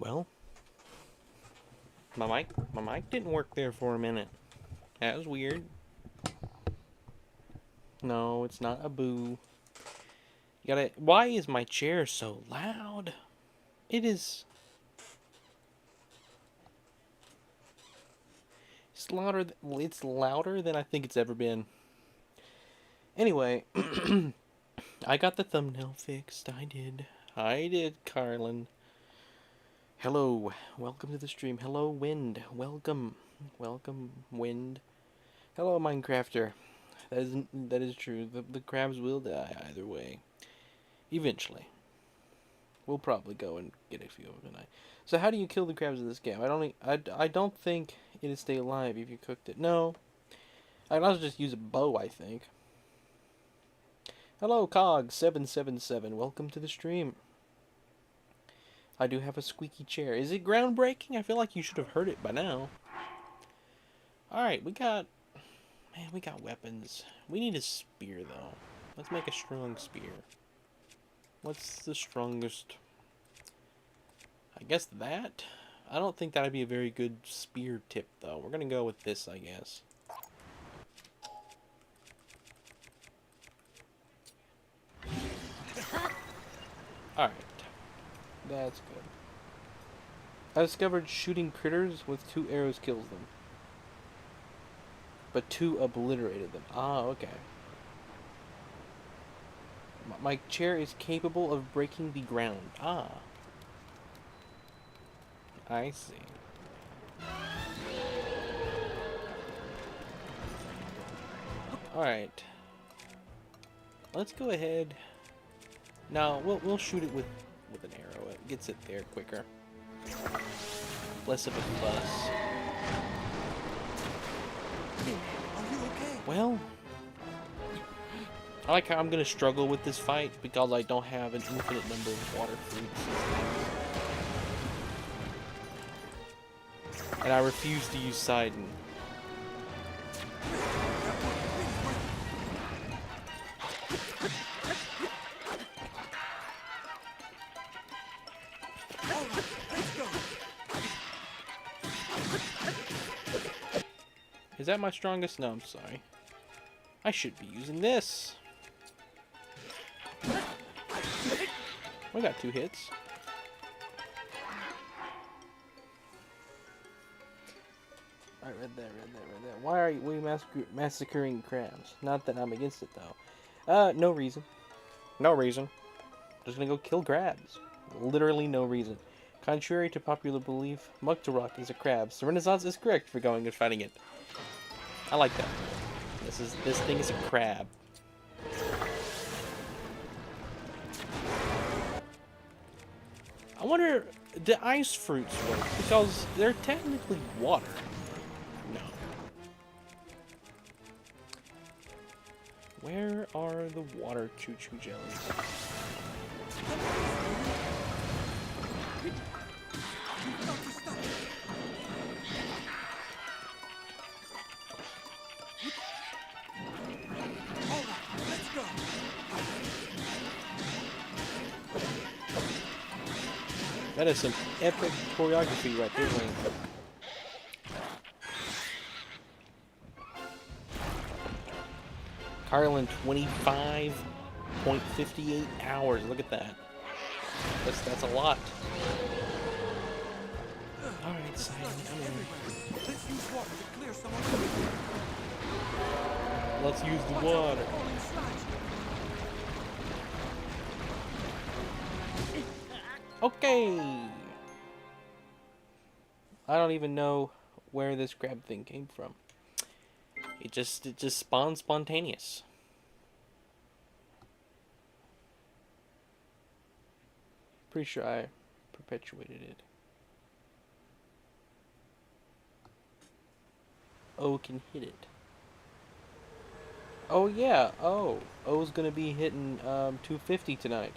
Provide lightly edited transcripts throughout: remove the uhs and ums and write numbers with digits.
Well, my mic didn't work there for a minute. That was weird. No, it's not a boo. You gotta. Why is my chair so loud? It is. It's louder. It's louder than I think it's ever been. Anyway, I got the thumbnail fixed. I did. I did, Carlin. Hello. Welcome to the stream. Hello, Wind. Welcome. Welcome, Wind. Hello, Minecrafter. That is true. The crabs will die either way. Eventually. We'll probably go and get a few of them tonight. So how do you kill the crabs in this game? I don't think it'd stay alive if you cooked it. No. I'd also just use a bow, I think. Hello, Cog777. Welcome to the stream. I do have a squeaky chair. Is it groundbreaking? I feel like you should have heard it by now. Alright, we got weapons. We need a spear, though. Let's make a strong spear. What's the strongest? I guess that? I don't think that'd be a very good spear tip, though. We're gonna go with this, I guess. Alright. That's good. I discovered shooting critters with 2 arrows kills them. But 2 obliterated them. Ah, okay. My chair is capable of breaking the ground. Ah. I see. Alright. Let's go ahead. No, we'll shoot it with an arrow. It gets it there quicker. Less of a fuss. Are you okay? Well, I like how I'm gonna struggle with this fight because I don't have an infinite number of water fruits. And I refuse to use Sidon. Is that my strongest? No, I'm sorry. I should be using this. We got 2 hits. I read that. Why are we massacring crabs? Not that I'm against it, though. No reason. No reason. Just gonna go kill crabs. Literally no reason. Contrary to popular belief, Muktarok is a crab. So Renaissance is correct for going and fighting it. I like that. This thing is a crab. I wonder, do ice fruits work? Because they're technically water. No. Where are the water choo-choo jellies? That is some epic choreography right there, Wayne. Carlin, 25.58 hours. Look at that. That's a lot. Alright, Simon, come in. Let's use water to clear some of Let's use the water. Okay. I don't even know where this crab thing came from. It just spawned spontaneous. Pretty sure I perpetuated it. O can hit it. Oh yeah. Oh, O's gonna be hitting 250 tonight.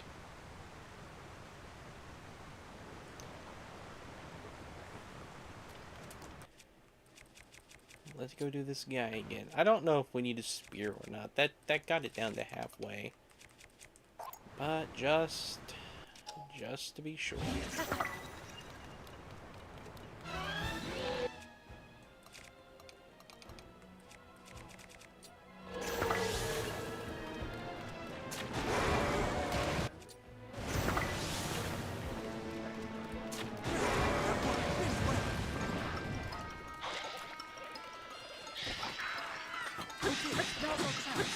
Let's go do this guy again. I don't know if we need a spear or not. That got it down to halfway. But just to be sure. Okay, now's our chance.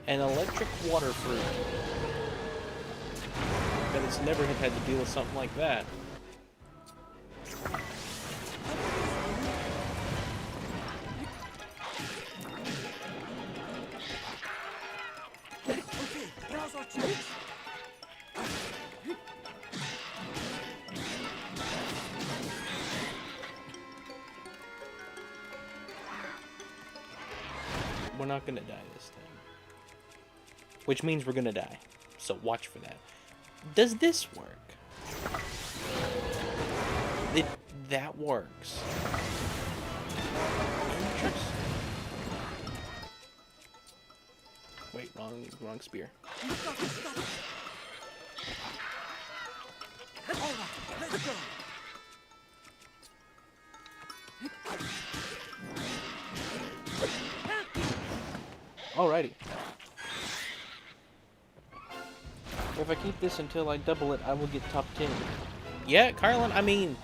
An electric water fruit. Bet it's never had to deal with something like that. Okay, now's our chance. We're not gonna die this time. Which means we're gonna die. So watch for that. Does this work? That works. Interesting. Wait, wrong spear. Stop it, stop it. All right, let's go. Alrighty. If I keep this until I double it, I will get top 10. Yeah, Carlin, I mean,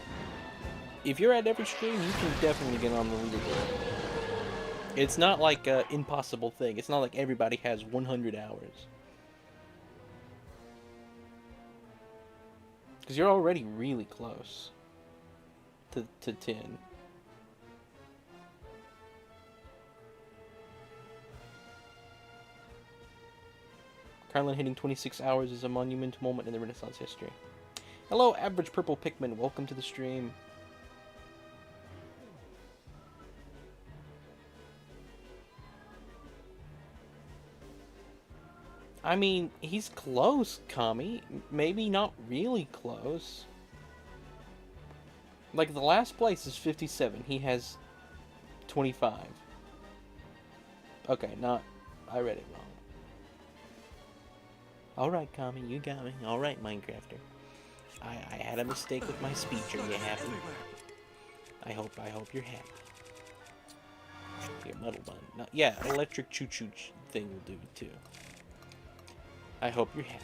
if you're at every stream, you can definitely get on the leaderboard. It's not like an impossible thing. It's not like everybody has 100 hours. Because you're already really close to 10. Carlin hitting 26 hours is a monumental moment in the Renaissance history. Hello, Average Purple Pikmin. Welcome to the stream. I mean, he's close, Kami. Maybe not really close. Like, the last place is 57. He has 25. Okay, not... I read it wrong. Alright, Kami, you got me. Alright, Minecrafter. I had a mistake with my speech. Are you happy? I hope you're happy. Your muddle bun. No, yeah, electric choo-choo thing will do too. I hope you're happy.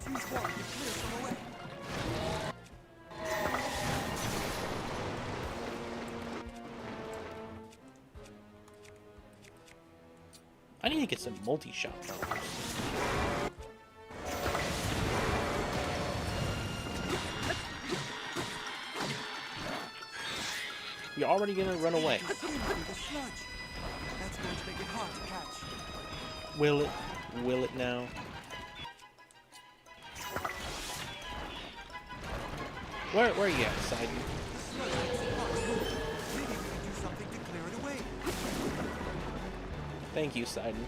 Choose one to clear some away. I need to get some multi-shot powers. You're already gonna run away. The sludge. That's going to make it hard to catch. Will it? Will it now? Where are you at, Sidon? The sludge makes it hard to move. Maybe we can do something to clear it away. Thank you, Sidon.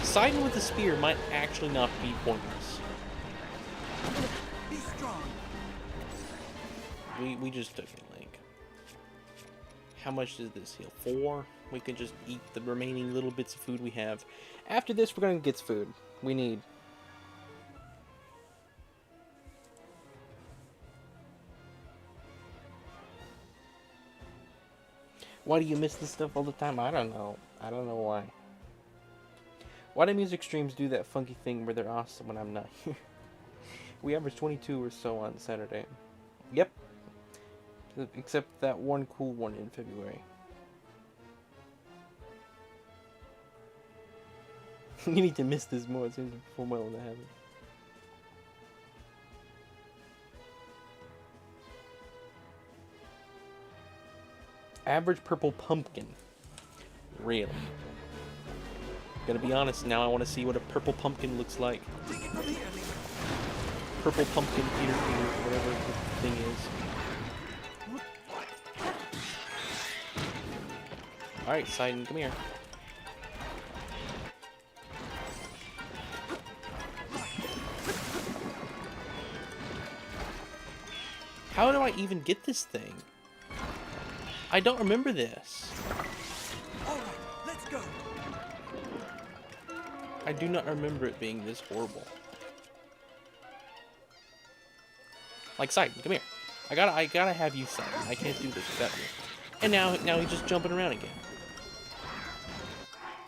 Sidon with the spear might actually not be pointless. Be strong. We just took it, Link. How much does this heal? 4? We can just eat the remaining little bits of food we have. After this, we're gonna get food. We need. Why do you miss this stuff all the time? I don't know. I don't know why. Why do music streams do that funky thing where they're awesome when I'm not here? We average 22 or so on Saturday. Yep. Except that one cool one in February. You need to miss this more. It seems to perform well in the habit. Average purple pumpkin. Really? Gonna be honest now, I want to see what a purple pumpkin looks like. Take it from here, Link. Purple pumpkin eater, whatever the thing is. Alright, Sidon, come here. How do I even get this thing? I don't remember this. All right, let's go. I do not remember it being this horrible. Like, Sidon, come here. I gotta have you, Sidon. I can't do this without you. And now he's just jumping around again.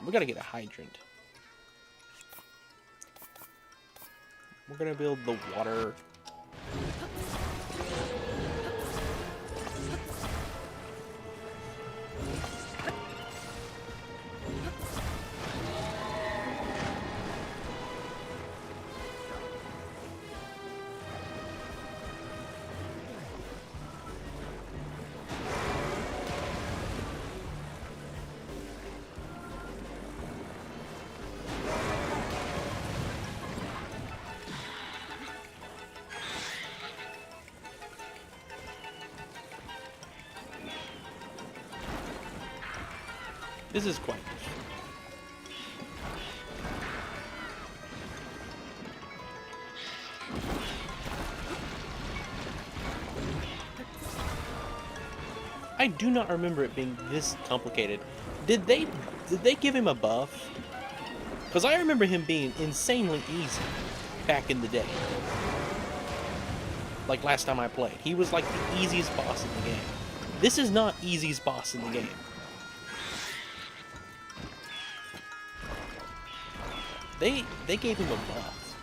We gotta get a hydrant. We're gonna build the water. This is quite interesting. I do not remember it being this complicated. Did they give him a buff? Because I remember him being insanely easy back in the day. Like last time I played. He was like the easiest boss in the game. This is not easiest boss in the game. They gave him a buff.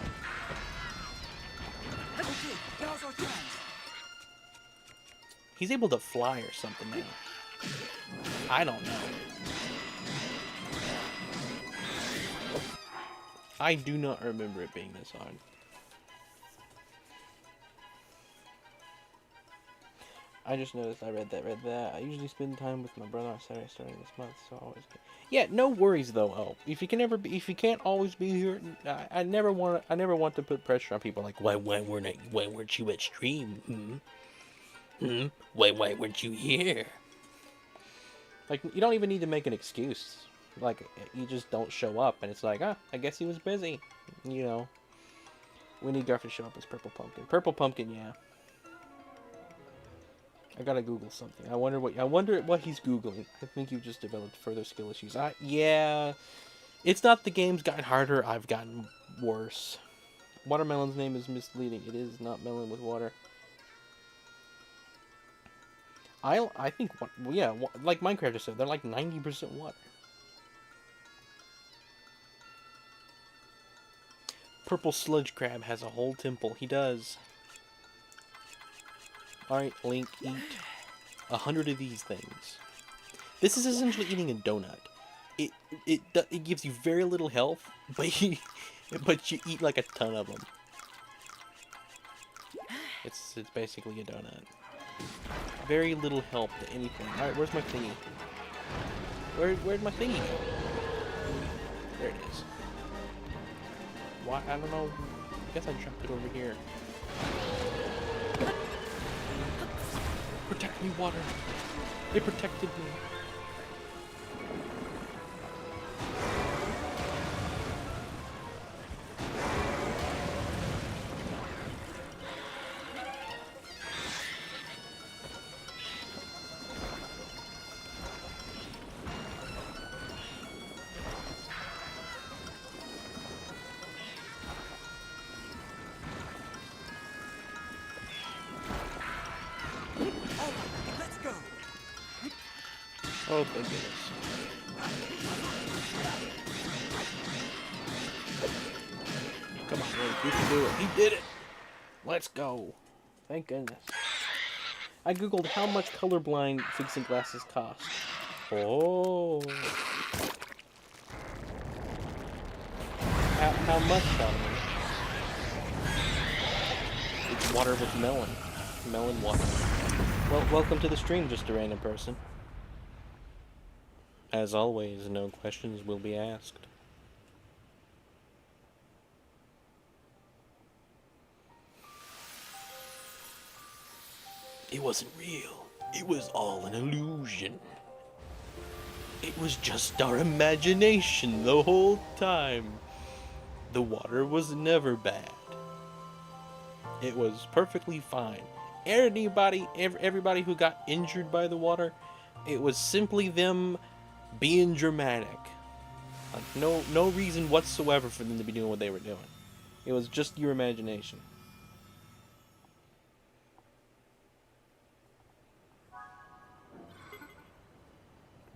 Okay, now's our chance. He's able to fly or something now. I don't know. I do not remember it being this hard. I just noticed I read that. I usually spend time with my brother on Saturday starting this month, so I always get... Yeah, no worries though. Oh, if you can't always be here, I never want to put pressure on people like why weren't you at stream? Why weren't you here? Like, you don't even need to make an excuse. Like, you just don't show up, and it's like, I guess he was busy. You know, we need Garth to show up as Purple Pumpkin. Purple Pumpkin, yeah. I gotta Google something. I wonder what he's Googling. I think you just developed further skill issues. Yeah. It's not the game's gotten harder, I've gotten worse. Watermelon's name is misleading. It is not melon with water. I think, yeah, like Minecraft just said, they're like 90% water. Purple Sludge Crab has a whole temple. He does. Alright, Link, eat 100 of these things. This is essentially eating a donut. It gives you very little health, but you eat like a ton of them. It's basically a donut. Very little help to anything. Alright, where's my thingy? Where'd my thingy go? There it is. Why? I don't know. I guess I dropped it over here. Protect me, water. It protected me. Let's go. Oh, thank goodness. Come on, Link, you can do it. He did it! Let's go. Thank goodness. I googled how much colorblind fixing glasses cost. Oh. How much, Donovan? It's water with melon. Melon water. Well, welcome to the stream, just a random person. As always, no questions will be asked. It wasn't real. It was all an illusion. It was just our imagination the whole time. The water was never bad. It was perfectly fine. Everybody who got injured by the water, it was simply them being dramatic. Like no reason whatsoever for them to be doing what they were doing. It was just your imagination.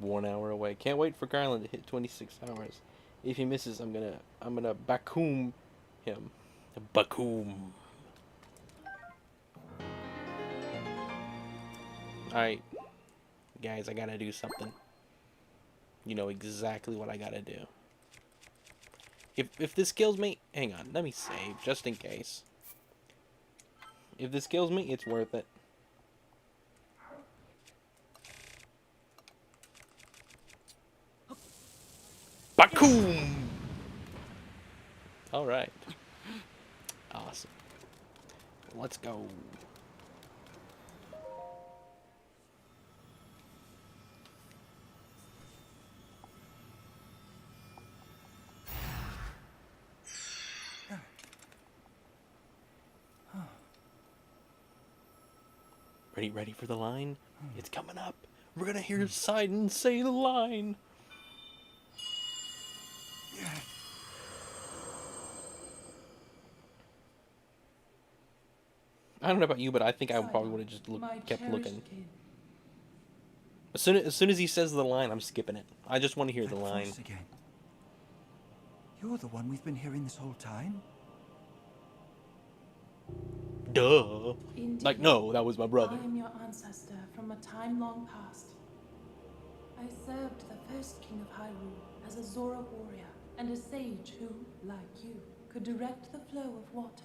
1 hour away. Can't wait for Garland to hit 26 hours. If he misses, I'm gonna Bakum him. Bakum. Alright. Guys, I gotta do something. You know exactly what I gotta do. If this kills me, hang on, let me save, just in case. If this kills me, it's worth it. Bakum! Alright. Awesome. Let's go. Ready for the line? It's coming up. We're gonna hear Sidon say the line. I don't know about you, but I think I probably would have just kept looking. As soon as he says the line, I'm skipping it. I just want to hear the line. Again. You're the one we've been hearing this whole time? Duh. Indeed. Like, no, that was my brother. I am your ancestor from a time long past. I served the first king of Hyrule as a Zora warrior and a sage who, like you, could direct the flow of water.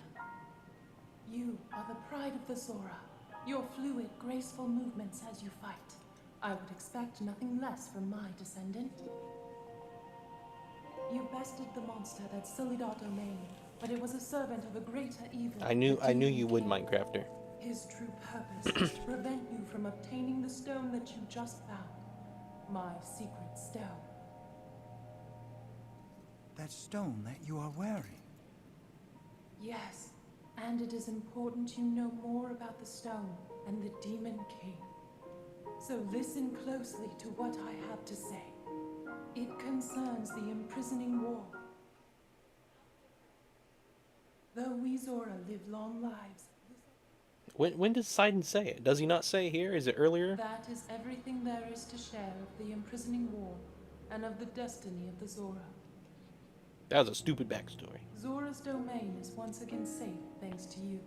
You are the pride of the Zora, your fluid, graceful movements as you fight. I would expect nothing less from my descendant. You bested the monster that sullied our domain, but it was a servant of a greater evil. I knew you would, Minecrafter. His true purpose is to prevent you from obtaining the stone that you just found. My secret stone. That stone that you are wearing? Yes, and it is important you know more about the stone and the Demon King. So listen closely to what I have to say. It concerns the imprisoning war. Though we Zora live long lives... When does Sidon say it? Does he not say it here? Is it earlier? That is everything there is to share of the imprisoning war and of the destiny of the Zora. That was a stupid backstory. Zora's domain is once again safe thanks to you.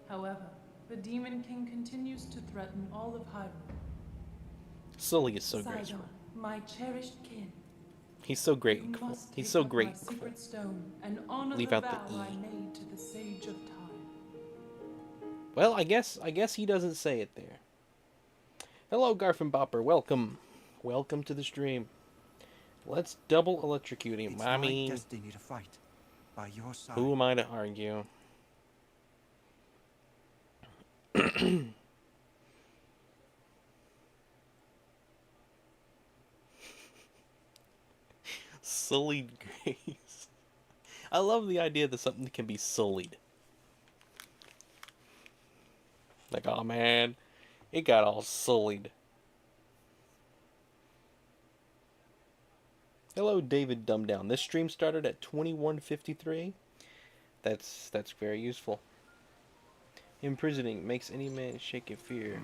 However, the Demon King continues to threaten all of Hyrule. Sully is so Sidon, graceful. my cherished kin. He's so You grateful. must He's take so up my grateful. secret stone and honor Leave the out the vow I E. made to the Sage of Time. Well, I guess he doesn't say it there. Hello, Garfin Bopper. Welcome. Welcome to the stream. Let's double electrocute him. It's I my mean, destiny to fight by your side. who am I to argue? Sullied grace. I love the idea that something can be sullied. Like, oh man, it got all sullied. Hello, David Dumbdown. This stream started at 21:53. That's very useful. Imprisoning makes any man shake in fear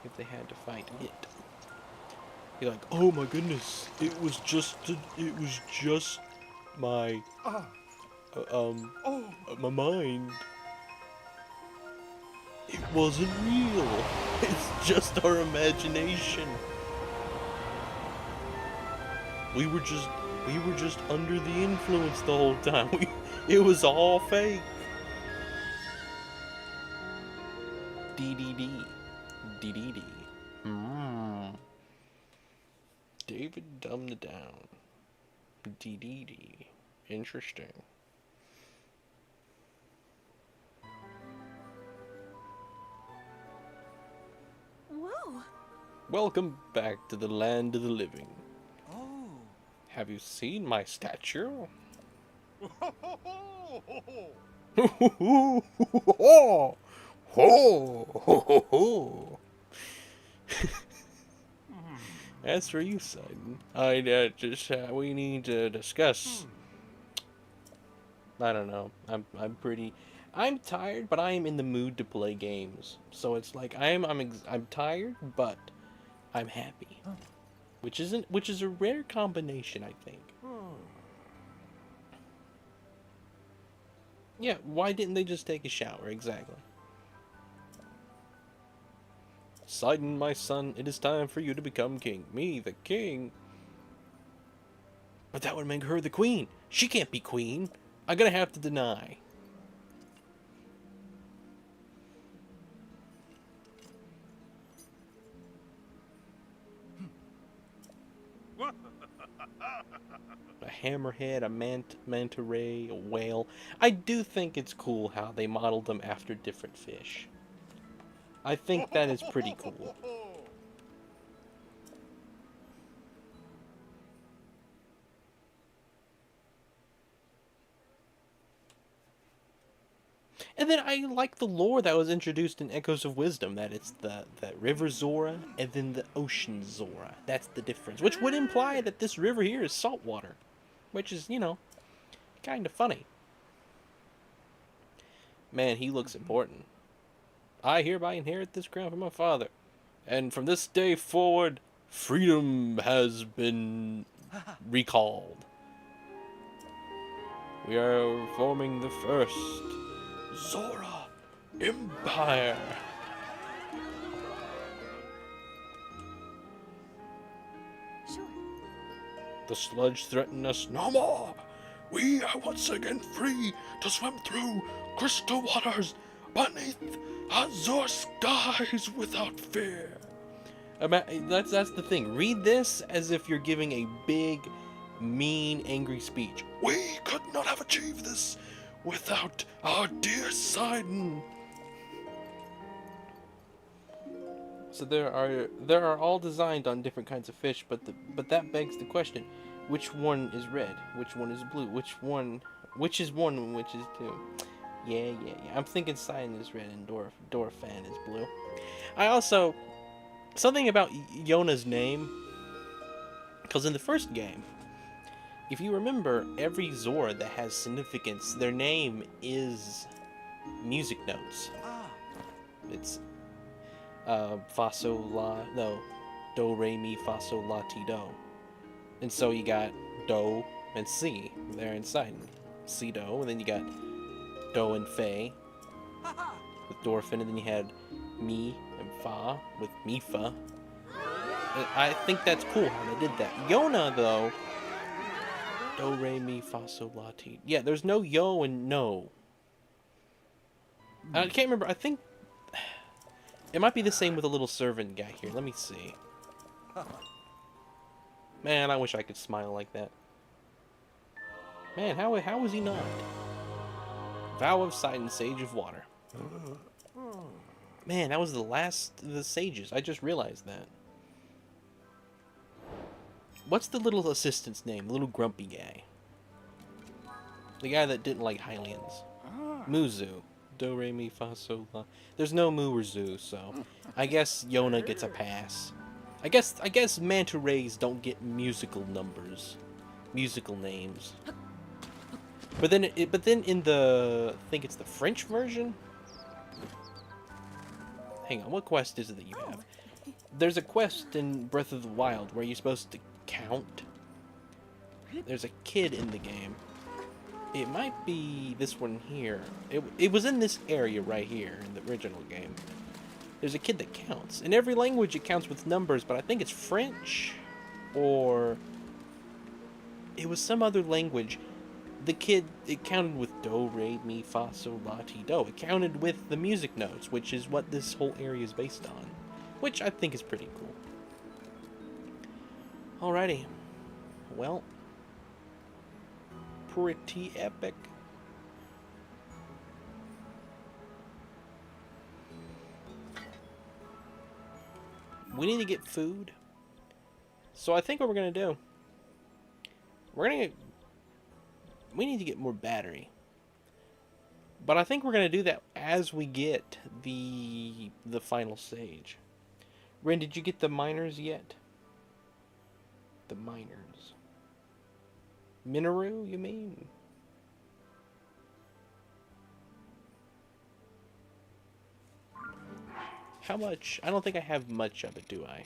if they had to fight it. You're like, oh my goodness, it was just my my mind. It wasn't real. It's just our imagination. We were just under the influence the whole time. It was all fake. DDD. DDD. David dumbed down. DDD. Interesting. Whoa! Welcome back to the land of the living. Oh. Have you seen my statue? As for you, Sidon, we need to discuss. I don't know. I'm tired, but I am in the mood to play games. So it's like I'm tired, but I'm happy. which is a rare combination, I think. Yeah, why didn't they just take a shower? Exactly. Sidon, my son, it is time for you to become king. Me, the king. But that would make her the queen. She can't be queen. I'm gonna have to deny. A hammerhead, a manta ray, a whale. I do think it's cool how they modeled them after different fish. I think that is pretty cool. And then I like the lore that was introduced in Echoes of Wisdom, that it's the river Zora and then the ocean Zora. That's the difference. Which would imply that this river here is saltwater. Which is, you know, kind of funny. Man, he looks important. I hereby inherit this crown from my father. And from this day forward, freedom has been recalled. We are forming the first Zora Empire. Sure. The sludge threaten us no more. We are once again free to swim through crystal waters beneath azure skies without fear. That's the thing. Read this as if you're giving a big, mean, angry speech. We could not have achieved this without our dear Sidon. So there are all designed on different kinds of fish, but that begs the question: which one is red? Which one is blue? Which is one and which is two? Yeah. I'm thinking Sidon is red and Dorphan is blue. I also something about Yona's name, because in the first game, if you remember, every Zora that has significance, their name is music notes. It's fa sol la, no, do re mi fa sol la ti do, and so you got do and si there inside, si do, and then you got do and fe with Dorphin, and then you had mi and fa with Mifa. I think that's cool how they did that. Yona though, do re mi fa sol la ti. Yeah, there's no yo and no. I can't remember. I think it might be the same with the little servant guy here. Let me see. Man, I wish I could smile like that. Man, how is he not? Vow of Sidon, Sage of Water. Man, that was the last of the sages. I just realized that. What's the little assistant's name? The little grumpy guy. The guy that didn't like Hylians. Muzu. Do, re, mi, fa, sol, la. There's no Mu or Zu, so I guess Yona gets a pass. I guess manta rays don't get musical numbers, musical names. But then in the, I think it's the French version. Hang on, what quest is it that you have? There's a quest in Breath of the Wild where you're supposed to count. There's a kid in the game. It might be this one here. It was in this area right here in the original game. There's a kid that counts. In every language it counts with numbers, but I think it's French or it was some other language. The kid, it counted with do, re, mi, fa, sol, la, ti, do. It counted with the music notes, which is what this whole area is based on, which I think is pretty cool. Alrighty. Well, pretty epic. We need to get food. So I think what we're gonna do, we need to get more battery. But I think we're gonna do that as we get the final stage. Ren, did you get the miners yet? The miners. Minoru, you mean? How much? I don't think I have much of it, do I?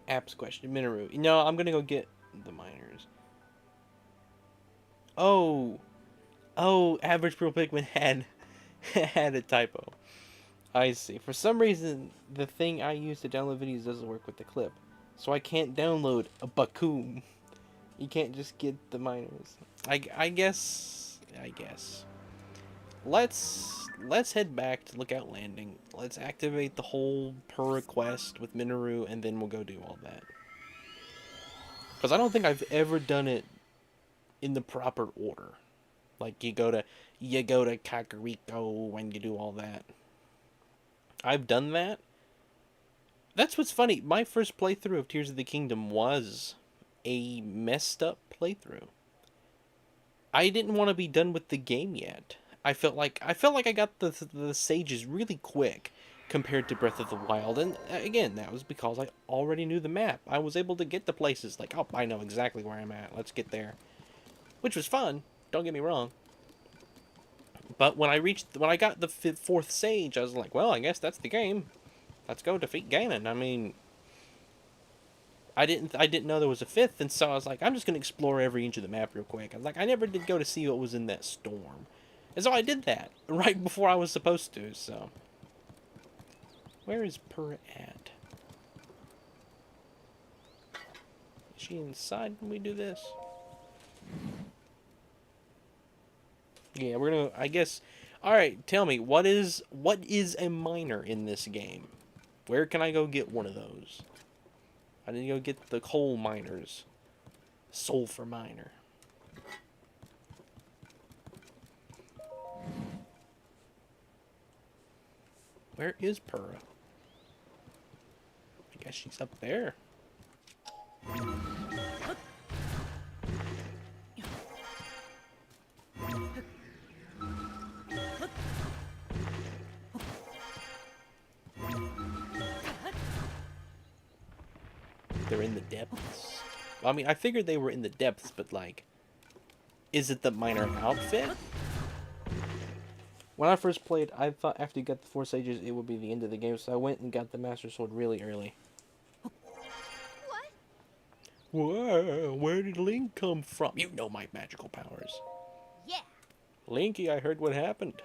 Apps question. Minoru. No, I'm gonna go get the miners. Oh. Oh, Average Pro Pikmin had had a typo. I see. For some reason, the thing I use to download videos doesn't work with the clip. So I can't download a Bakum. You can't just get the miners. I guess. Let's head back to Lookout Landing. Let's activate the whole per request with Minoru, and then we'll go do all that. Because I don't think I've ever done it in the proper order. Like you go to Kakariko when you do all that. I've done that. That's what's funny. My first playthrough of Tears of the Kingdom was a messed up playthrough. I didn't want to be done with the game yet. I felt like I got the sages really quick compared to Breath of the Wild, and again, that was because I already knew the map. I was able to get to places like, oh, I know exactly where I'm at. Let's get there, which was fun. Don't get me wrong. But when I got the fourth sage, I was like, well, I guess that's the game. Let's go defeat Ganon. I mean, I didn't know there was a fifth, and so I was like, I'm just gonna explore every inch of the map real quick. I was like, I never did go to see what was in that storm, and so I did that right before I was supposed to. So, where is Per at? Is she inside when we do this? Yeah, we're gonna. I guess. All right, tell me what is a miner in this game? Where can I go get one of those? I need to go get the coal miners. Sulfur miner. Where is Purra? I guess she's up there. They're in the depths. Well, I mean, I figured they were in the depths, but like, is it the miner outfit? When I first played, I thought after you got the 4 sages, it would be the end of the game, so I went and got the Master Sword really early. What? Whoa, where did Link come from? You know my magical powers. Yeah. Linky, I heard what happened.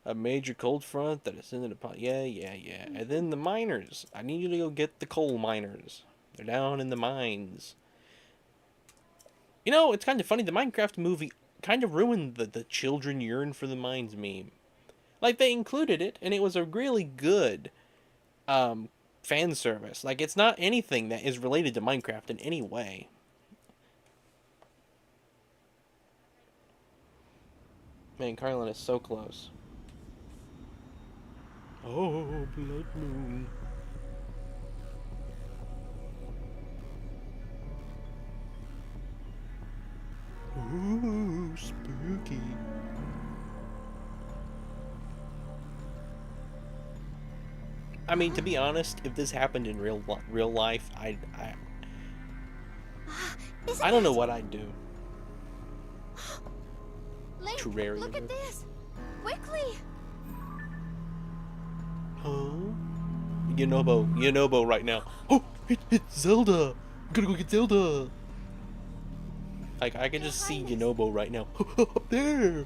A major cold front that ascended upon... Yeah. And then the miners. I need you to go get the coal miners. They're down in the mines. You know, it's kind of funny. The Minecraft movie kind of ruined the children yearn for the mines meme. Like, they included it, and it was a really good fan service. Like, it's not anything that is related to Minecraft in any way. Man, Carlin is so close. Oh, Blood Moon. Ooh, spooky. I mean, to be honest, if this happened in real life, I don't know what I'd do. Link, Terrarium. look at this. Quickly. Huh? Yonobo right now. Oh, it's Zelda. I'm gonna go get Zelda. Like, I can just see Yonobo right now. Up there.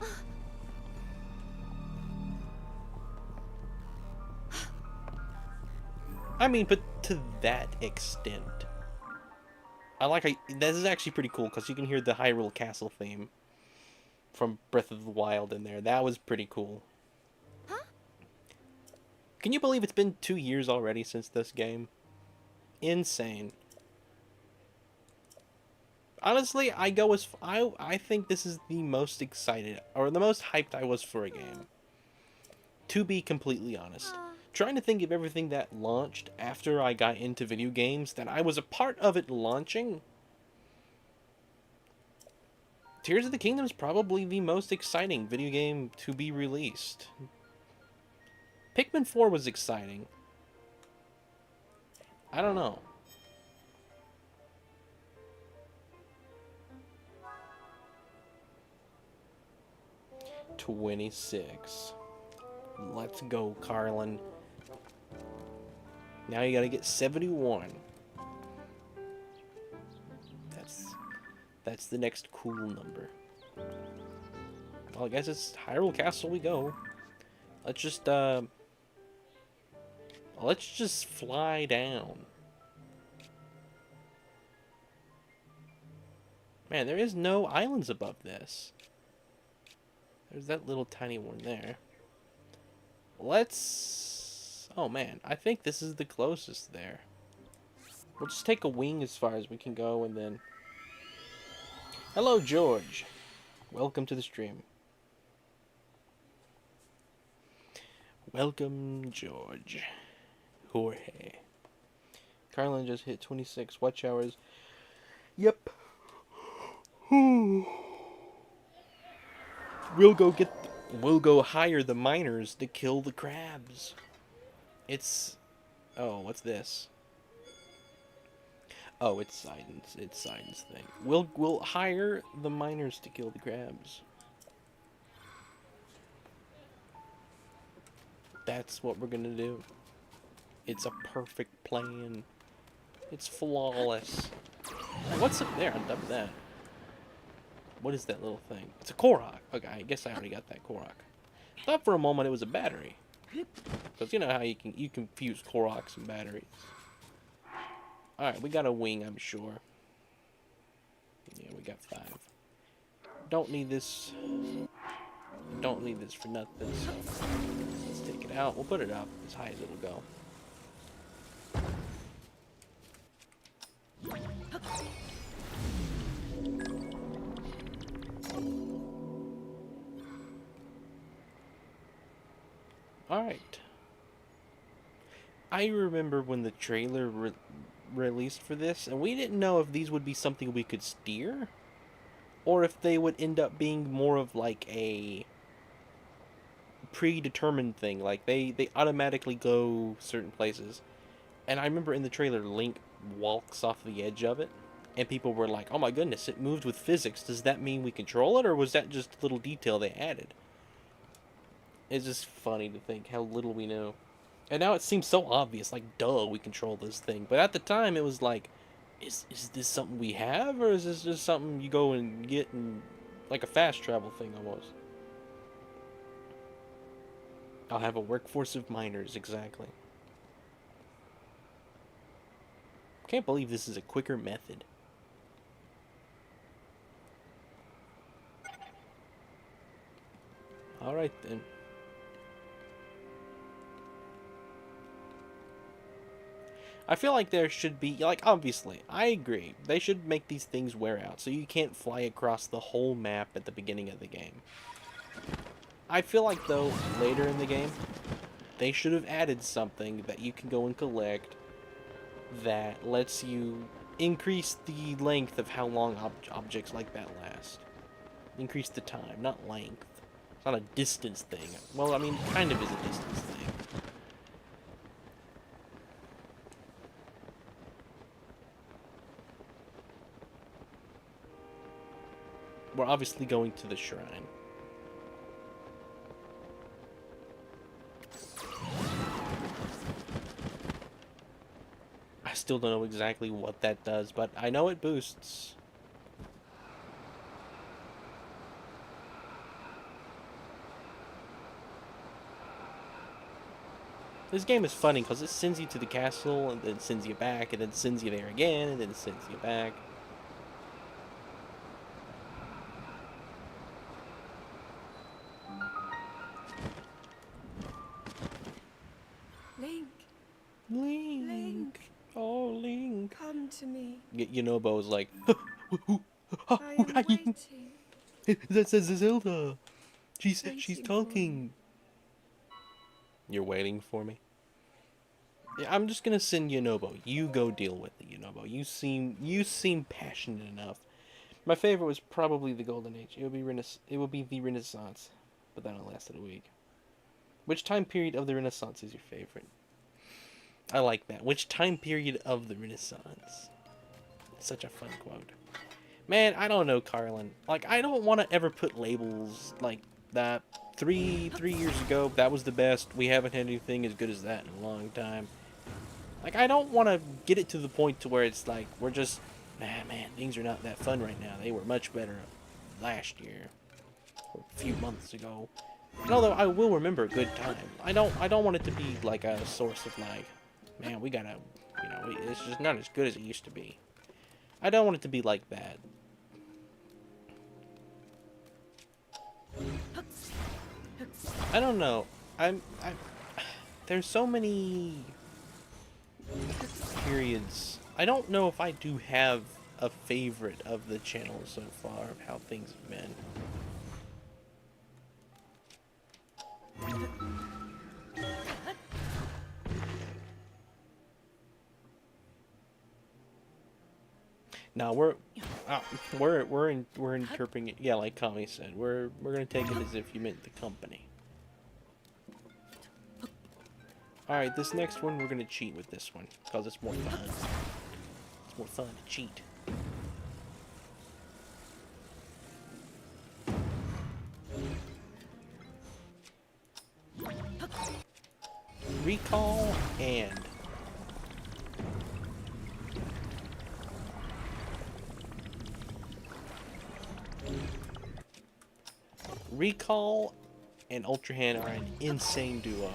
I mean, but to that extent. This is actually pretty cool, because you can hear the Hyrule Castle theme from Breath of the Wild in there. That was pretty cool. Huh? Can you believe it's been 2 years already since this game? Insane. Honestly, I think this is the most excited, or the most hyped I was for a game. To be completely honest. Trying to think of everything that launched after I got into video games, that I was a part of it launching. Tears of the Kingdom is probably the most exciting video game to be released. Pikmin 4 was exciting. I don't know. $26. Let's go, Carlin. Now you gotta get 71. That's the next cool number. Well, I guess it's Hyrule Castle we go. Let's just fly down. Man, there is no islands above this. There's that little tiny one there. Let's... Oh man, I think this is the closest there. We'll just take a wing as far as we can go and then... Hello, George. Welcome to the stream. Welcome, George. Jorge. Carlin just hit 26 watch hours. Yep. We'll go hire the miners to kill the crabs. It's... Oh, what's this? Oh, it's Sidon's. It's Sidon's thing. We'll hire the miners to kill the crabs. That's what we're gonna do. It's a perfect plan. It's flawless. What's up there on top of that? What is that little thing? It's a Korok. Okay, I guess I already got that Korok. Thought for a moment it was a battery. Because you know how you confuse Koroks and batteries. Alright, we got a wing, I'm sure. Yeah, we got 5. Don't need this. Don't need this for nothing. So let's take it out. We'll put it up as high as it'll go. Alright. I remember when the trailer released for this, and we didn't know if these would be something we could steer, or if they would end up being more of like a predetermined thing. Like they automatically go certain places. And I remember in the trailer, Link walks off the edge of it, and people were like, oh my goodness, it moved with physics. Does that mean we control it, or was that just a little detail they added? It's just funny to think how little we know. And now it seems so obvious, like, duh, we control this thing. But at the time, it was like, is this something we have, or is this just something you go and get, and like a fast travel thing almost? I'll have a workforce of miners, exactly. Can't believe this is a quicker method. Alright then. I feel like there should be, like, obviously, I agree. They should make these things wear out, so you can't fly across the whole map at the beginning of the game. I feel like, though, later in the game, they should have added something that you can go and collect that lets you increase the length of how long objects like that last. Increase the time, not length. It's not a distance thing. Well, I mean, kind of is a distance thing. We're obviously going to the shrine. I still don't know exactly what that does, but I know it boosts. This game is funny because it sends you to the castle, and then sends you back, and then sends you there again, and then sends you back. Link, Link. Link. Oh, Link. Come to me. Yunobo was like, I am waiting. that says Zelda. She's Waiting talking. You're waiting for me? Yeah, I'm just gonna send Yunobo. You go deal with it, Yunobo. You seem passionate enough. My favorite was probably the Golden Age. It would be the Renaissance, but that only lasted a week. Which time period of the Renaissance is your favorite? I like that. Which time period of the Renaissance? Such a fun quote. Man, I don't know, Carlin. Like, I don't want to ever put labels like that. Three years ago, that was the best. We haven't had anything as good as that in a long time. Like, I don't want to get it to the point to where it's like, we're just Ah, man, things are not that fun right now. They were much better last year, or a few months ago. And although I will remember a good time, I don't want it to be like a source of like, man, we gotta, it's just not as good as it used to be. I don't want it to be like that. I don't know. There's so many periods. I don't know if I do have a favorite of the channel so far of how things have been. Now we're interpreting it. Yeah, like Kami said, we're gonna take it as if you meant the company. All right, this next one we're gonna cheat with this one because it's more fun. It's more fun to cheat. Recall and Recall and Ultra Hand are an insane duo.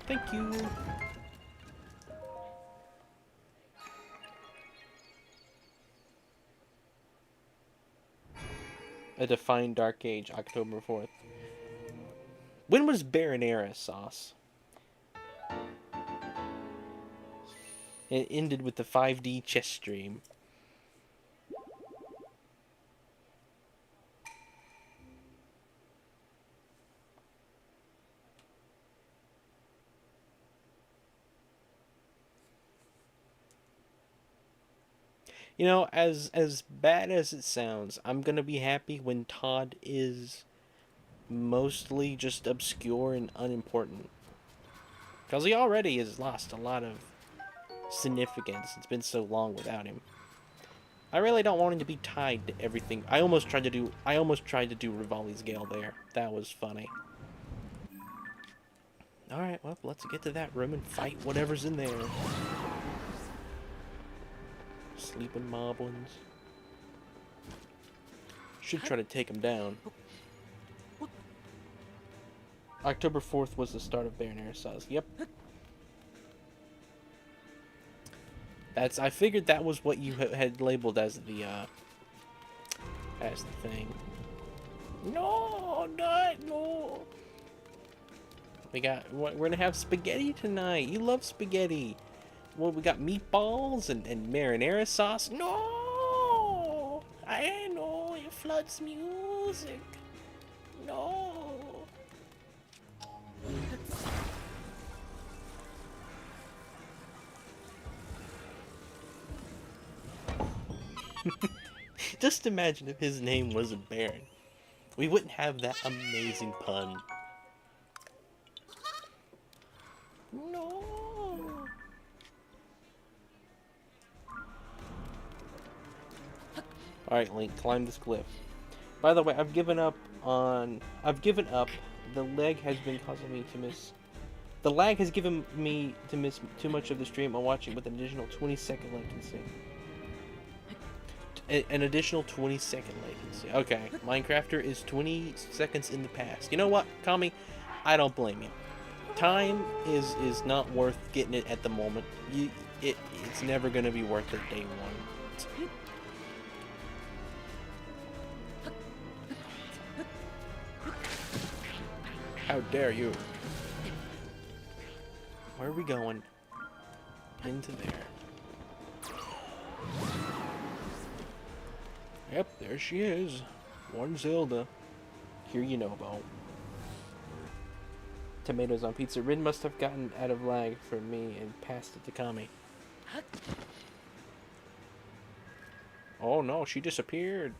Thank you. A Defined Dark Age, October 4th. When was Baronera sauce? It ended with the 5D chess stream. You know, as bad as it sounds, I'm gonna be happy when Todd is mostly just obscure and unimportant. Because he already has lost a lot of significance. It's been so long without him. I really don't want him to be tied to everything. I almost tried to do Rivali's Gale there. That was funny. Alright, well, let's get to that room and fight whatever's in there. Sleeping moblins. Should try to take him down. October 4th was the start of Baronera sauce. Yep. I figured that was what you had labeled as the thing. No, no. We're gonna have spaghetti tonight. You love spaghetti. Well, we got meatballs and marinara sauce. No, I know it floods music. No. Just imagine if his name wasn't Baron. We wouldn't have that amazing pun. No. Alright, Link, climb this cliff. By the way, I've given up. The lag has been causing me to miss. The lag has given me to miss too much of the stream. I'm watching with an additional 20-second latency. An additional 20-second latency. Okay, Minecrafter is 20 seconds in the past. You know what, Kami? I don't blame you. Time is not worth getting it at the moment. It's never gonna be worth it day one. How dare you? Where are we going? Into there. Yep, there she is. One Zelda. Here you know about. Tomatoes on pizza. Rin must have gotten out of lag for me and passed it to Kami. Oh no, she disappeared.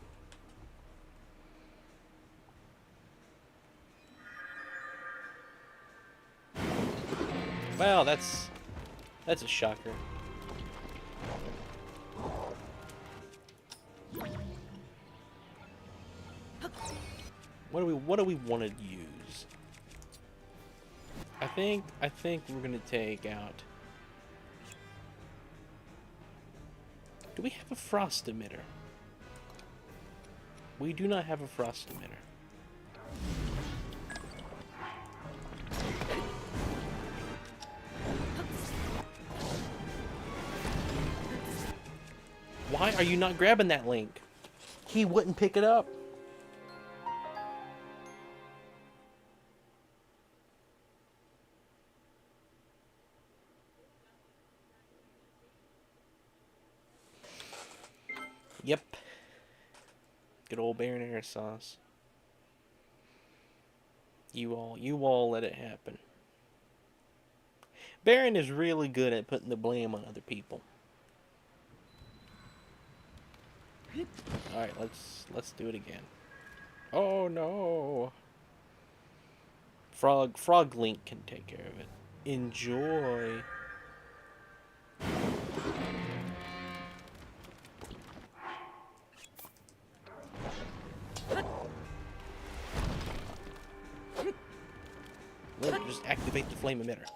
Well, that's a shocker. What do we want to use? I think we're gonna take out Do we have a frost emitter? We do not have a frost emitter. Why are you not grabbing that link? He wouldn't pick it up. Yep. Good old marinara sauce. You all let it happen. Baron is really good at putting the blame on other people. All right, let's do it again. Oh no. Frog Link can take care of it. Enjoy. Link, just activate the flame emitter.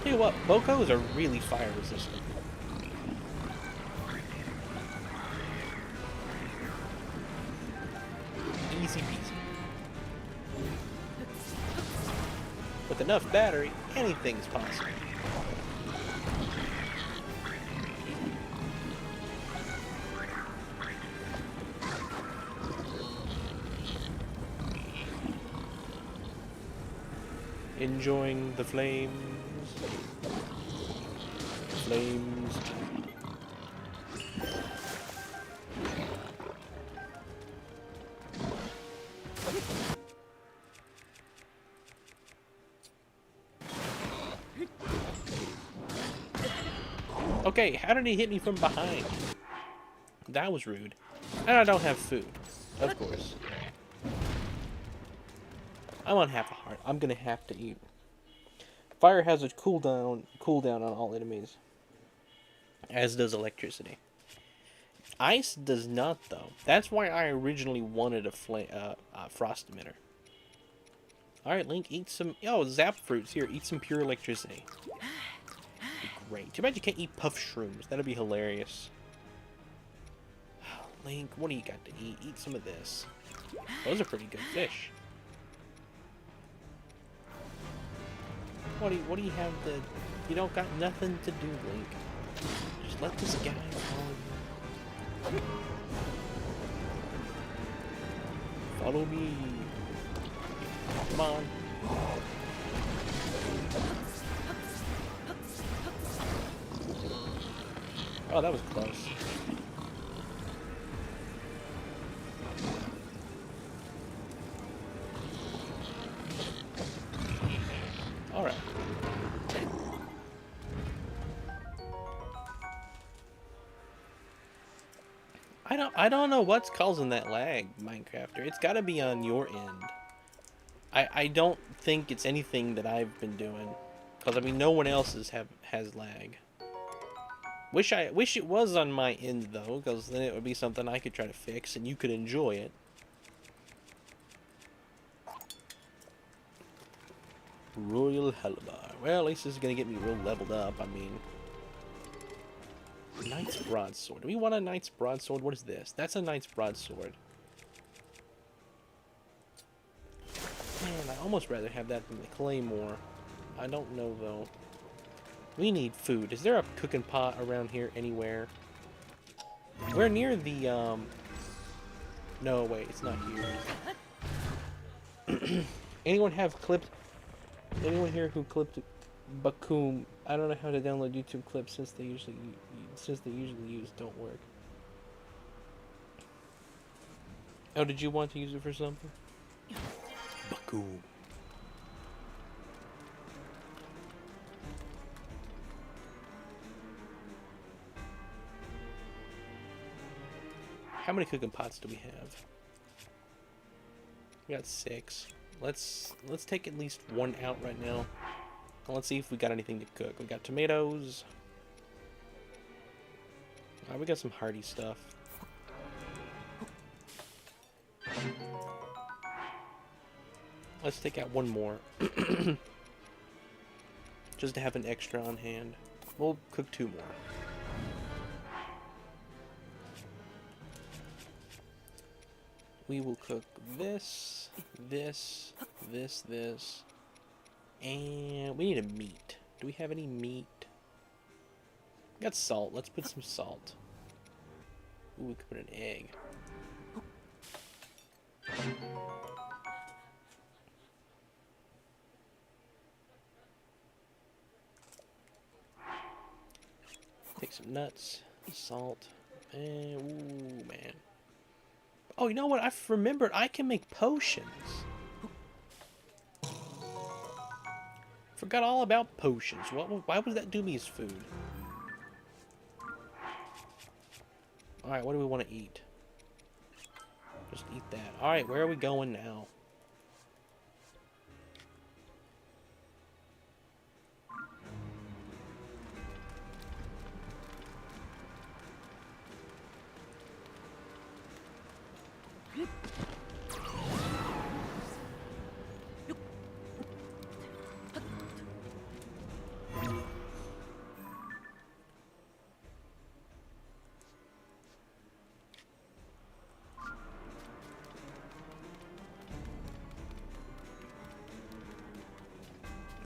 Tell you what, Bocos are really fire resistant. Easy peasy. With enough battery, anything's possible. Enjoying the flames. Flames. Okay, how did he hit me from behind? That was rude. And I don't have food, of course. I'm on half a heart. I'm gonna have to eat. Fire has a cooldown on all enemies, as does electricity. Ice does not, though. That's why I originally wanted a frost emitter. All right, Link, eat some. Oh, zap fruits here. Eat some pure electricity. Be great. Too bad you can't eat puff shrooms. That'd be hilarious. Link, what do you got to eat? Eat some of this. Those are pretty good fish. What do you have to... You don't got nothing to do, Link. Just let this guy follow you. Follow me. Come on. Oh, that was close. Alright. I don't know what's causing that lag, Minecrafter. It's gotta be on your end. I don't think it's anything that I've been doing. Because I mean no one else has lag. Wish it was on my end though, because then it would be something I could try to fix and you could enjoy it. Royal Halabar. Well, at least this is gonna get me real leveled up. I mean, Knight's Broadsword. Do we want a Knight's Broadsword? What is this? That's a Knight's Broadsword. Man, I almost rather have that than the Claymore. I don't know though. We need food. Is there a cooking pot around here anywhere? We're near the No, wait, it's not here. Anyone have clipped? Anyone here who clipped Bakum? I don't know how to download YouTube clips since they usually use don't work. Oh, did you want to use it for something? Bakum. How many cooking pots do we have? We got 6. Let's take at least one out right now. And let's see if we got anything to cook. We got tomatoes. We got some hearty stuff. Let's take out one more. Just to have an extra on hand. We'll cook 2 more. We will cook this, this, this. And we need a meat. Do we have any meat? We got salt. Let's put some salt. Ooh, we could put an egg. Take some nuts, salt, and ooh, man. Oh, you know what? I've remembered I can make potions. Forgot all about potions. Why would that do me as food? Alright, what do we want to eat? Just eat that. Alright, where are we going now?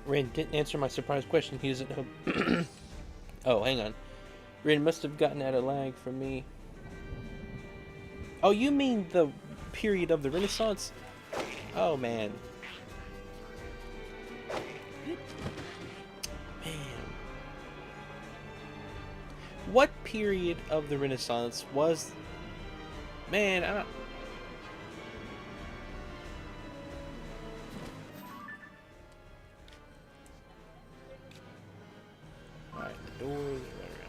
Rand didn't answer my surprise question. He doesn't know. Oh, hang on. Rand must have gotten out of lag from me. Oh, you mean the period of the Renaissance? Oh, man. Man. What period of the Renaissance was... Man, I don't... Alright, the doors are right around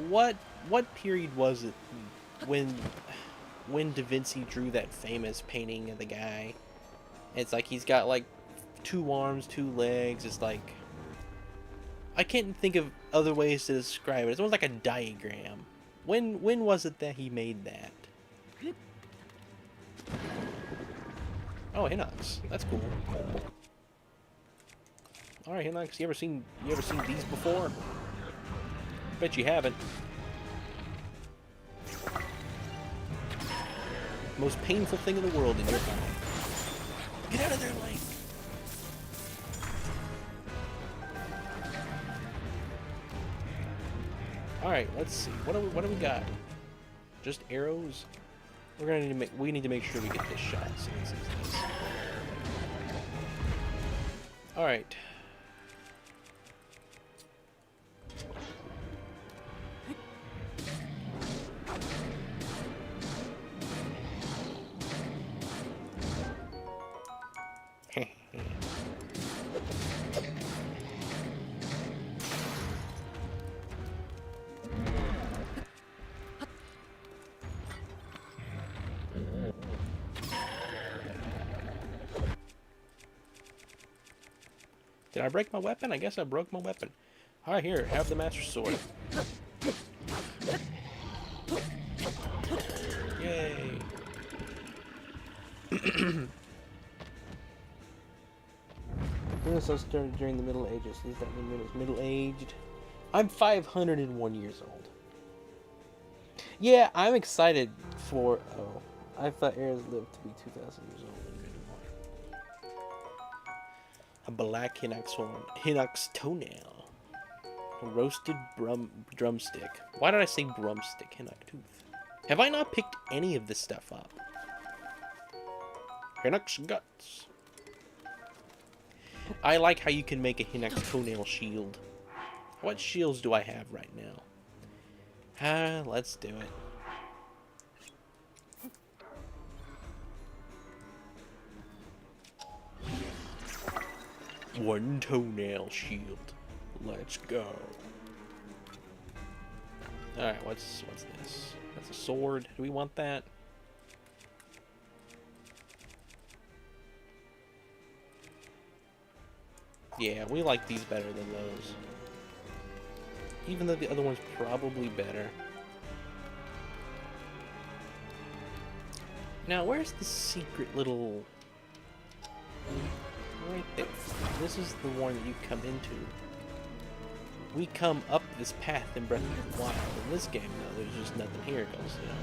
here. What period was it when Da Vinci drew that famous painting of the guy? It's like he's got like 2 arms, 2 legs. It's like, I can't think of other ways to describe it. It's almost like a diagram. When was it that he made that? Oh, Hinox. That's cool. Alright, Hinox, you ever seen these before? Bet you haven't. Most painful thing in the world in your life. Get out of there, Link! Alright, let's see. What do we got? Just arrows? We need to make sure we get this shot. So let's use this. Alright. Did I break my weapon? I guess I broke my weapon. Alright, here, have the Master Sword. Yay! Renaissance started during the Middle Ages. Does that mean it was middle-aged? I'm 501 years old. Yeah, I'm excited for... Oh, I thought heirs lived to be 2,000 years old. A black Hinox horn. Hinox toenail. A roasted drumstick. Why did I say brumstick? Hinox tooth. Have I not picked any of this stuff up? Hinox guts. I like how you can make a Hinox toenail shield. What shields do I have right now? Let's do it. One toenail shield. Let's go. Alright, what's this? That's a sword. Do we want that? Yeah, we like these better than those. Even though the other one's probably better. Now, where's the secret little... right there. This is the one that you come into. We come up this path in Breath of the Wild. In this game, though, there's just nothing here because, you know,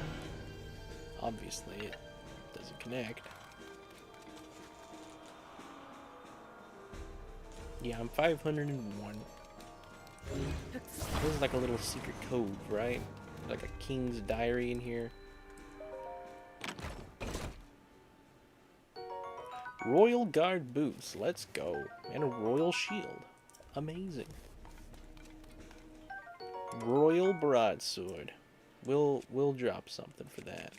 obviously it doesn't connect. Yeah, I'm 501. This is like a little secret cove, right? Like a king's diary in here. Royal Guard boots, let's go. And a royal shield. Amazing. Royal broadsword. We'll drop something for that.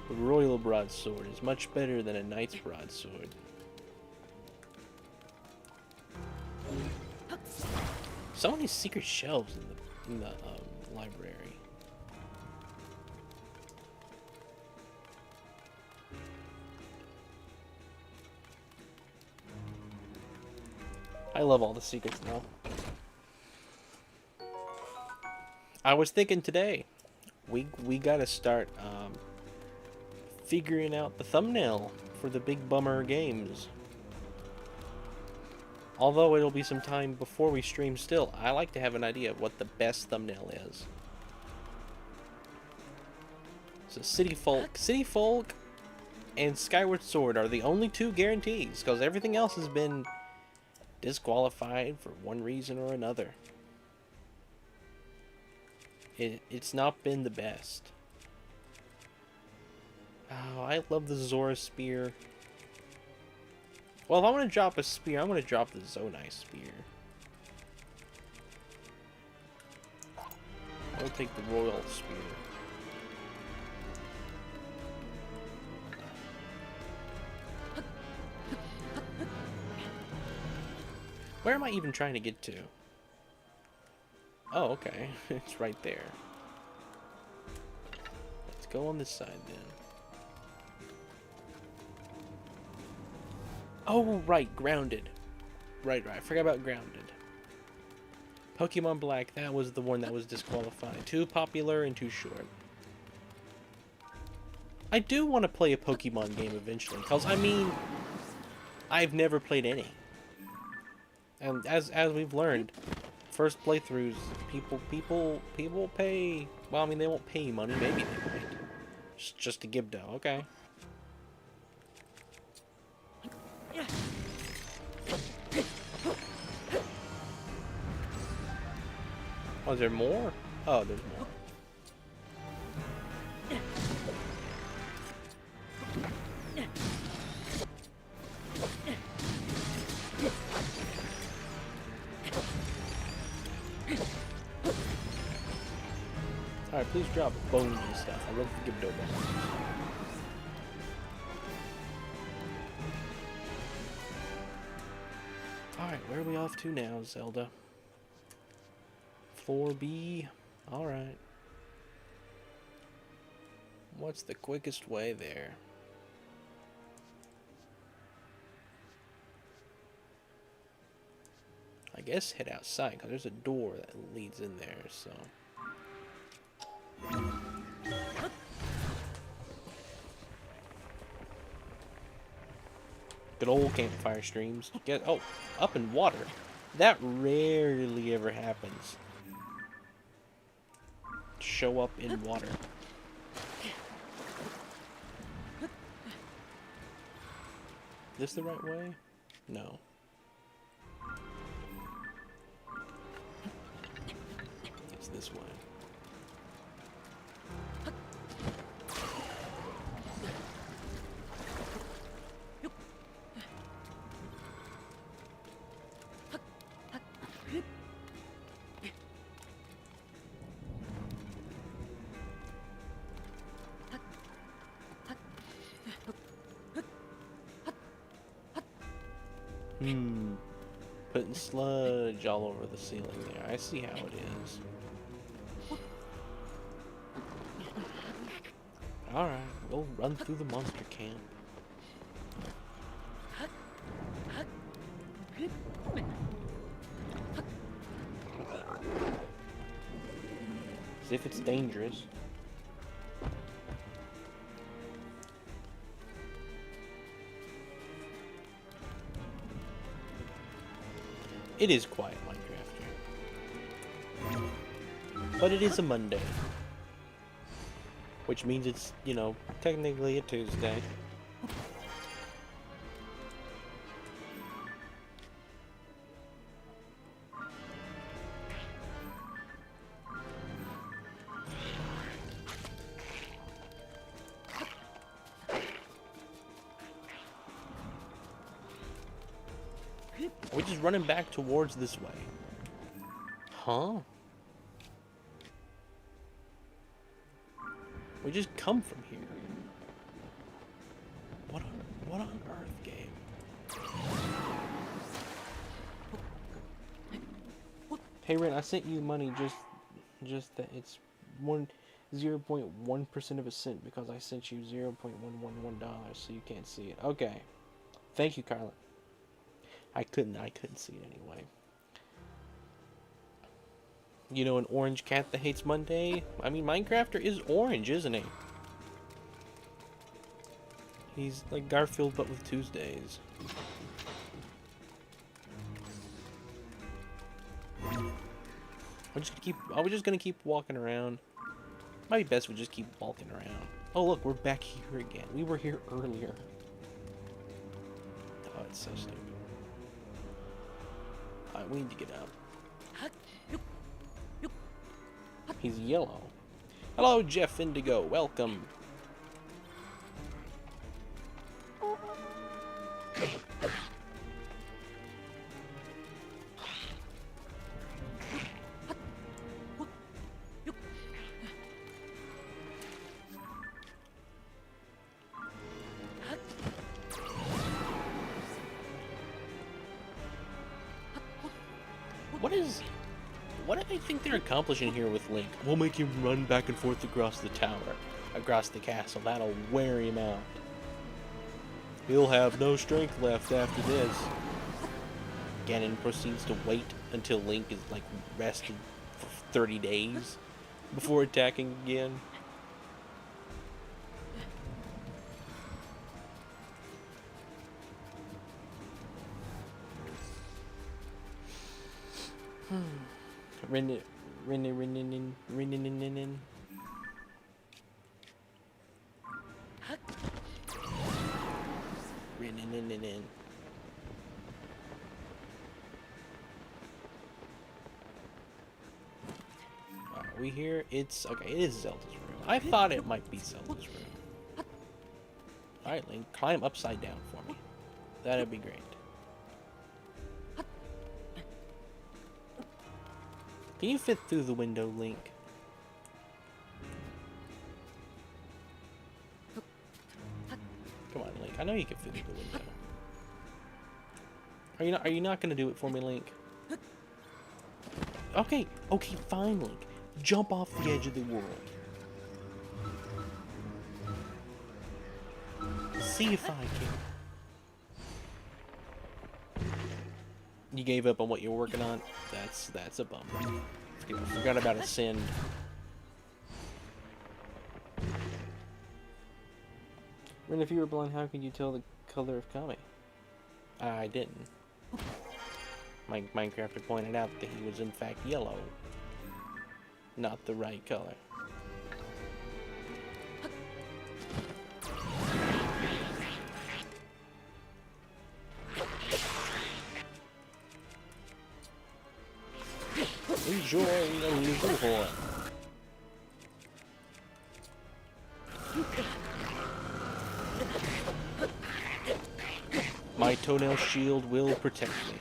The royal broadsword is much better than a knight's broadsword. So many secret shelves in the library. I love all the secrets now. I was thinking today, we gotta start figuring out the thumbnail for the Big Bummer games. Although it'll be some time before we stream still, I like to have an idea of what the best thumbnail is. So City Folk and Skyward Sword are the only two guarantees, because everything else has been disqualified for one reason or another. It's not been the best. Oh, I love the Zora Spear. Well, if I'm going to drop a spear, I'm going to drop the Zonai Spear. I'll take the Royal Spear. Where am I even trying to get to? Oh, okay. It's right there. Let's go on this side then. Oh, right, Grounded. Right, I forgot about Grounded. Pokemon Black, that was the one that was disqualified. Too popular and too short. I do want to play a Pokemon game eventually, because, I mean, I've never played any. And as we've learned, first playthroughs, people pay, well, I mean, they won't pay money, maybe they might. Just to give dough, okay. Oh, is there more? Oh, there's more. Alright, please drop bones and stuff. I love to give dough bones. Alright, where are we off to now, Zelda? Floor B. Alright. What's the quickest way there? I guess head outside, because there's a door that leads in there, so... Good old campfire streams. Get up in water. That rarely ever happens. Show up in water. This the right way? No. It's this way. Putting sludge all over the ceiling there. I see how it is. Alright, we'll run through the monster camp. As if it's dangerous. It is quiet Minecraft here. But it is a Monday. Which means it's, you know, technically a Tuesday. We're just running back towards this way. Huh? We just come from here. What on earth, game? Hey Ren, I sent you money just that it's 0.1% of a cent because I sent you $0.111, so you can't see it. Okay. Thank you, Carla. I couldn't see it anyway. You know, an orange cat that hates Monday? I mean, Minecrafter is orange, isn't he? He's like Garfield, but with Tuesdays. We're just gonna keep walking around. Might be best we just keep walking around. Oh look, we're back here again. We were here earlier. Oh, it's so stupid. Alright, we need to get up. He's yellow. Hello, Jeff Indigo. Welcome. What do they think they're accomplishing here with Link? We'll make him run back and forth across the tower, across the castle. That'll wear him out. He'll have no strength left after this. Ganon proceeds to wait until Link is like rested for 30 days before attacking again. Rin. Are we here? It's okay. It is Zelda's room. I thought it might be Zelda's room. All right, Link, climb upside down for me. That'd be great. Can you fit through the window, Link? Come on, Link. I know you can fit through the window. Are you not gonna do it for me, Link? Okay, fine, Link. Jump off the edge of the world. See if I can. You gave up on what you're working on? That's a bummer. I forgot about Ascend. Ren, if you were blind, how could you tell the color of Kami? I didn't. Minecraft had pointed out that he was in fact yellow. Not the right color. Enjoy the musical horn. My toenail shield will protect me.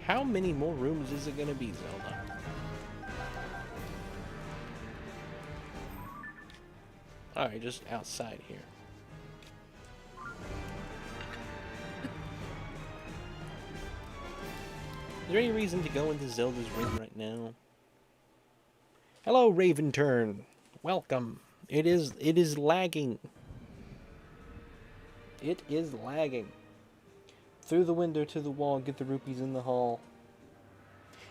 How many more rooms is it gonna be, Zelda? Alright, just outside here. Is there any reason to go into Zelda's room right now? Hello, Raven Turn. Welcome. It is lagging. It is lagging. Through the window to the wall, get the rupees in the hall.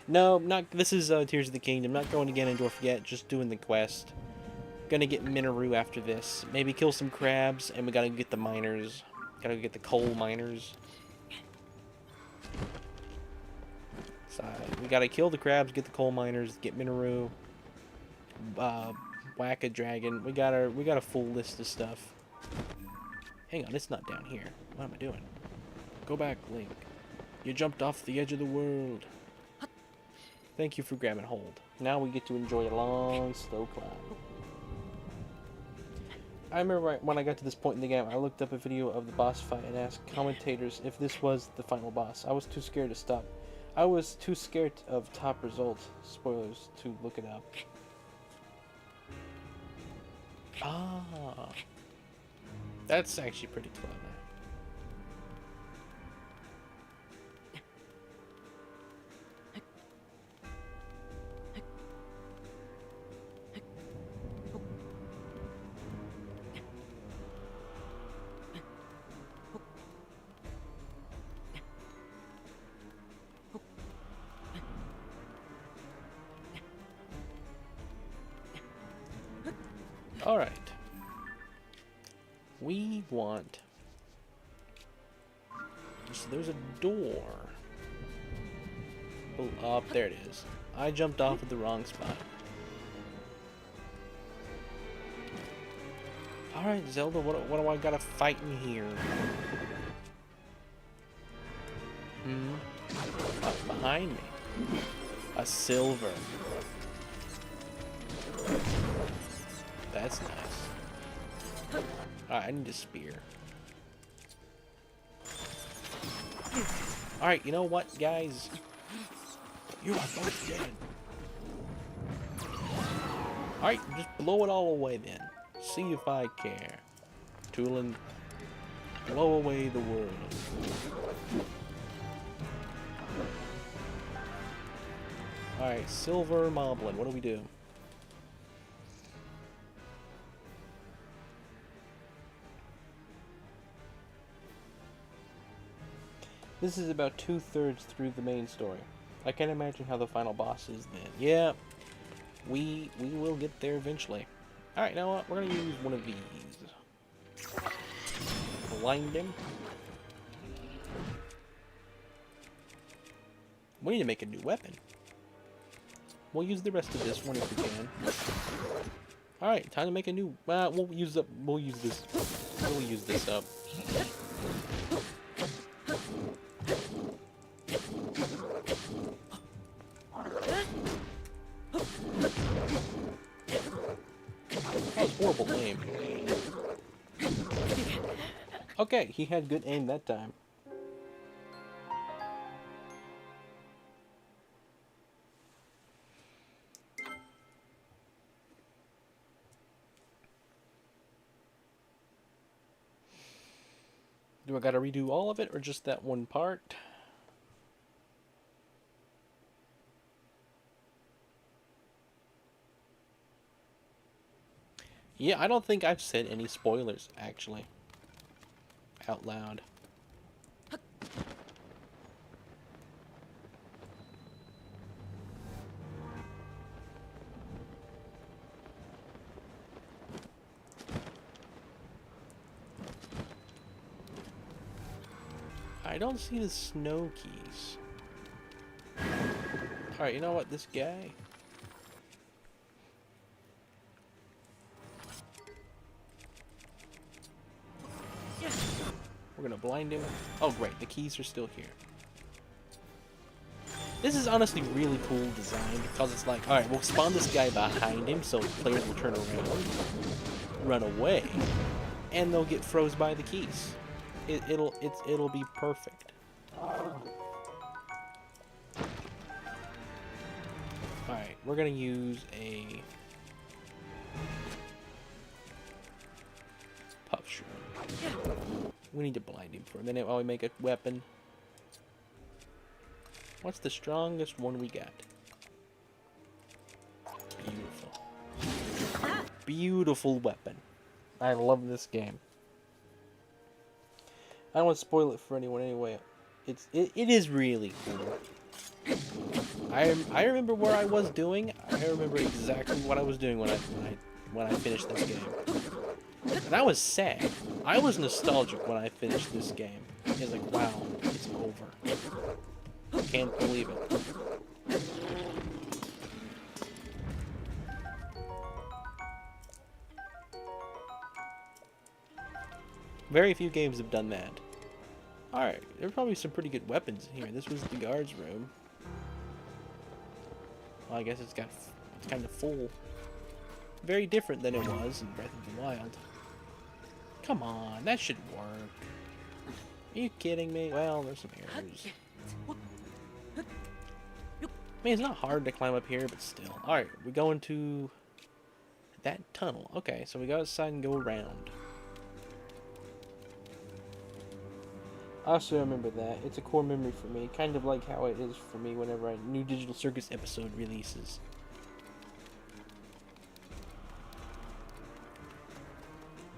No, not. This is Tears of the Kingdom. Not going to Ganondorf yet. Just doing the quest. Gonna get Minoru after this. Maybe kill some crabs, and we gotta get the miners. Gotta get the coal miners. So we gotta kill the crabs, get the coal miners, get Minoru, whack a dragon. We got a full list of stuff. Hang on, it's not down here. What am I doing? Go back, Link. You jumped off the edge of the world. Thank you for grabbing hold. Now we get to enjoy a long, slow climb. I remember when I got to this point in the game, I looked up a video of the boss fight and asked commentators if this was the final boss. I was too scared to stop. I was too scared of top results, spoilers, to look it up. Ah. That's actually pretty clever. Alright. We want... So there's a door. Oh, up there it is. I jumped off at the wrong spot. Alright, Zelda, what do I gotta fight in here? What's behind me? A silver. That's nice. Alright, I need a spear. Alright, you know what, guys? You are both dead. Alright, just blow it all away then. See if I care. Tulin, blow away the world. Alright, silver moblin, what do we do? This is about 2/3 through the main story. I can't imagine how the final boss is then. Yeah, we will get there eventually. Alright, you know what? We're gonna use one of these. Blind him. We need to make a new weapon. We'll use the rest of this one if we can. Alright, time to make a new... we'll use this. We'll use this up. That was horrible aim. Okay, he had good aim that time. Do I gotta redo all of it or just that one part? Yeah, I don't think I've said any spoilers, actually. Out loud. I don't see the snow keys. Alright, you know what? This guy... We're gonna blind him. Oh great, the keys are still here. This is honestly really cool design because it's like, alright, we'll spawn this guy behind him so players will turn around, run away, and they'll get froze by the keys. It'll be perfect. Alright, we're gonna use a puff shroom. We need to blind him for a minute while we make a weapon. What's the strongest one we got? Beautiful. Beautiful weapon. I love this game. I don't want to spoil it for anyone anyway. It is really cool. I remember where I was doing. I remember exactly what I was doing when I finished this game. And I was sad. I was nostalgic when I finished this game. It was like, wow, it's over. Can't believe it. Very few games have done that. Alright, there are probably some pretty good weapons in here. This was the guard's room. Well, I guess it's kind of full. Very different than it was in Breath of the Wild. Come on, that should work. Are you kidding me? Well, there's some errors. I mean, it's not hard to climb up here, but still. Alright, we're going to that tunnel. Okay, so we go outside and go around. I also remember that. It's a core memory for me. Kind of like how it is for me whenever a new Digital Circus episode releases.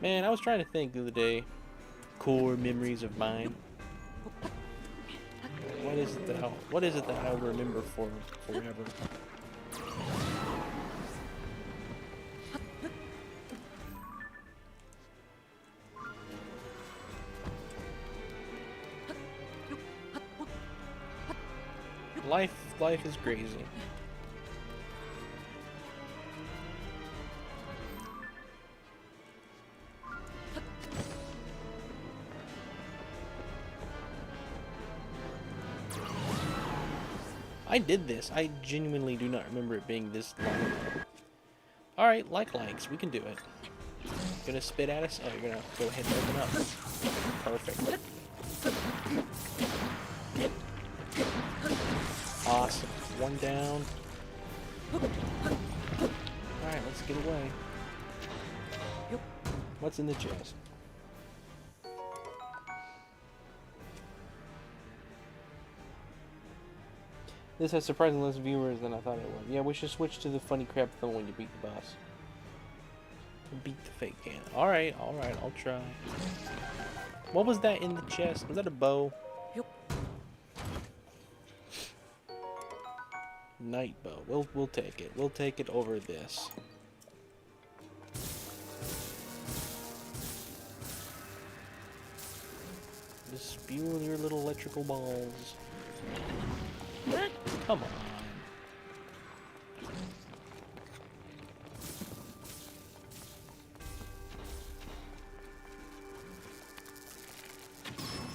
Man, I was trying to think the other day. Core memories of mine. What is it that I'll remember for forever? Life is crazy. I did this. I genuinely do not remember it being this long. Alright, likes. We can do it. Gonna spit at us? Oh, you're gonna go ahead and open up. Perfect. Awesome. One down. Alright, let's get away. What's in the chest? This has surprisingly less viewers than I thought it would. Yeah, we should switch to the funny crab thing when you beat the boss. Beat the fake can. Alright, I'll try. What was that in the chest? Was that a bow? Night bow. We'll take it. We'll take it over this. Just spewing your little electrical balls. Come on.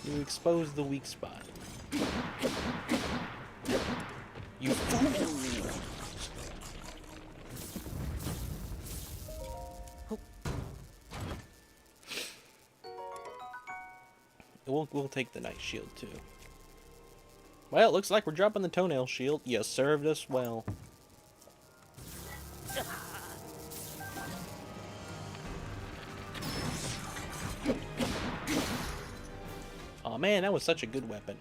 You exposed the weak spot. You fool! We'll take the night shield too. Well, it looks like we're dropping the toenail shield. You served us well. Oh man, that was such a good weapon.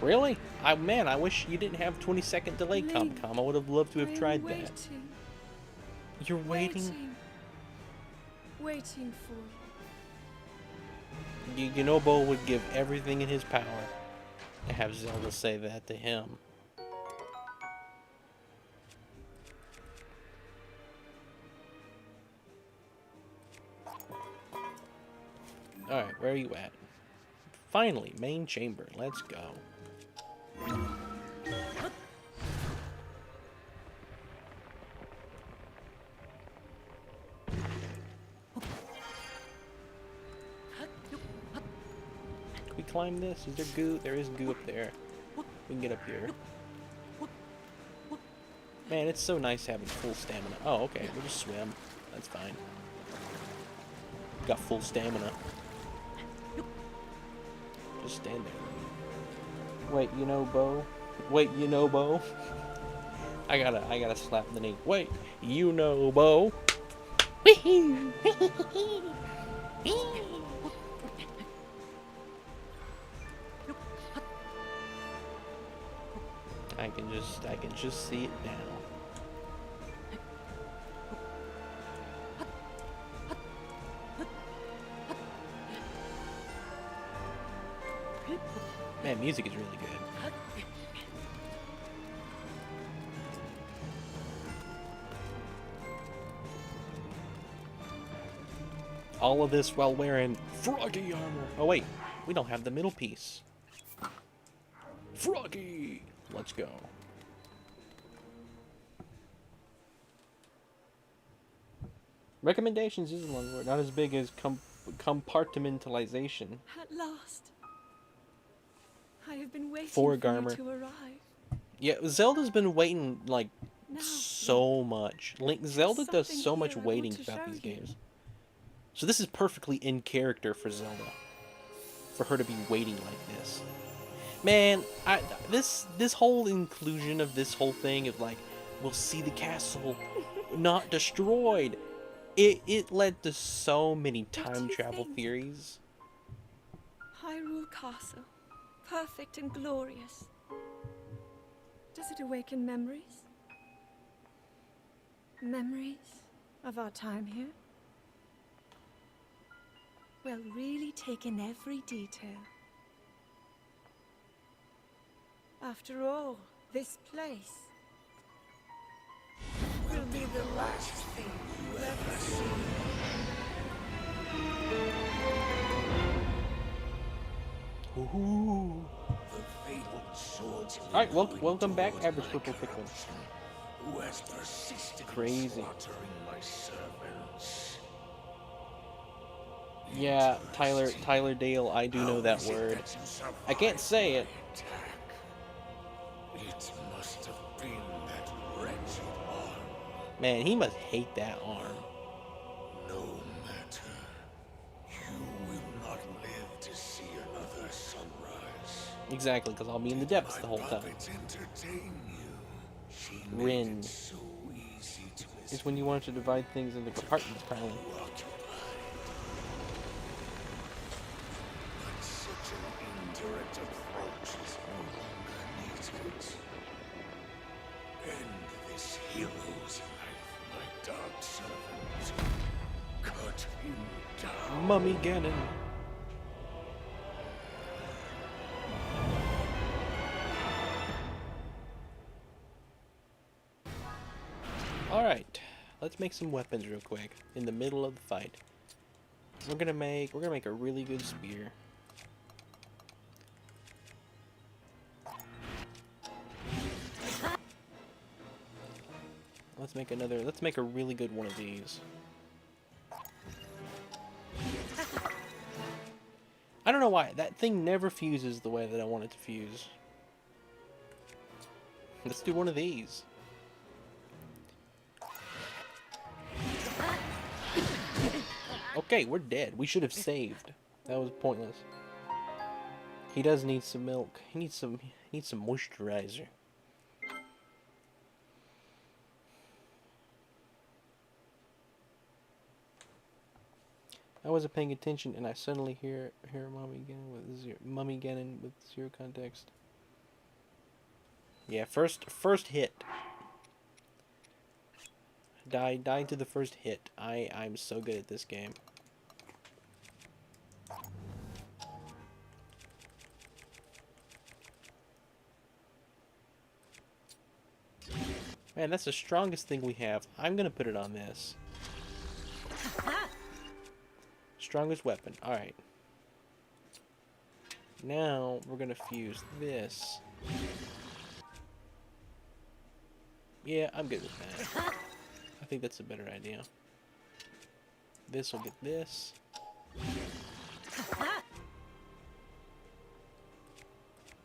Really? Man, I wish you didn't have 20-second delay, Capcom. I would have loved to have tried that. You're waiting? Waiting for Yunobo would give everything in his power to have Zelda say that to him. Alright, where are you at? Finally, main chamber. Let's go. Can we climb this? Is there goo? There is goo up there. We can get up here. Man, it's so nice having full stamina. Oh, okay. We'll just swim. That's fine. Got full stamina. Just stand there. Wait, you know, Bo? Wait, you know, Bo? I gotta slap the knee. Wait, you know, Bo? I can just see it now. Man, music is really good. All of this while wearing Froggy armor. Oh wait, we don't have the middle piece. Froggy! Let's go. Recommendations is a long word, not as big as compartmentalization. At last. I have been waiting For for you Garmer. to arrive. Yeah, Zelda's been waiting like Now, so much. Zelda does something so much here I waiting want to throughout show these you. games. So this is perfectly in character for Zelda. For her to be waiting like this. Man, this whole inclusion of this whole thing of like, we'll see the castle not destroyed. It led to so many What do time you travel think? theories. Hyrule Castle. Perfect and glorious. Does it awaken memories? Memories of our time here? Well, really take in every detail. After all, this place will be the last thing you ever see. Ooh. The fabled swords. Alright, welcome back, Average Purple Pikmin. Who has persisted Crazy. in slaughtering my servants? Yeah, Tyler Dale, I do know that How is it word. that you survived I can't say it. my attack? It must have been that wretched arm. Man, he must hate that arm. No matter. You will not live to see another sunrise. Exactly, because I'll be in the depths the whole My time. puppets entertain you. She Rin. made it so easy to It's when you want to divide things into compartments, apparently. occupy. But such an indirect approach is no longer needed. End this hero's life, my dark servant. Cut him down. Mummy Ganon. Alright, let's make some weapons real quick in the middle of the fight. We're gonna make a really good spear. Let's make a really good one of these. I don't know why, that thing never fuses the way that I want it to fuse. Let's do one of these. Okay, we're dead. We should have saved. That was pointless. He does need some milk. He needs some moisturizer. I wasn't paying attention and I suddenly hear Mummy Ganon with zero context. Yeah, first hit. Died to the first hit. I'm so good at this game. Man, that's the strongest thing we have. I'm gonna put it on this. Strongest weapon. Alright. Now, we're gonna fuse this. Yeah, I'm good with that. I think that's a better idea. This will get this.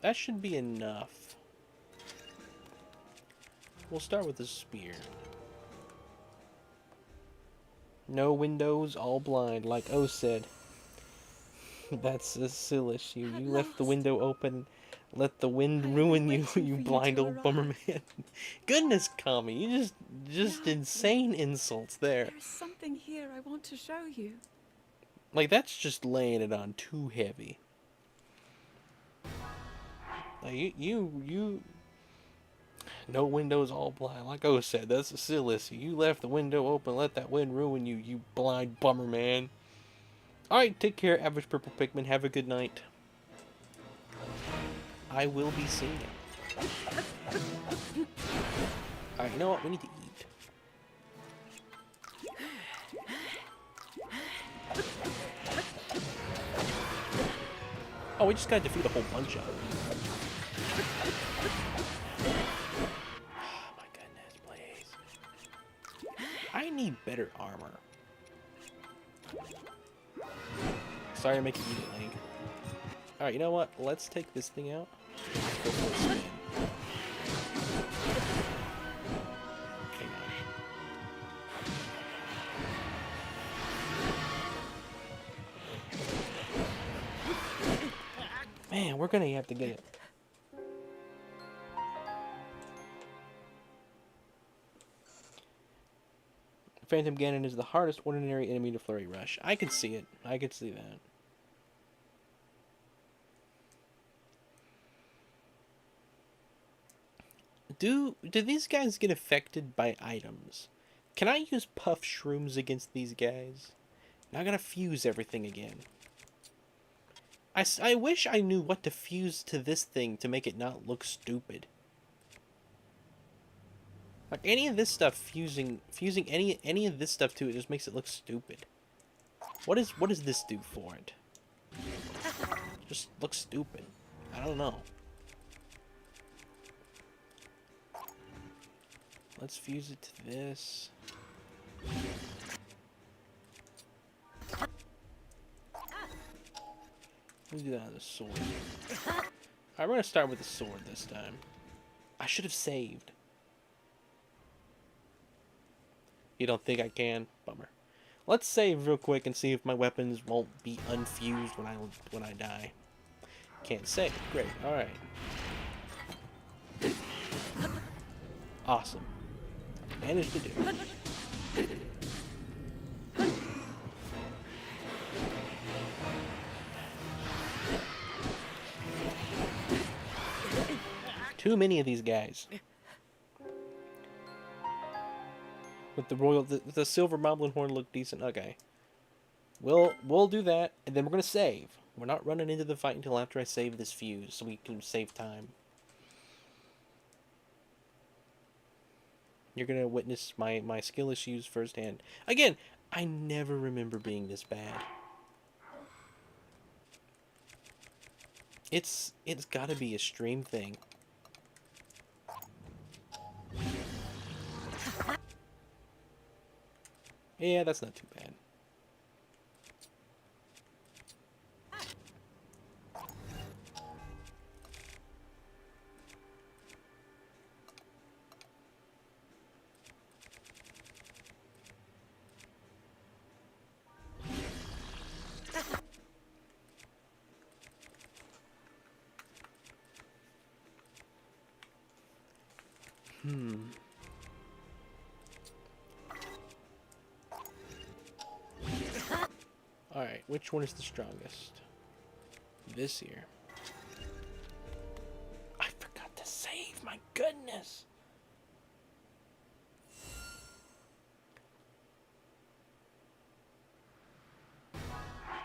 That should be enough. We'll start with the spear. No windows, all blind, like O said. That's a silly issue. You left the window open. Let the wind ruin you, you blind old bummer man. Goodness, Kami, you just insane insults there. There's something here I want to show you. Like, that's just laying it on too heavy. Like, you... No windows, all blind. Like O said, that's a silly issue. You left the window open, let that wind ruin you, you blind bummer man. Alright, take care, Average Purple Pikmin. Have a good night. I will be seeing it. Alright, you know what? We need to eat. Oh, we just gotta defeat a whole bunch of them. Oh my goodness, please. I need better armor. Sorry to make you eat it, Link. Alright, you know what? Let's take this thing out. Go for a spin. Hang on. Man, we're gonna have to get it. Phantom Ganon is the hardest ordinary enemy to Flurry Rush. I could see it. I could see that. Do these guys get affected by items? Can I use puff shrooms against these guys? Now I gotta fuse everything again. I wish I knew what to fuse to this thing to make it not look stupid. Like any of this stuff, fusing any of this stuff to it just makes it look stupid. What does this do for it? Just looks stupid. I don't know. Let's fuse it to this. Let's do that on the sword. Alright, we're gonna start with the sword this time. I should have saved. You don't think I can? Bummer. Let's save real quick and see if my weapons won't be unfused when I die. Can't save. Great. Alright. Awesome. Managed to do. Too many of these guys. With the silver moblin horn look decent. Okay. We'll do that, and then we're gonna save. We're not running into the fight until after I save this fuse, so we can save time. You're gonna witness my skill issues firsthand. Again, I never remember being this bad. It's gotta be a stream thing. Yeah, that's not too bad. Alright, which one is the strongest? This here. I forgot to save, my goodness!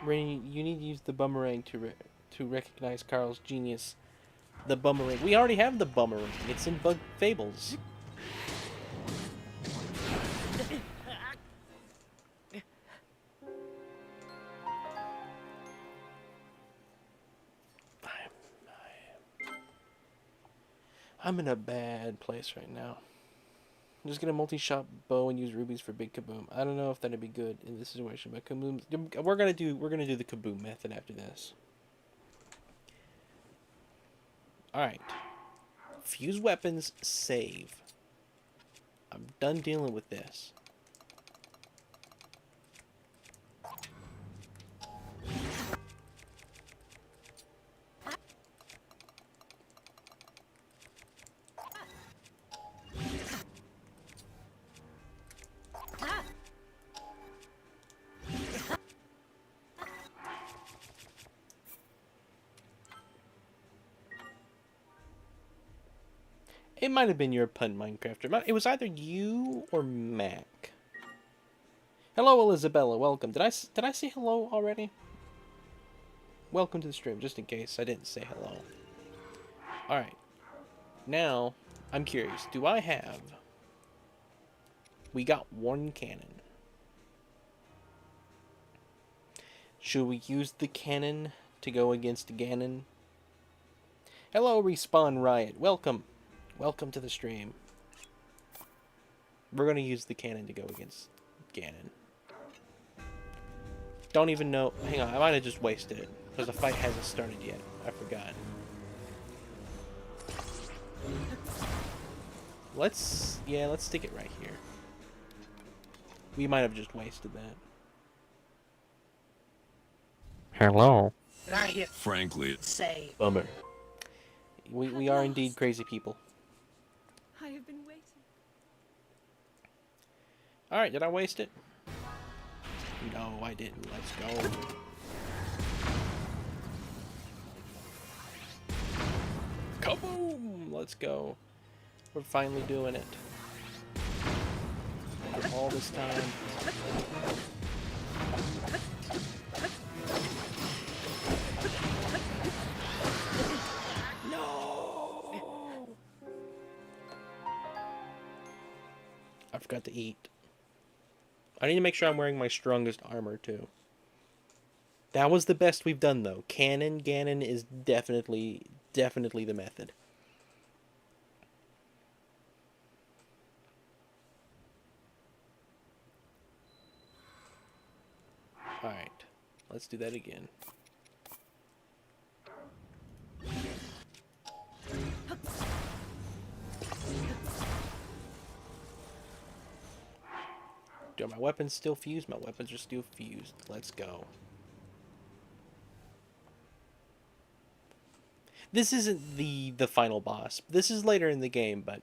Rainy, you need to use the boomerang to recognize Carl's genius. The boomerang. We already have the boomerang. It's in Bug Fables. I'm in a bad place right now. I'm just gonna multi-shot bow and use rubies for big kaboom. I don't know if that'd be good in this situation, but kaboom. We're gonna do the kaboom method after this. All right. Fuse weapons. Save. I'm done dealing with this. It might have been your pun, Minecrafter. It was either you or Mac. Hello, Elizabella. Welcome. Did I say hello already? Welcome to the stream, just in case I didn't say hello. Alright. Now, I'm curious. Do I have... We got one cannon. Should we use the cannon to go against Ganon? Hello, Respawn Riot. Welcome. Welcome to the stream. We're going to use the cannon to go against Ganon. Don't even know... Hang on, I might have just wasted it. Because the fight hasn't started yet. I forgot. Let's stick it right here. We might have just wasted that. Hello. Frankly, Say. Bummer. We are indeed crazy people. I have been waiting. Alright, did I waste it? No, I didn't. Let's go. Kaboom! Let's go. We're finally doing it. After all this time. No! I forgot to eat. I need to make sure I'm wearing my strongest armor, too. That was the best we've done, though. Ganon is definitely the method. Alright. Let's do that again. Do my weapons still fused? My weapons are still fused. Let's go. This isn't the final boss. This is later in the game, but...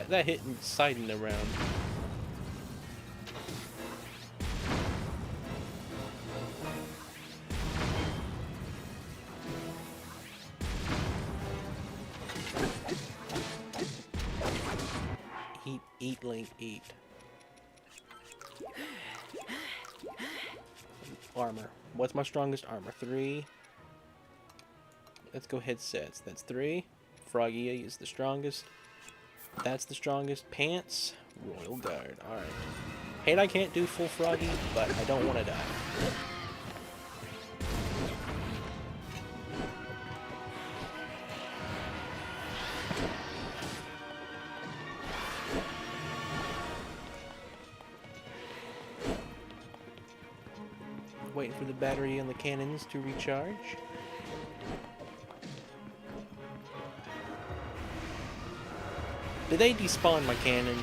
That hit siding around. Eat, Link, eat. Armor. What's my strongest armor? 3. Let's go headsets. That's 3. Froggy is the strongest. That's the strongest. Pants. Royal Guard. Alright. Hate I can't do full Froggy, but I don't want to die. Waiting for the battery on the cannons to recharge. Did they despawn my cannon?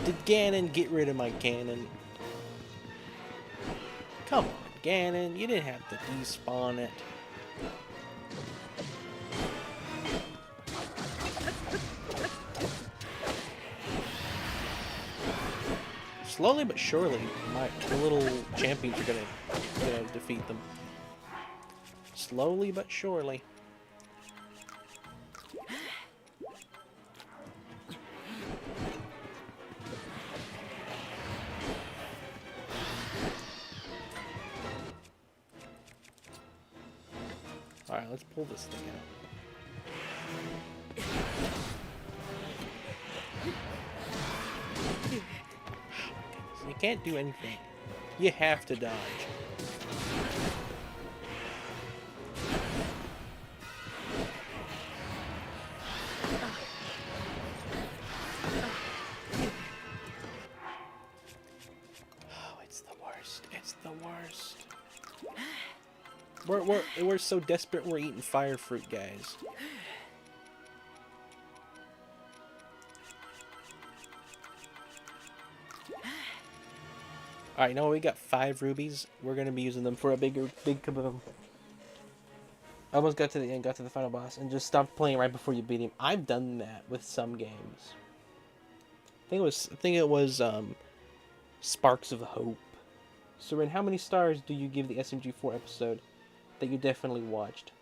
Did Ganon get rid of my cannon? Come on, Ganon, you didn't have to despawn it. Slowly but surely, the little champions are gonna defeat them. Slowly but surely. Alright, let's pull this thing out. You can't do anything. You have to dodge. Oh, it's the worst. It's the worst. We're so desperate we're eating fire fruit, guys. Alright, now we got 5 rubies. We're gonna be using them for a big kaboom. I almost got to the end, got to the final boss, and just stopped playing right before you beat him. I've done that with some games. I think it was Sparks of Hope. Soren, how many stars do you give the SMG4 episode that you definitely watched?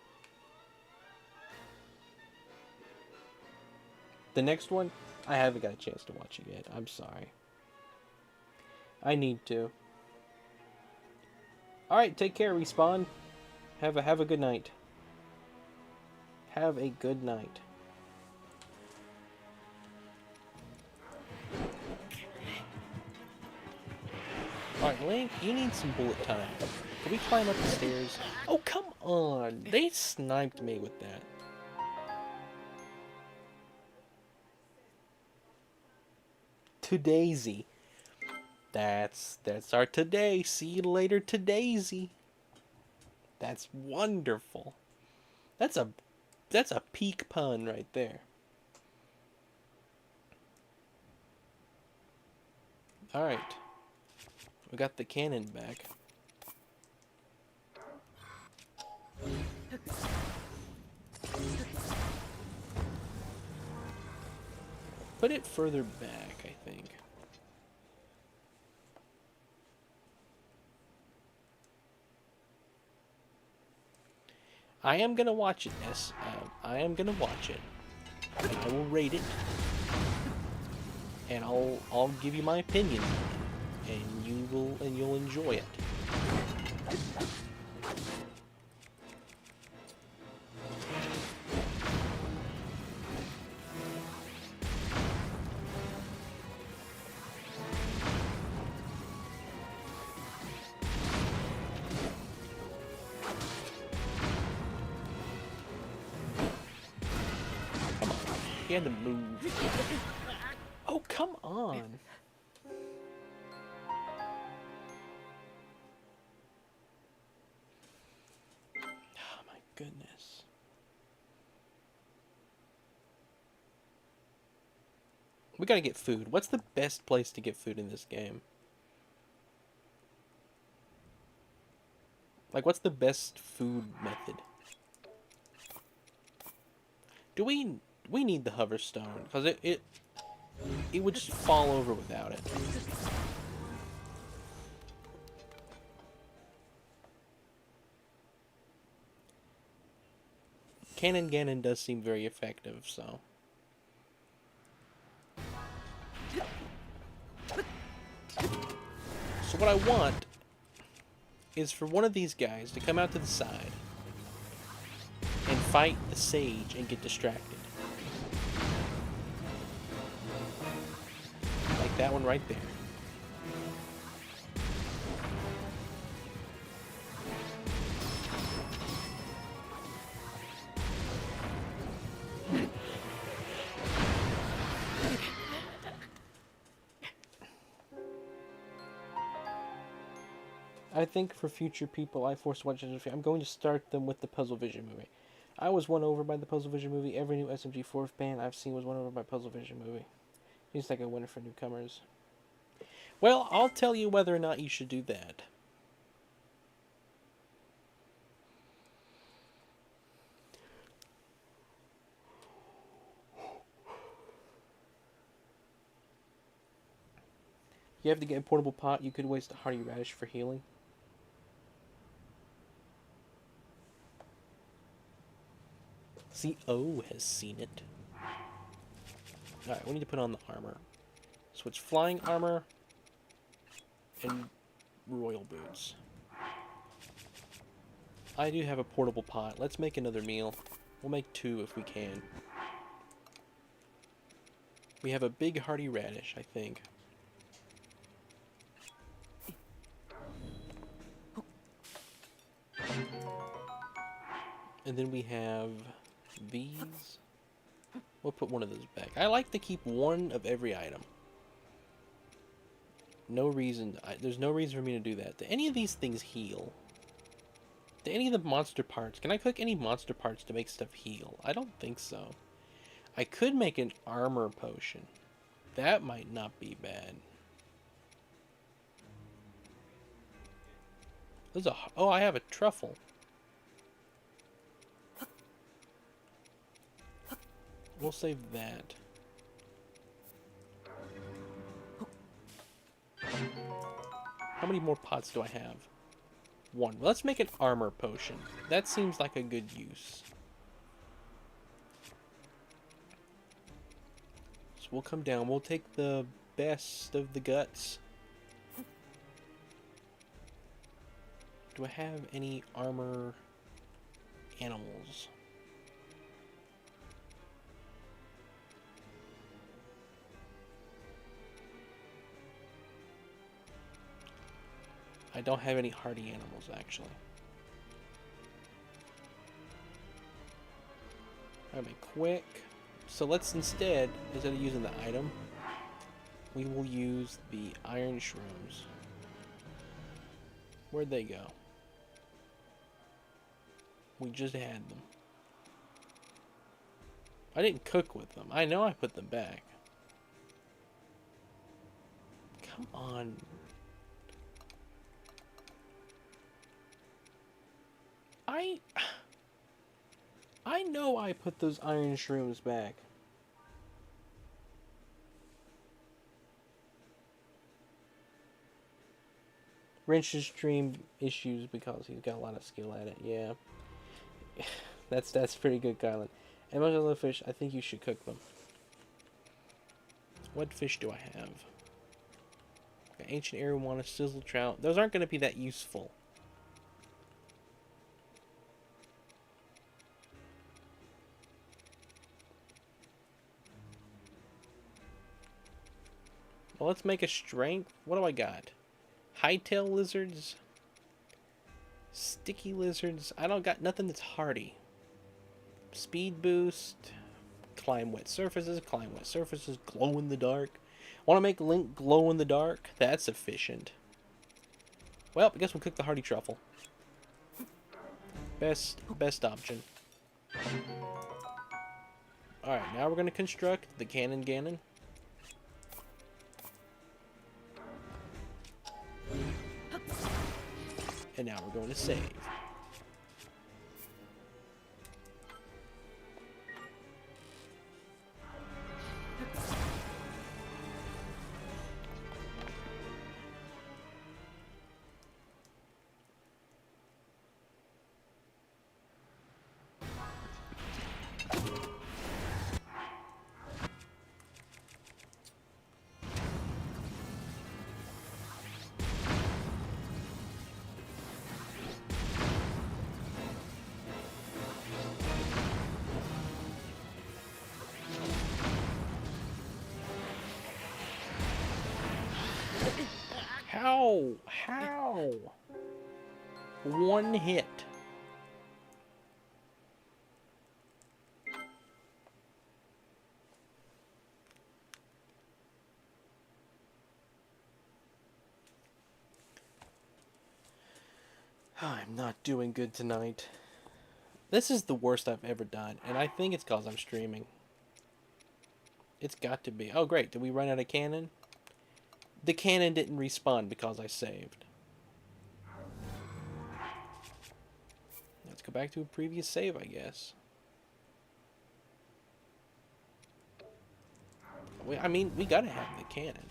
The next one, I haven't got a chance to watch it yet. I'm sorry. I need to. Alright, take care, Respawn. Have a good night. Have a good night. Alright, Link, you need some bullet time. Can we climb up the stairs? Oh, come on! They sniped me with that. To Daisy. That's our today. See you later to Daisy. That's wonderful. That's a peak pun right there. Alright. We got the cannon back. Put it further back, I think. I am gonna watch it, yes. I am gonna watch it. And I will rate it. And I'll give you my opinion. And you'll enjoy it. Come on. He had to move. Oh, come on. Oh, my goodness. We gotta get food. What's the best place to get food in this game? Like, what's the best food method? Do we need the hover stone? Because it would just fall over without it. Cannon Ganon does seem very effective, so. So what I want is for one of these guys to come out to the side and fight the sage and get distracted. Like that one right there. I think for future people I force to watch it, I'm going to start them with the Puzzle Vision movie. I was won over by the Puzzle Vision movie. Every new SMG 4th band I've seen was won over by Puzzle Vision movie. Seems like a winner for newcomers. Well, I'll tell you whether or not you should do that. You have to get a portable pot. You could waste a hearty radish for healing. CO has seen it. Alright, we need to put on the armor. Switch flying armor and royal boots. I do have a portable pot. Let's make another meal. We'll make 2 if we can. We have a big hearty radish, I think. And then we have these. We'll put one of those back. I like to keep one of every item. No reason. There's no reason for me to do that. Do any of these things heal? Do any of the monster parts? Can I cook any monster parts to make stuff heal? I don't think so. I could make an armor potion. That might not be bad. There's a... Oh, I have a truffle. We'll save that. How many more pots do I have? 1. Let's make an armor potion. That seems like a good use. So we'll come down. We'll take the best of the guts. Do I have any armor animals? I don't have any hardy animals, actually. I'll be quick. So let's instead of using the item, we will use the iron shrooms. Where'd they go? We just had them. I didn't cook with them. I know I put them back. Come on. I know I put those iron shrooms back. Wrench's stream issues because he's got a lot of skill at it. Yeah. That's pretty good, Kylan. And most of the fish, I think you should cook them. What fish do I have? Got ancient arowana, sizzle trout. Those aren't going to be that useful. Well, let's make a strength. What do I got? Hightail lizards? Sticky lizards? I don't got nothing that's hardy. Speed boost. Climb wet surfaces. Climb wet surfaces. Glow in the dark. Want to make Link glow in the dark? That's efficient. Well, I guess we'll cook the hardy truffle. Best option. Alright, now we're going to construct the cannon Ganon. And now we're going to save. How? One hit. I'm not doing good tonight. This is the worst I've ever done, and I think it's because I'm streaming. It's got to be. Oh, great. Did we run out of cannon? The cannon didn't respawn because I saved. Let's go back to a previous save, I guess. I mean, we gotta have the cannon.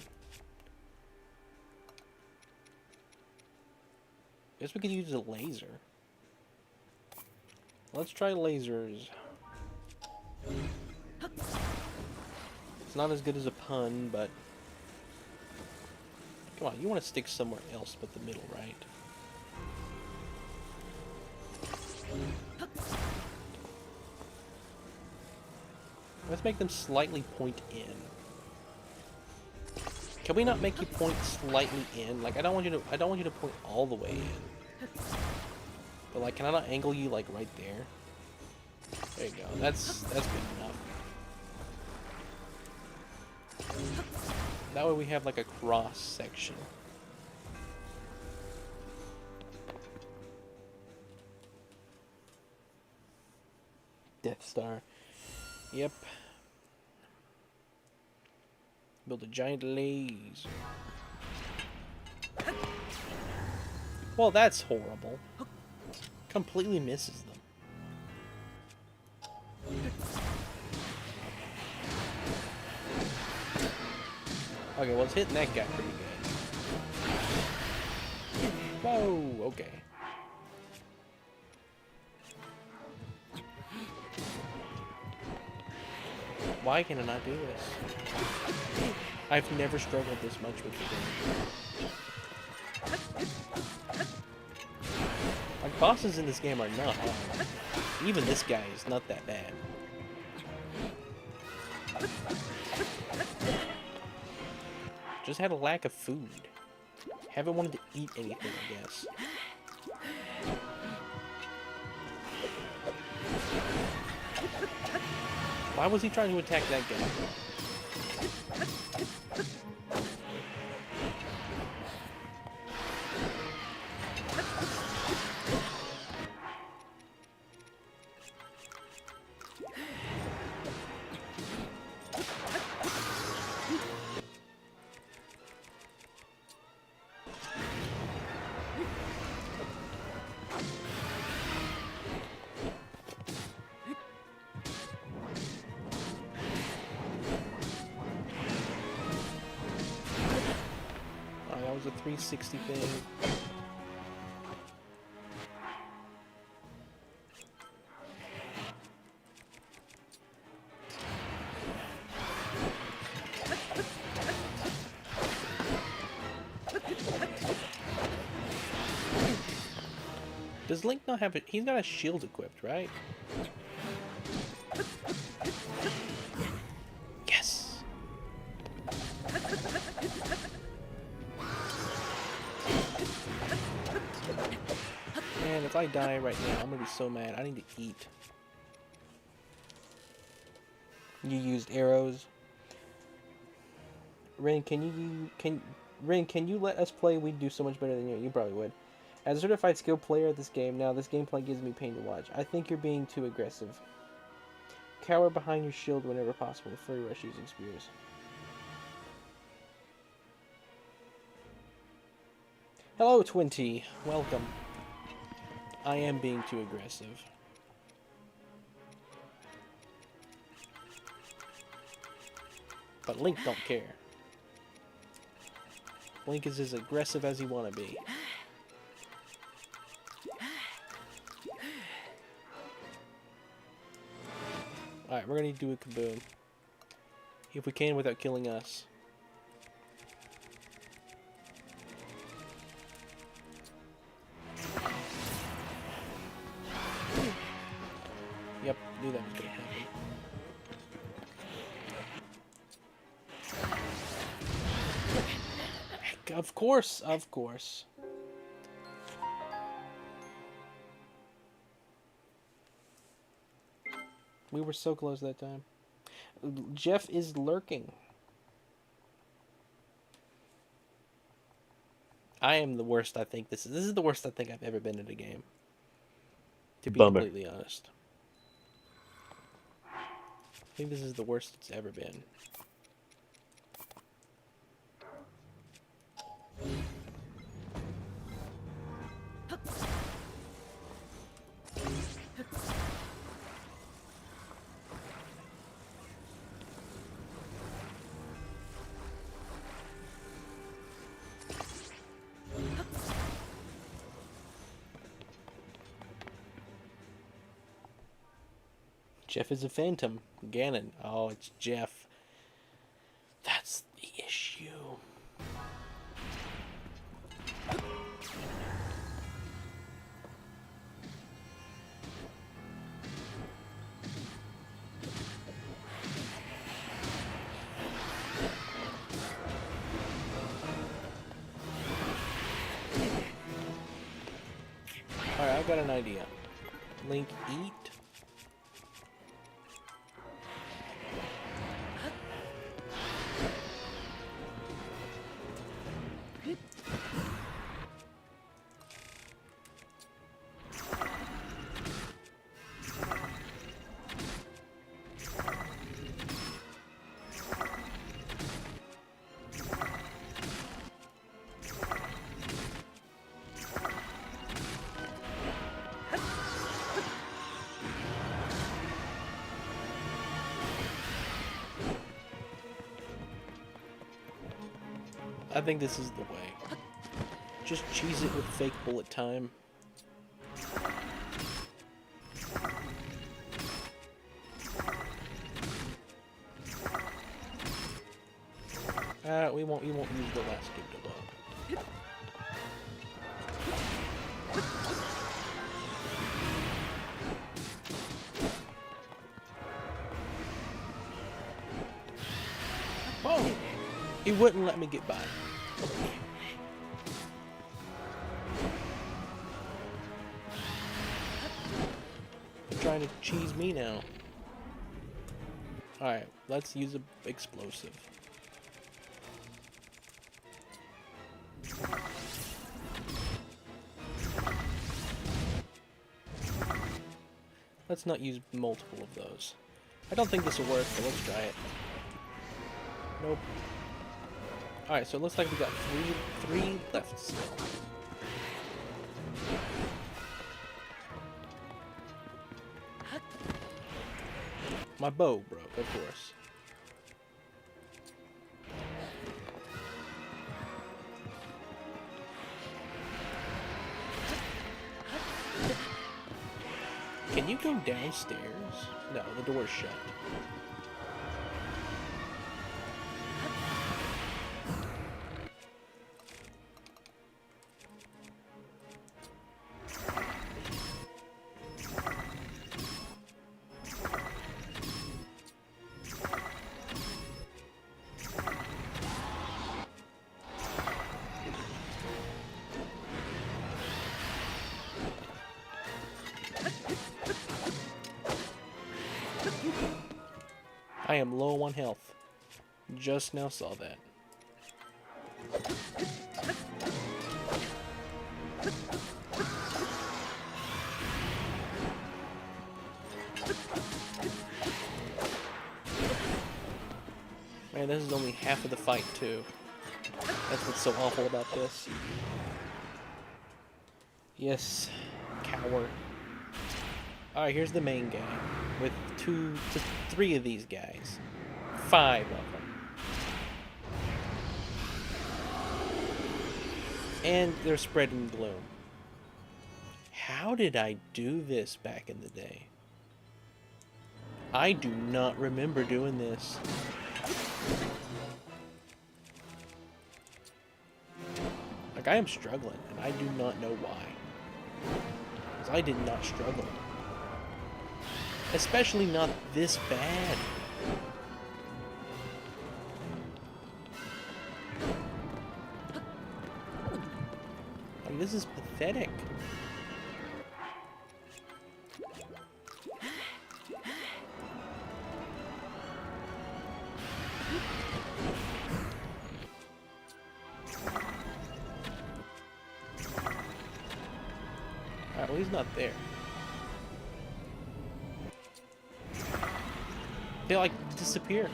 Guess we could use a laser. Let's try lasers. It's not as good as a pun, but... Come on, you want to stick somewhere else but the middle, right? Let's make them slightly point in. Can we not make you point slightly in? Like, I don't want you to point all the way in. But like, can I not angle you like right there? There you go. That's good enough. That way we have like a cross section. Death Star. Yep. Build a giant laser. Well, that's horrible. Completely misses them. Okay, well, it's hitting that guy pretty good. Whoa, okay. Why can I not do this? I've never struggled this much with the game. Like, bosses in this game are not hard. Even this guy is not that bad. Just had a lack of food. Haven't wanted to eat anything, I guess. Why was he trying to attack that guy? That was a 360 thing. Does Link not have it? He's got a shield equipped, right? Yes! Man, if I die right now, I'm gonna be so mad. I need to eat. You used arrows. Rin, can you let us play? We'd do so much better than you. You probably would. As a certified skilled player of this game, now this gameplay gives me pain to watch. I think you're being too aggressive. Cower behind your shield whenever possible. Furry rush using spears. Hello, Twinty. Welcome. I am being too aggressive. But Link don't care. Link is as aggressive as he wanna be. Alright, we're gonna do a kaboom. If we can without killing us. Yep, knew that was gonna happen. Heck, of course, of course. We were so close that time. Jeff is lurking. I am the worst, I think. This is the worst I think I've ever been in a game. To be completely honest. I think this is the worst it's ever been. Jeff is a phantom. Ganon. Oh, it's Jeff. That's the issue. Alright, I've got an idea. Link, eat. I think this is the way. Just cheese it with fake bullet time. We won't use the last game to load. Oh! He wouldn't let me get by. They're trying to cheese me now. Alright, let's use an explosive. Let's not use multiple of those. I don't think this will work, but let's try it. Nope. Alright, so it looks like we got three left still. My bow broke, of course. Can you go downstairs? No, the door's shut. I am low on health. Just now saw that. Man, this is only half of the fight, too. That's what's so awful about this. Yes, coward. Alright, here's the main guy. With 2 to 3 of these guys. 5 of them. And they're spreading gloom. How did I do this back in the day? I do not remember doing this. Like, I am struggling, and I do not know why. Because I did not struggle. Especially not this bad. Like, this is pathetic. Alright, well, he's not there. They like disappear.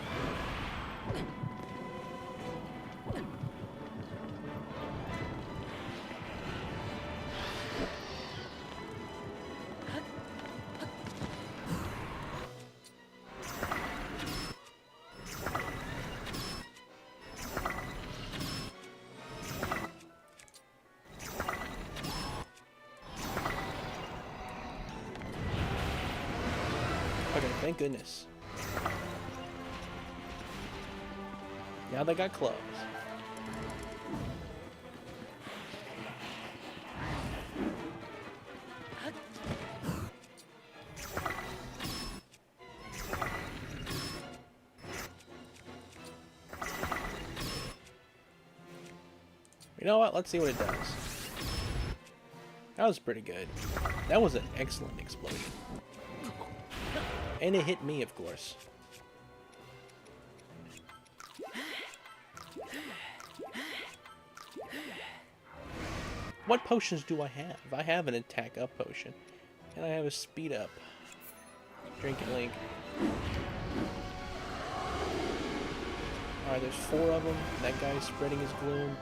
Okay, thank goodness. Now they got clubs. You know what? Let's see what it does. That was pretty good. That was an excellent explosion. And it hit me, of course. What potions do I have? I have an attack up potion. And I have a speed up. Drink it, Link. Alright, there's 4 of them. That guy's spreading his gloom.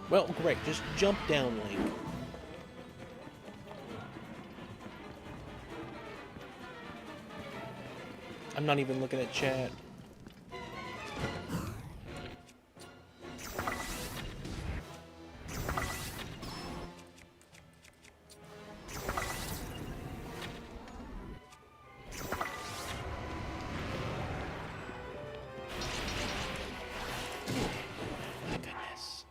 Well, great. Just jump down, Link. I'm not even looking at chat. My goodness.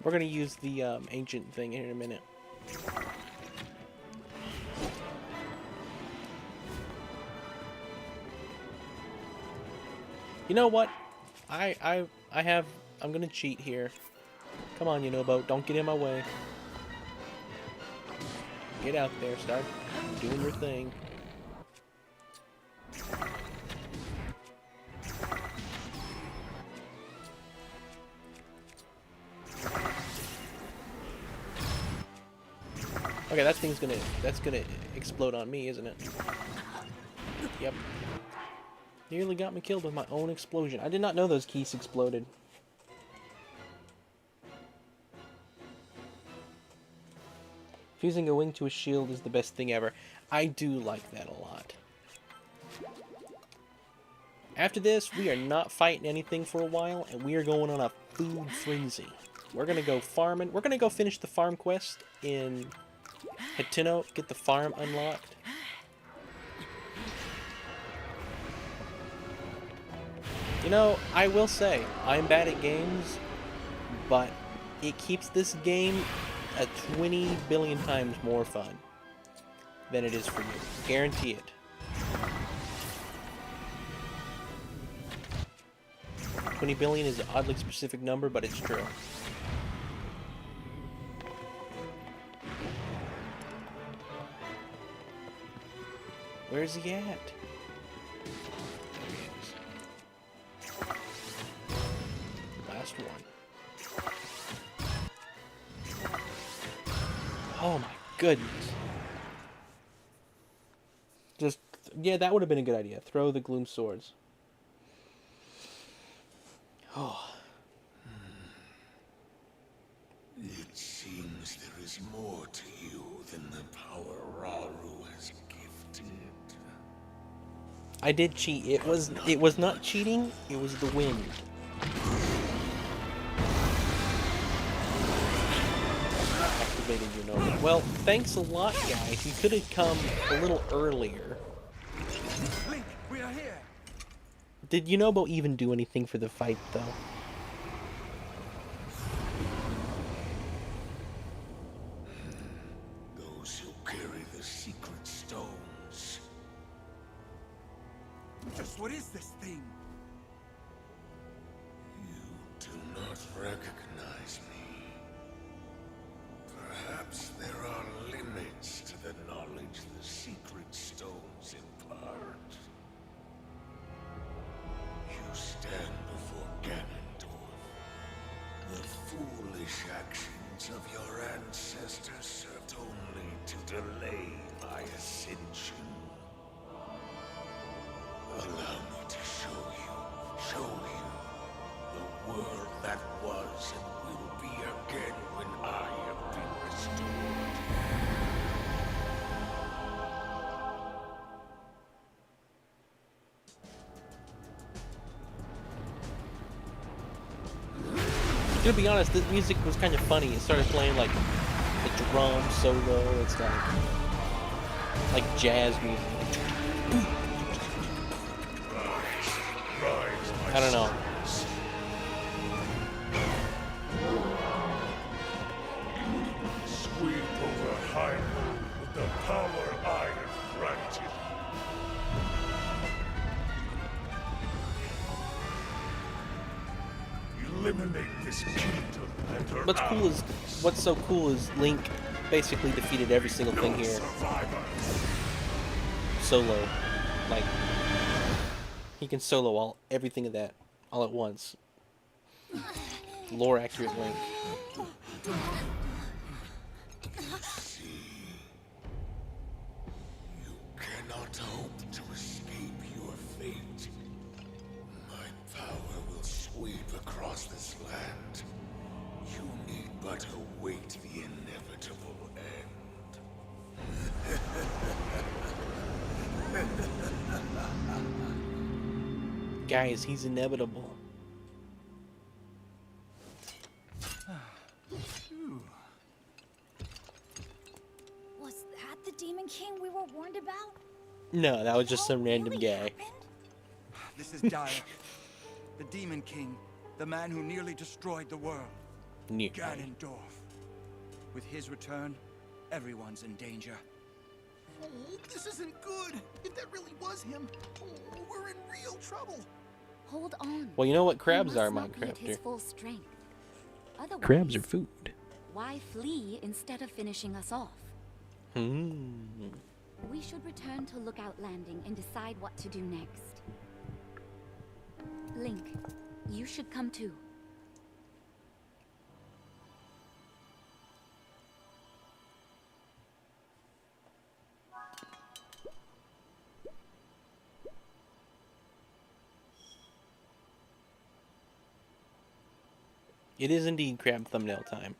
We're gonna use the ancient thing here in a minute. You know what? I'm gonna cheat here. Come on, Yunobo, don't get in my way. Get out there, start doing your thing. Okay, that's gonna explode on me, isn't it? Yep. Nearly got me killed with my own explosion. I did not know those keys exploded. Fusing a wing to a shield is the best thing ever. I do like that a lot. After this, we are not fighting anything for a while, and we are going on a food frenzy. We're gonna go farming. We're gonna go finish the farm quest in Hateno, get the farm unlocked. You know, I will say, I'm bad at games, but it keeps this game 20 billion times more fun than it is for you. Guarantee it. 20 billion is an oddly specific number, but it's true. Where's he at? There he is. Last one. Oh my goodness. Just, yeah, that would have been a good idea. Throw the gloom swords. Oh. It seems there is more to you than the power Raru has gifted. I did cheat. It was not cheating, it was the wind. Activated Unova. Well, thanks a lot, guys. You could have come a little earlier. Link, we are here. Did Yunobo even do anything for the fight, though? Those who carry the secret stones. Just what is this thing? You do not recognize me. Perhaps there are limits to the knowledge the secret stones impart. You stand before Ganondorf. The foolish actions of your ancestors served only to delay my ascension. Allow me to show you the world that was and will be again when I have been restored. To be honest, this music was kind of funny. It started playing like the drum solo. It's like jazz music. I don't know. Sweep over Hyrule with the power I have granted. Eliminate this kingdom and her What's allies. so cool is Link basically defeated every single thing here. Solo. Like, he can solo everything of that all at once. Lore accurate Link. You cannot hope to escape your fate. My power will sweep across this land. You need but await the inevitable end. Guys, he's inevitable. Was that the Demon King we were warned about? No, that was just some What random really guy. happened? This is Dyack, the Demon King, the man who nearly destroyed the world. Nearly. Ganondorf. With his return, everyone's in danger. Oh, this isn't good. If that really was him, oh, we're in real trouble. Hold on. Well, you know what He crabs must are, not be at his Minecrafter. full strength. Otherwise, Crabs are food. why flee instead of finishing us off? We should return to Lookout Landing and decide what to do next. Link, you should come too. It is indeed crab thumbnail time.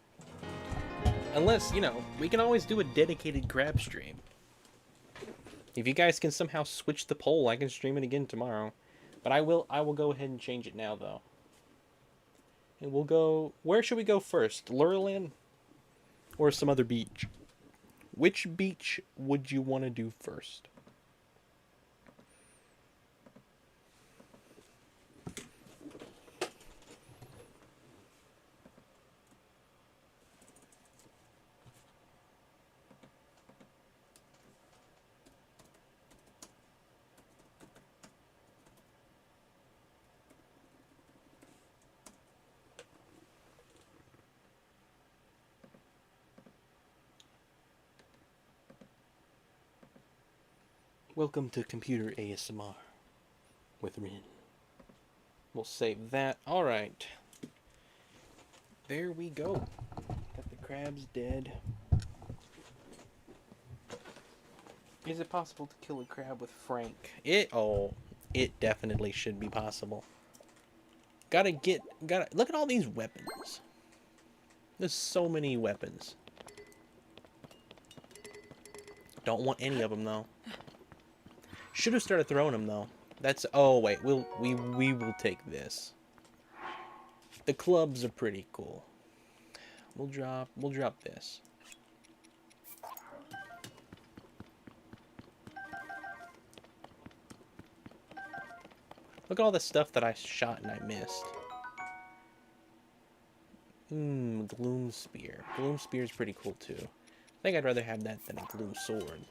Unless, you know, we can always do a dedicated crab stream. If you guys can somehow switch the poll, I can stream it again tomorrow. But I will go ahead and change it now, though. And we'll go... Where should we go first? Lurelin? Or some other beach? Which beach would you want to do first? Welcome to Computer ASMR with Rin. We'll save that. Alright. There we go. Got the crabs dead. Is it possible to kill a crab with Frank? It definitely should be possible. Gotta look at all these weapons. There's so many weapons. Don't want any of them though. Should have started throwing them though. That's wait, we will take this. The clubs are pretty cool. We'll drop this. Look at all the stuff that I shot and I missed. Gloom Spear. Gloom Spear is pretty cool too. I think I'd rather have that than a Gloom Sword.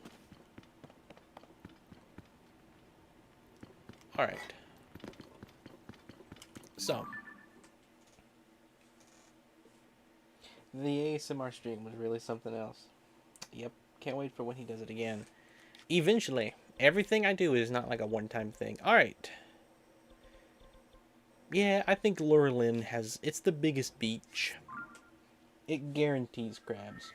Alright. So. The ASMR stream was really something else. Yep. Can't wait for when he does it again. Eventually. Everything I do is not like a one-time thing. Alright. Yeah, I think Lurelin it's the biggest beach. It guarantees crabs.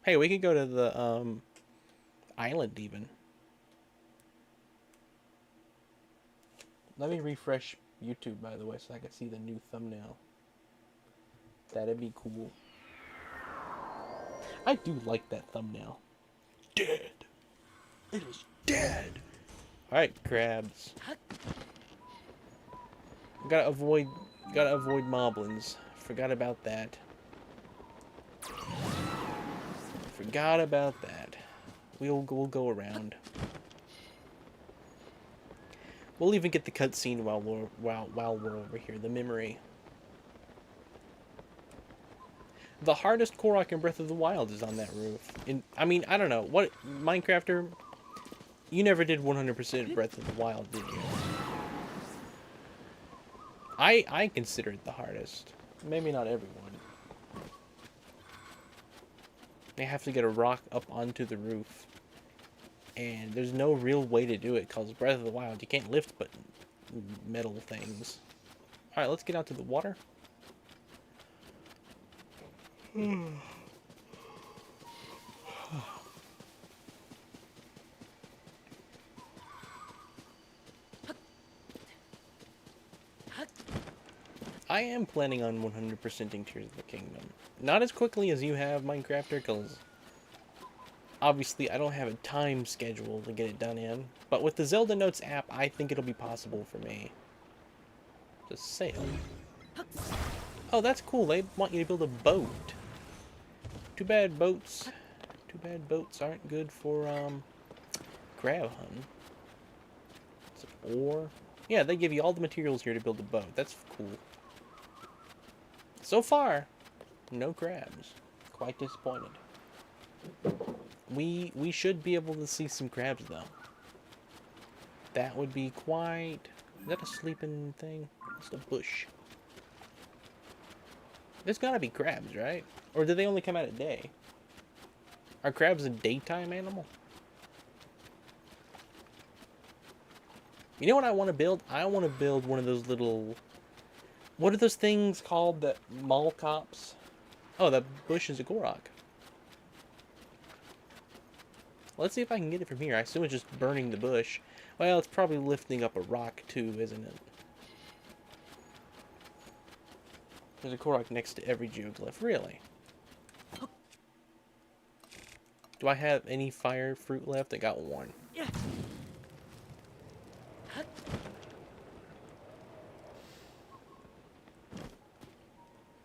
Hey, we could go to the, island, even. Let me refresh YouTube, by the way, so I can see the new thumbnail. That'd be cool. I do like that thumbnail. Dead. It is dead. Alright, crabs. Gotta avoid moblins. Forgot about that. Forgot about that. We'll go around. We'll even get the cutscene while we're over here. The memory. The hardest Korok in Breath of the Wild is on that roof. I mean, I don't know. What, Minecrafter? You never did 100% Breath of the Wild, did you? I consider it the hardest. Maybe not everyone. They have to get a rock up onto the roof. And there's no real way to do it because Breath of the Wild, you can't lift but metal things. Alright, let's get out to the water. I am planning on 100%ing Tears of the Kingdom. Not as quickly as you have, Minecrafter, because obviously I don't have a time schedule to get it done in. But with the Zelda Notes app, I think it'll be possible for me. Just sail. Oh, that's cool. They want you to build a boat. Too bad boats aren't good for crab hunting. Or yeah, they give you all the materials here to build a boat. That's cool. So far, no crabs. Quite disappointed. We should be able to see some crabs though. That would be quite. Is that a sleeping thing? It's a bush. There's gotta be crabs, right? Or do they only come out at day? Are crabs a daytime animal? You know what I want to build? I want to build one of those little... What are those things called that mall cops? Oh, that bush is a Korok. Let's see if I can get it from here. I assume it's just burning the bush. Well, it's probably lifting up a rock too, isn't it? There's a Korok next to every geoglyph. Really? Do I have any fire fruit left? I got one.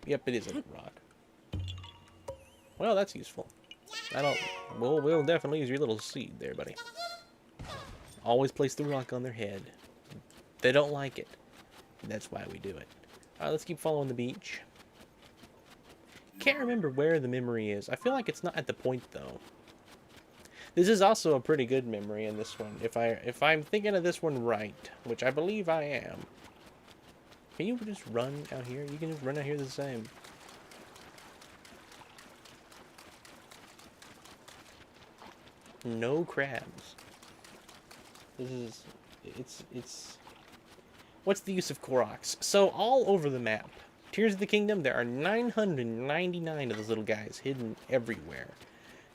Yep, it is a rock. Well, that's useful. We'll definitely use your little seed there, buddy. Always place the rock on their head. They don't like it. That's why we do it. Alright, let's keep following the beach. Can't remember where the memory is. I feel like it's not at the point, though. This is also a pretty good memory in this one. If I'm thinking of this one right, which I believe I am. Can you just run out here? You can just run out here the same. No crabs. This is... It's... What's the use of Koroks? So, all over the map, Tears of the Kingdom, there are 999 of those little guys hidden everywhere.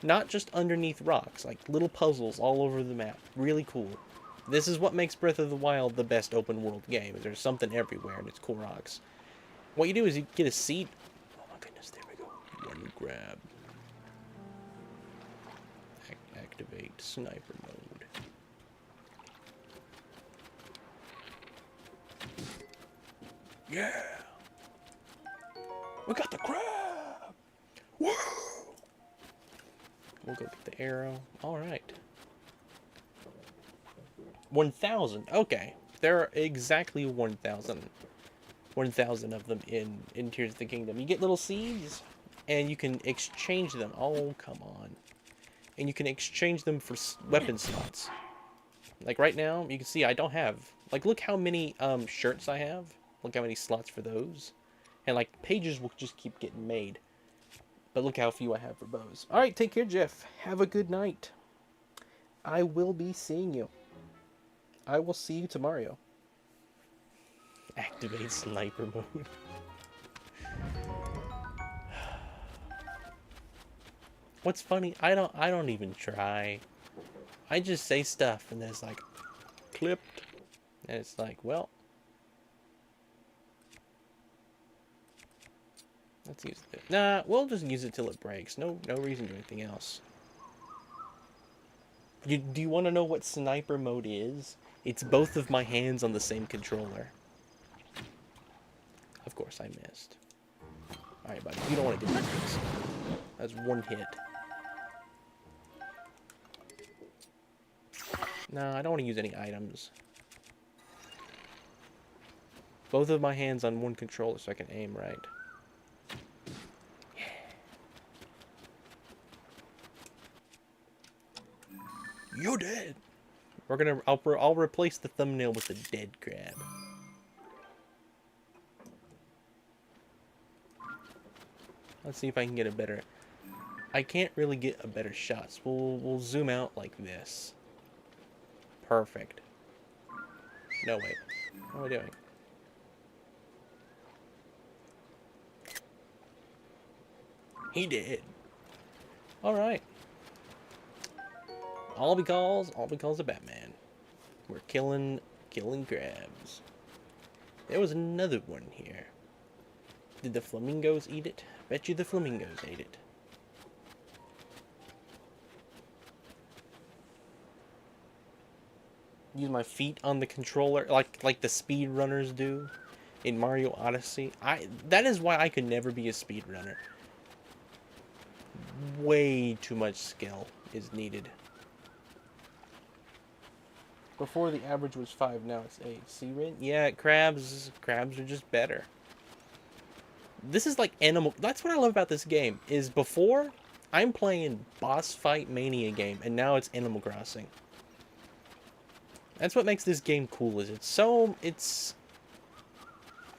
Not just underneath rocks, like little puzzles all over the map. Really cool. This is what makes Breath of the Wild the best open world game. There's something everywhere, and it's Koroks. What you do is you get a seed. Oh my goodness, there we go. One grab. Activate sniper mode. Yeah! We got the crab! Woo! We'll go get the arrow. Alright. 1,000. Okay. There are exactly 1,000. 1,000 of them in Tears of the Kingdom. You get little seeds, and you can exchange them. Oh, come on. And you can exchange them for weapon slots. Like right now, you can see I don't have... Like, look how many shirts I have. Look how many slots for those. And, like, pages will just keep getting made. But look how few I have for bows. Alright, take care, Jeff. Have a good night. I will be seeing you. I will see you tomorrow. Activate sniper mode. What's funny, I don't even try. I just say stuff and then it's like clipped. And it's like, well, let's use it. Nah, we'll just use it till it breaks. No reason to do anything else. Do you want to know what sniper mode is? It's both of my hands on the same controller. Of course, I missed. Alright, buddy. You don't want to do this. That's one hit. No, I don't want to use any items. Both of my hands on one controller so I can aim right. Yeah. You're dead. I'll replace the thumbnail with the dead crab. Let's see if I can get a better... I can't really get a better shot, so we'll zoom out like this. Perfect. No, wait. What am I doing? He did. Alright. All because of Batman. We're killing crabs. There was another one here. Did the flamingos eat it? Bet you the flamingos ate it. Use my feet on the controller like the speed runners do in Mario Odyssey. That is why I could never be a speed runner. Way too much skill is needed. Before the average was 5, now it's 8. See, Rin? Yeah, crabs are just better. This is like Animal... That's what I love about this game, is before, I'm playing Boss Fight Mania game, and now it's Animal Crossing. That's what makes this game cool, is it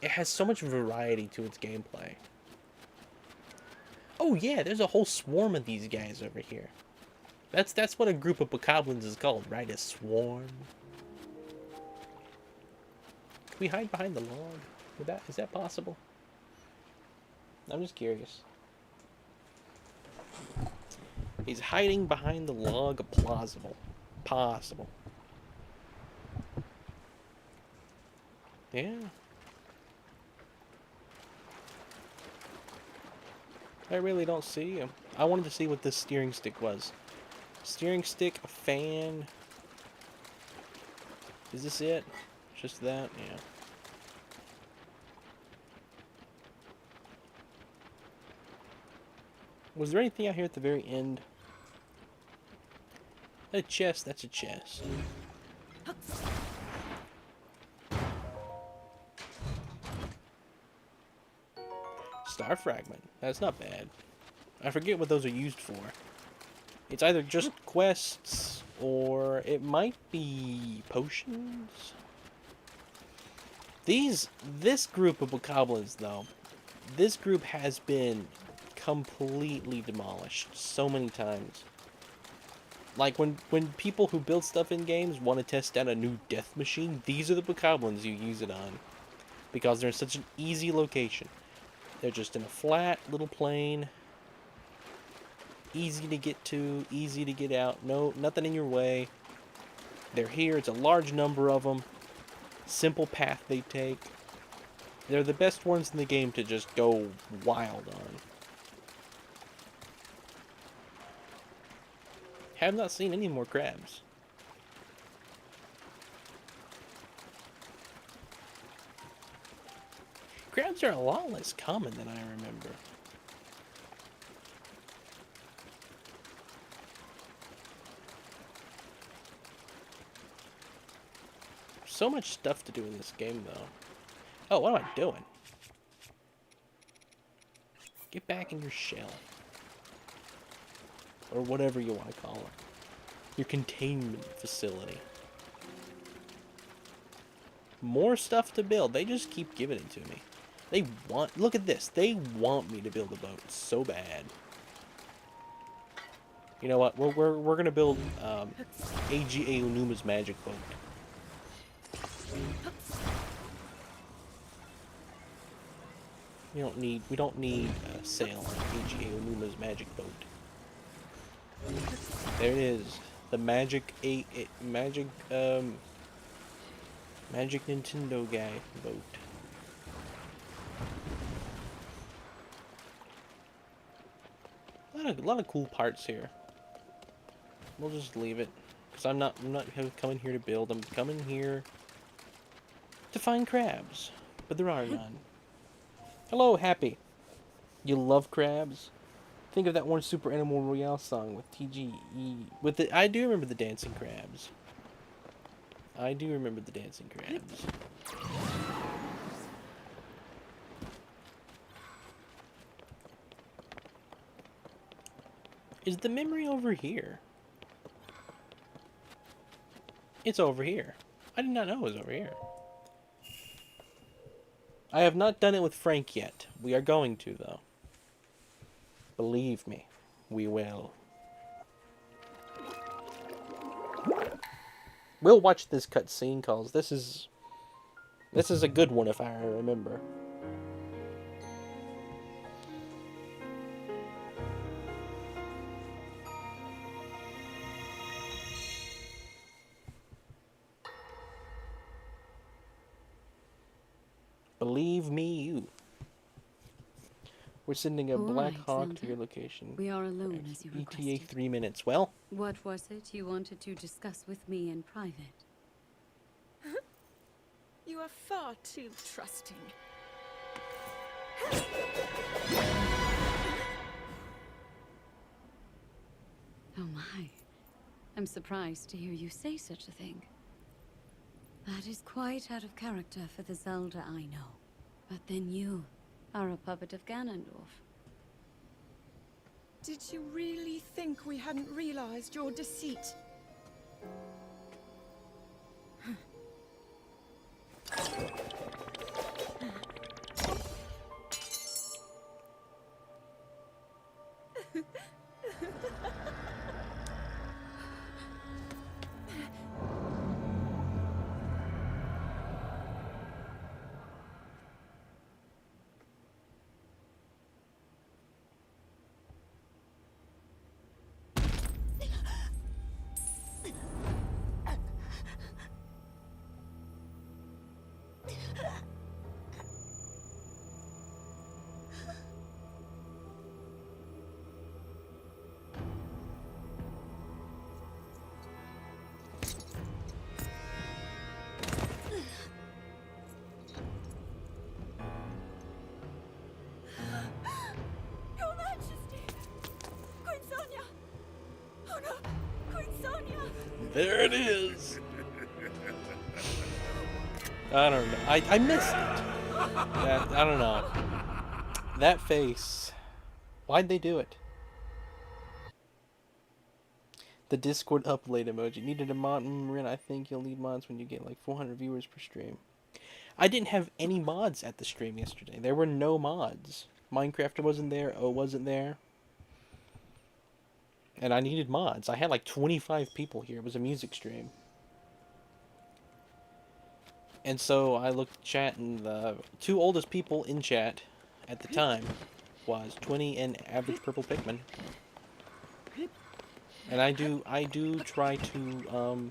has so much variety to its gameplay. Oh yeah, there's a whole swarm of these guys over here. That's what a group of bokoblins is called, right? A swarm. Can we hide behind the log? Is that possible? I'm just curious. He's hiding behind the log. Plausible. Possible. Yeah. I really don't see him. I wanted to see what this steering stick was. Steering stick, a fan. Is this it? Just that? Yeah. Was there anything out here at the very end? A chest, that's a chest. Star fragment. That's not bad. I forget what those are used for. It's either just quests, or it might be potions. This group of bokoblins, though, this group has been completely demolished so many times. Like, when people who build stuff in games want to test out a new death machine, these are the bokoblins you use it on. Because they're in such an easy location. They're just in a flat little plane. Easy to get to, easy to get out. No, nothing in your way. They're here. It's a large number of them. Simple path they take. They're the best ones in the game to just go wild on. Have not seen any more crabs. Crabs are a lot less common than I remember. So much stuff to do in this game, though. Oh, what am I doing? Get back in your shell. Or whatever you want to call it. Your containment facility. More stuff to build. They just keep giving it to me. They want... Look at this. They want me to build a boat so bad. You know what? We're gonna build A.G. Aonuma's magic boat. We don't need a sail on A.G. Aonuma's magic boat. There it is. The magic magic Nintendo guy boat. A lot of cool parts here. We'll just leave it, because I'm not coming here to build. I'm coming here to find crabs, but there are none. Hello, Happy. You love crabs? Think of that one Super Animal Royale song with TGE. I do remember the dancing crabs. I do remember the dancing crabs. Is the memory over here? It's over here. I did not know it was over here. I have not done it with Frank yet. We are going to, though. Believe me, we will. We'll watch this cutscene, cause this is a good one if I remember. Believe me, you. We're sending a All Black right, Hawk Zelda. to your location. We are alone as you ETA requested. 3 minutes. Well, What was it you wanted to discuss with me in private? You are far too trusting. Oh my. I'm surprised to hear you say such a thing. That is quite out of character for the Zelda I know. But then you are a puppet of Ganondorf. Did you really think we hadn't realized your deceit? Your Majesty! Queen Sonia! Oh no! Queen Sonia! there it is. I don't know. I missed it. I don't know. That face. Why'd they do it? The Discord upload emoji. Needed a mod. Marin, I think you'll need mods when you get like 400 viewers per stream. I didn't have any mods at the stream yesterday. There were no mods. Minecraft wasn't there. O wasn't there. And I needed mods. I had like 25 people here. It was a music stream. And so I looked at chat, and the two oldest people in chat at the time was 20 and Average Purple Pikmin. And I do try to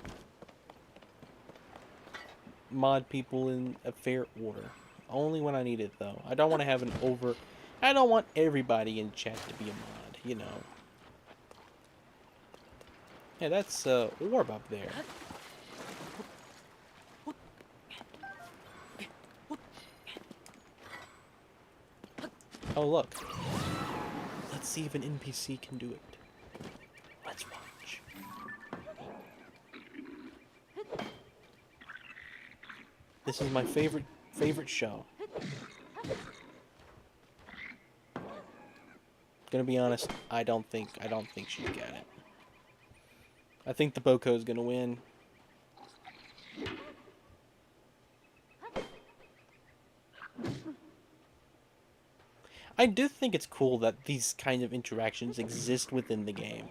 mod people in a fair order. Only when I need it, though. I don't want to have an over... I don't want everybody in chat to be a mod, you know. Yeah, that's orb up there. Oh, look. Let's see if an NPC can do it. Let's watch. This is my favorite show. Gonna be honest, I don't think she's got it. I think the Boko's gonna win. I do think it's cool that these kind of interactions exist within the game.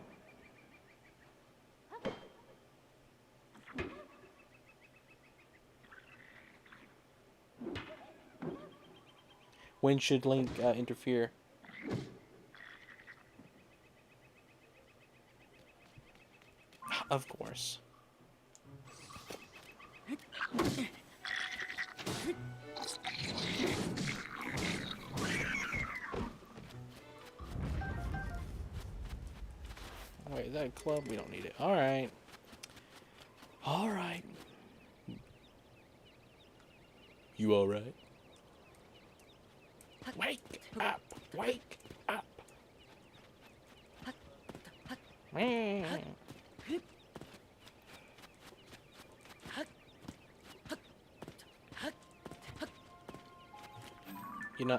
When should Link interfere? Of course. Wait, is that a club? We don't need it. Alright. Alright. You alright? Wake up! Wake up!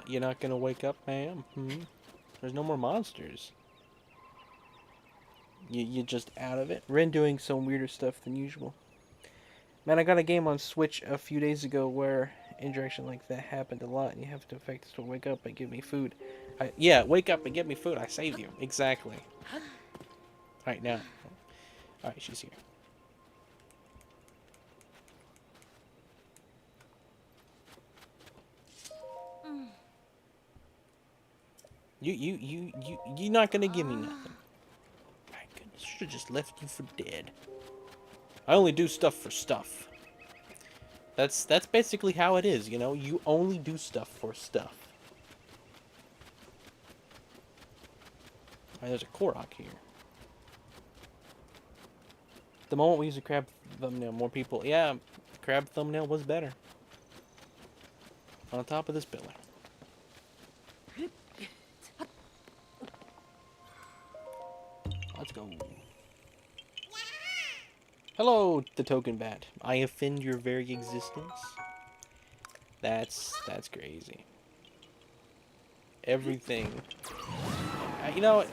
You're not gonna wake up, ma'am? There's no more monsters. You just out of it? Ren doing some weirder stuff than usual. Man, I got a game on Switch a few days ago where interaction like that happened a lot, and you have to affect us to wake up and give me food. Yeah, wake up and get me food. I saved you. Exactly. Alright, now. Alright, she's here. You're not gonna give me nothing. My goodness, should've just left you for dead. I only do stuff for stuff. That's basically how it is, you know? You only do stuff for stuff. Alright, there's a Korok here. The moment we use a crab thumbnail, more people... Yeah, the crab thumbnail was better. On top of this pillar. Let's go. Hello, the token bat. I offend your very existence. That's crazy. Everything. You know,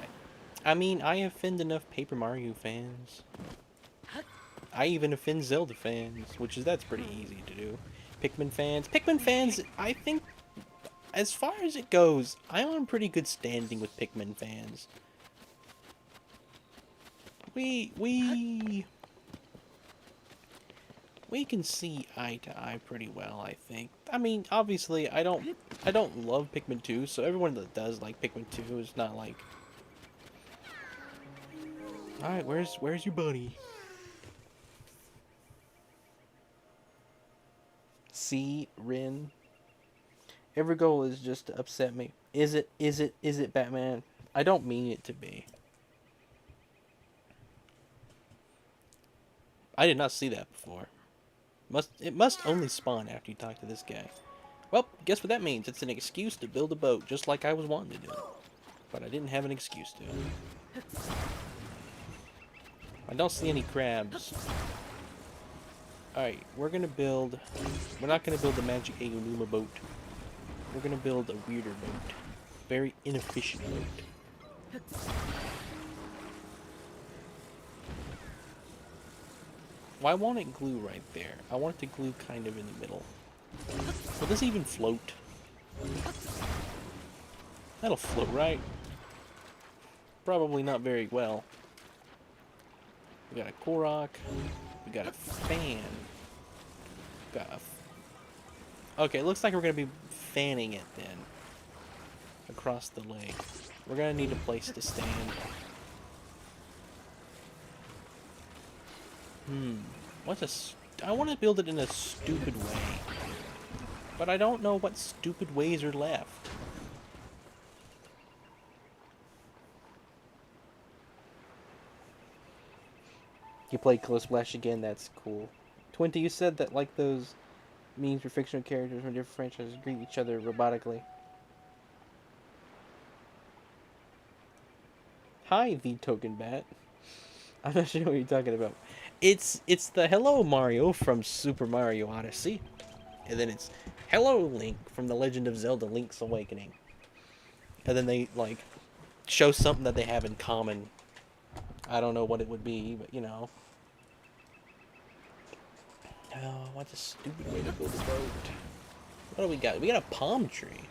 I mean, I offend enough Paper Mario fans. I even offend Zelda fans, that's pretty easy to do. Pikmin fans, I think, as far as it goes, I'm on pretty good standing with Pikmin fans. We can see eye to eye pretty well, I think. I mean, obviously, I don't love Pikmin 2, so everyone that does like Pikmin 2 is not like... Alright, where's your buddy? See, Rin. Every goal is just to upset me. Is it, Batman? I don't mean it to be. I did not see that before. It must only spawn after you talk to this guy. Well, guess what that means? It's an excuse to build a boat, just like I was wanting to do. But I didn't have an excuse to. I don't see any crabs. Alright, we're not gonna build a magic Aonuma boat. We're gonna build a weirder boat. Very inefficient boat. Why won't it glue right there? I want it to glue kind of in the middle. Will this even float? That'll float, right? Probably not very well. We got a Korok. We got a fan. Okay, looks like we're gonna be fanning it then. Across the lake. We're gonna need a place to stand. I want to build it in a stupid way. But I don't know what stupid ways are left. You played Close Splash again, that's cool. Twinty, you said that like those memes for fictional characters from different franchises greet each other robotically. Hi, the token bat. I'm not sure what you're talking about. It's the Hello Mario from Super Mario Odyssey. And then it's Hello Link from The Legend of Zelda Link's Awakening. And then they, like, show something that they have in common. I don't know what it would be, but, you know. Oh, what's a stupid way to build a boat? What do we got? We got a palm tree.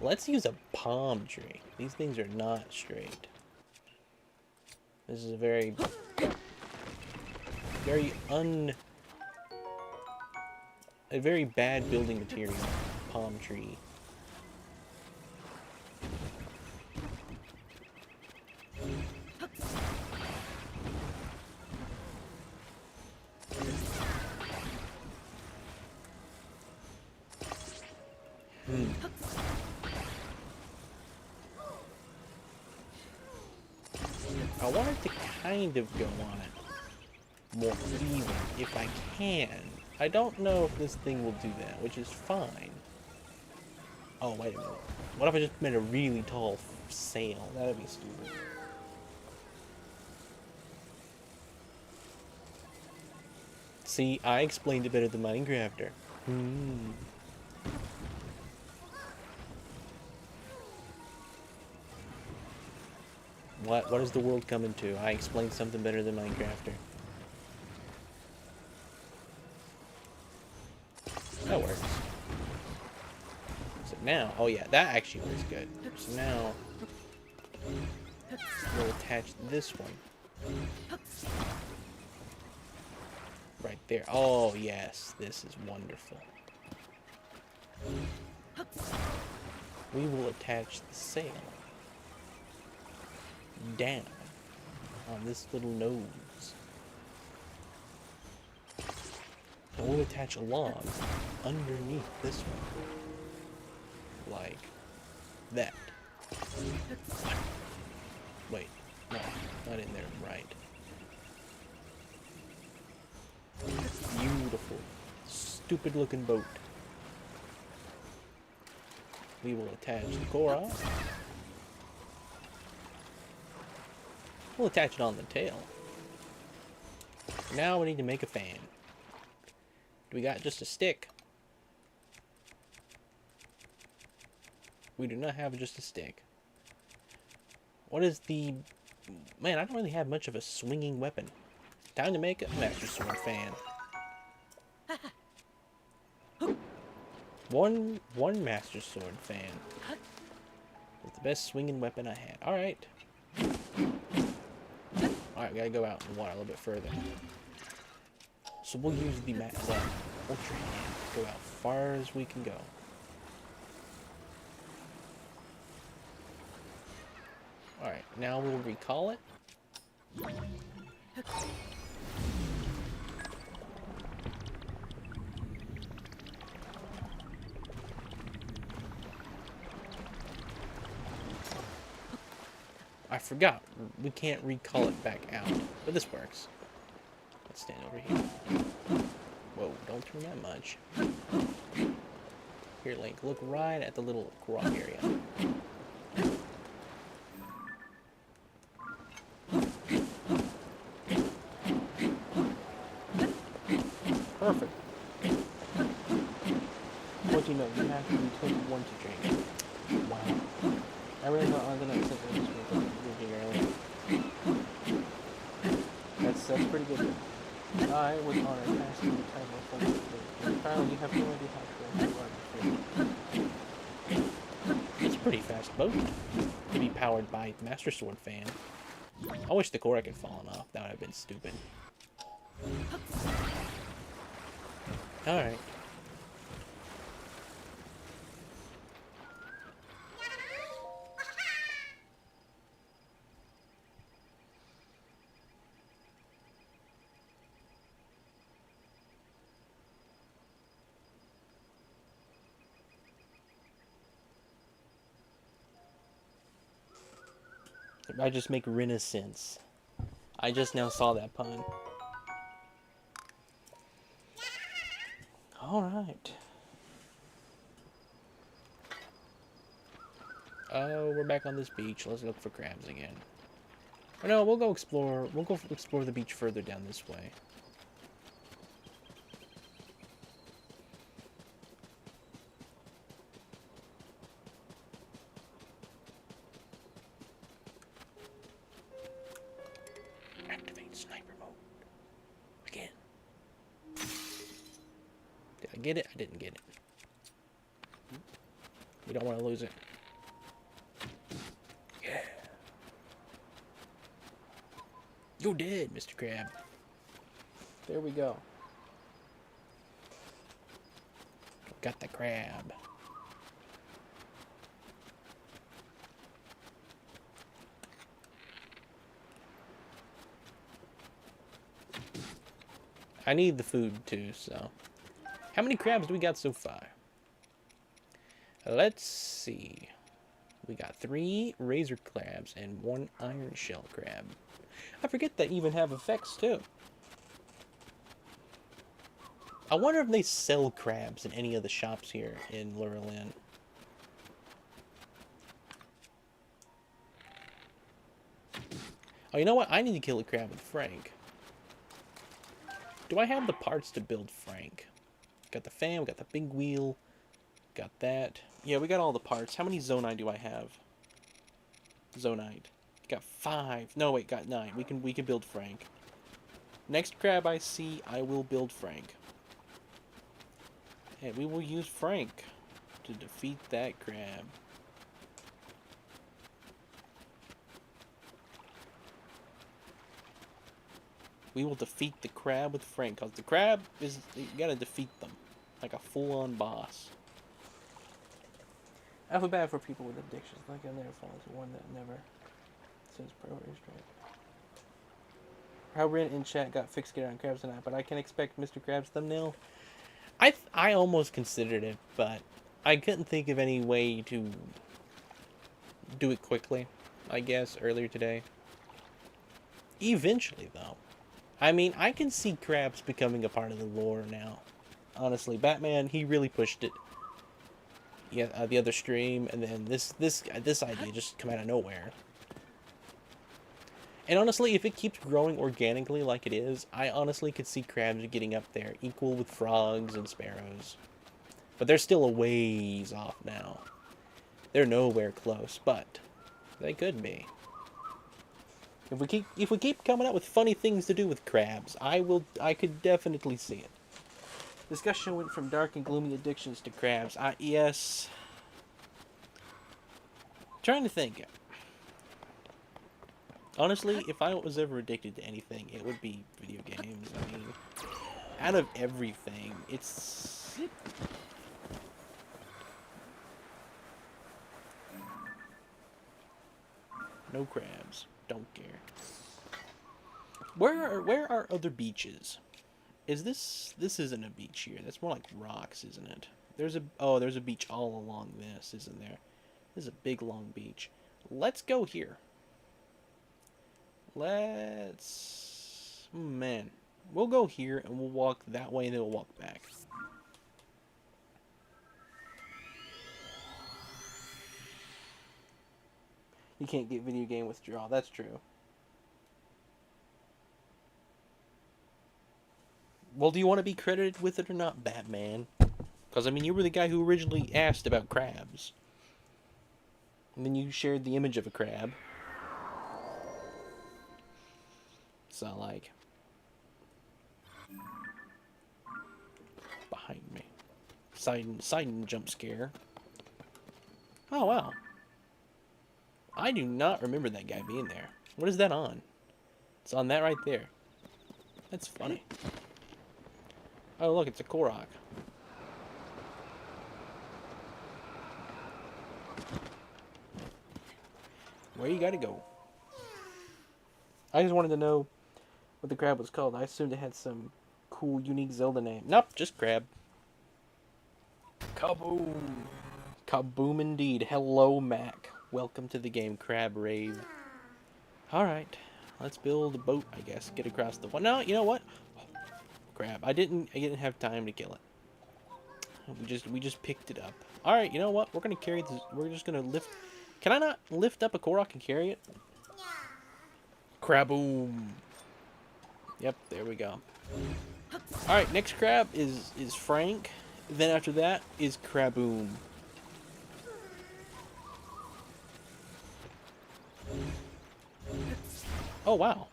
Let's use a palm tree. These things are not straight. This is a very bad building material. Palm tree. I want it to kind of go on it more even, if I can. I don't know if this thing will do that, which is fine. Oh, wait a minute. What if I just made a really tall sail? That'd be stupid. See, I explained it better than Minecrafter. What is the world coming to? I explained something better than Minecrafter. That works. now, oh yeah, that actually works good. So now, we'll attach this one. Right there. Oh yes, this is wonderful. We will attach the sail down on this little nose. And we'll attach a log underneath this one. Like that. Wait, no, not in there, right. Beautiful, stupid looking boat. We will attach the core. We'll attach it on the tail. Now we need to make a fan. Do we got just a stick? We do not have just a stick. What is the... Man, I don't really have much of a swinging weapon. Time to make a Master Sword fan. One Master Sword fan. With the best swinging weapon I had. Alright. Alright, we gotta go out in the water a little bit further. So we'll use the Ultra Hand to go out far as we can go. Alright, now we'll recall it. I forgot, we can't recall it back out, but this works. Let's stand over here. Whoa, don't turn that much. Here, Link, look right at the little rock area. Perfect. What do you know? You have to take one to drink. Wow. I really thought I was gonna accept this one drinking earlier. That's pretty good. I was honored asking the title of Fulton. Apparently you have no idea how to run. It's a pretty fast boat to be powered by Master Sword fan. I wish the core had fallen off. That would have been stupid. Alright. I just make Renaissance. I just now saw that pun. Alright. Oh, we're back on this beach. Let's look for crabs again. Or no, we'll go explore. We'll go explore the beach further down this way. Activate sniper mode. Again. Did I get it? I didn't get it. We don't want to lose it. Yeah. You're dead, Mr. Crab. There we go. Got the crab. I need the food too, so. How many crabs do we got so far? Let's see. We got 3 razor crabs and 1 iron shell crab. I forget they even have effects too. I wonder if they sell crabs in any of the shops here in Lurelin. Oh, you know what? I need to kill a crab with Frank. Do I have the parts to build Frank? Got the fan, we got the big wheel, got that. Yeah, we got all the parts. How many Zonite do I have? Zonite. Got 5. No, wait, got 9. We can build Frank. Next crab I see, I will build Frank. And we will use Frank to defeat that crab. We will defeat the crab with Frank, because the crab is, you gotta defeat them. Like a full-on boss. I feel bad for people with addictions. Like I never fall into one that never seems pro restraint. How Ren in chat got fixated on crabs tonight, but I can expect Mr. Krabs thumbnail. I almost considered it, but I couldn't think of any way to do it quickly, I guess, earlier today. Eventually, though. I mean, I can see crabs becoming a part of the lore now. Honestly, Batman, he really pushed it. Yeah, the other stream, and then this idea just come out of nowhere. And honestly, if it keeps growing organically like it is, I honestly could see crabs getting up there, equal with frogs and sparrows. But they're still a ways off now. They're nowhere close, but they could be. If we keep coming up with funny things to do with crabs, I could definitely see it. Discussion went from dark and gloomy addictions to crabs. Yes. Trying to think. Honestly, if I was ever addicted to anything, it would be video games. I mean, out of everything, it's... No crabs. Don't care. Where are other beaches? This isn't a beach here. That's more like rocks, isn't it? There's a beach all along this, isn't there? This is a big long beach. Let's go here. Man. We'll go here and we'll walk that way and then we'll walk back. You can't get video game withdrawal. That's true. Well, do you want to be credited with it or not, Batman? Because, I mean, you were the guy who originally asked about crabs. And then you shared the image of a crab. So, like... Behind me. Side jump scare. Oh, wow. I do not remember that guy being there. What is that on? It's on that right there. That's funny. Oh, look, it's a Korok. Where you gotta go? I just wanted to know what the crab was called. I assumed it had some cool, unique Zelda name. Nope, just crab. Kaboom! Kaboom indeed. Hello, Mac. Welcome to the game, Crab Rave. Alright, let's build a boat, I guess. Get across the... No, you know what? Crab. I didn't have time to kill it. We just picked it up. Alright, you know what? We're gonna carry this. We're just gonna lift. Can I not lift up a Korok and carry it? Craboom. Yep, there we go. Alright, next crab is Frank. Then after that is Craboom. Oh wow.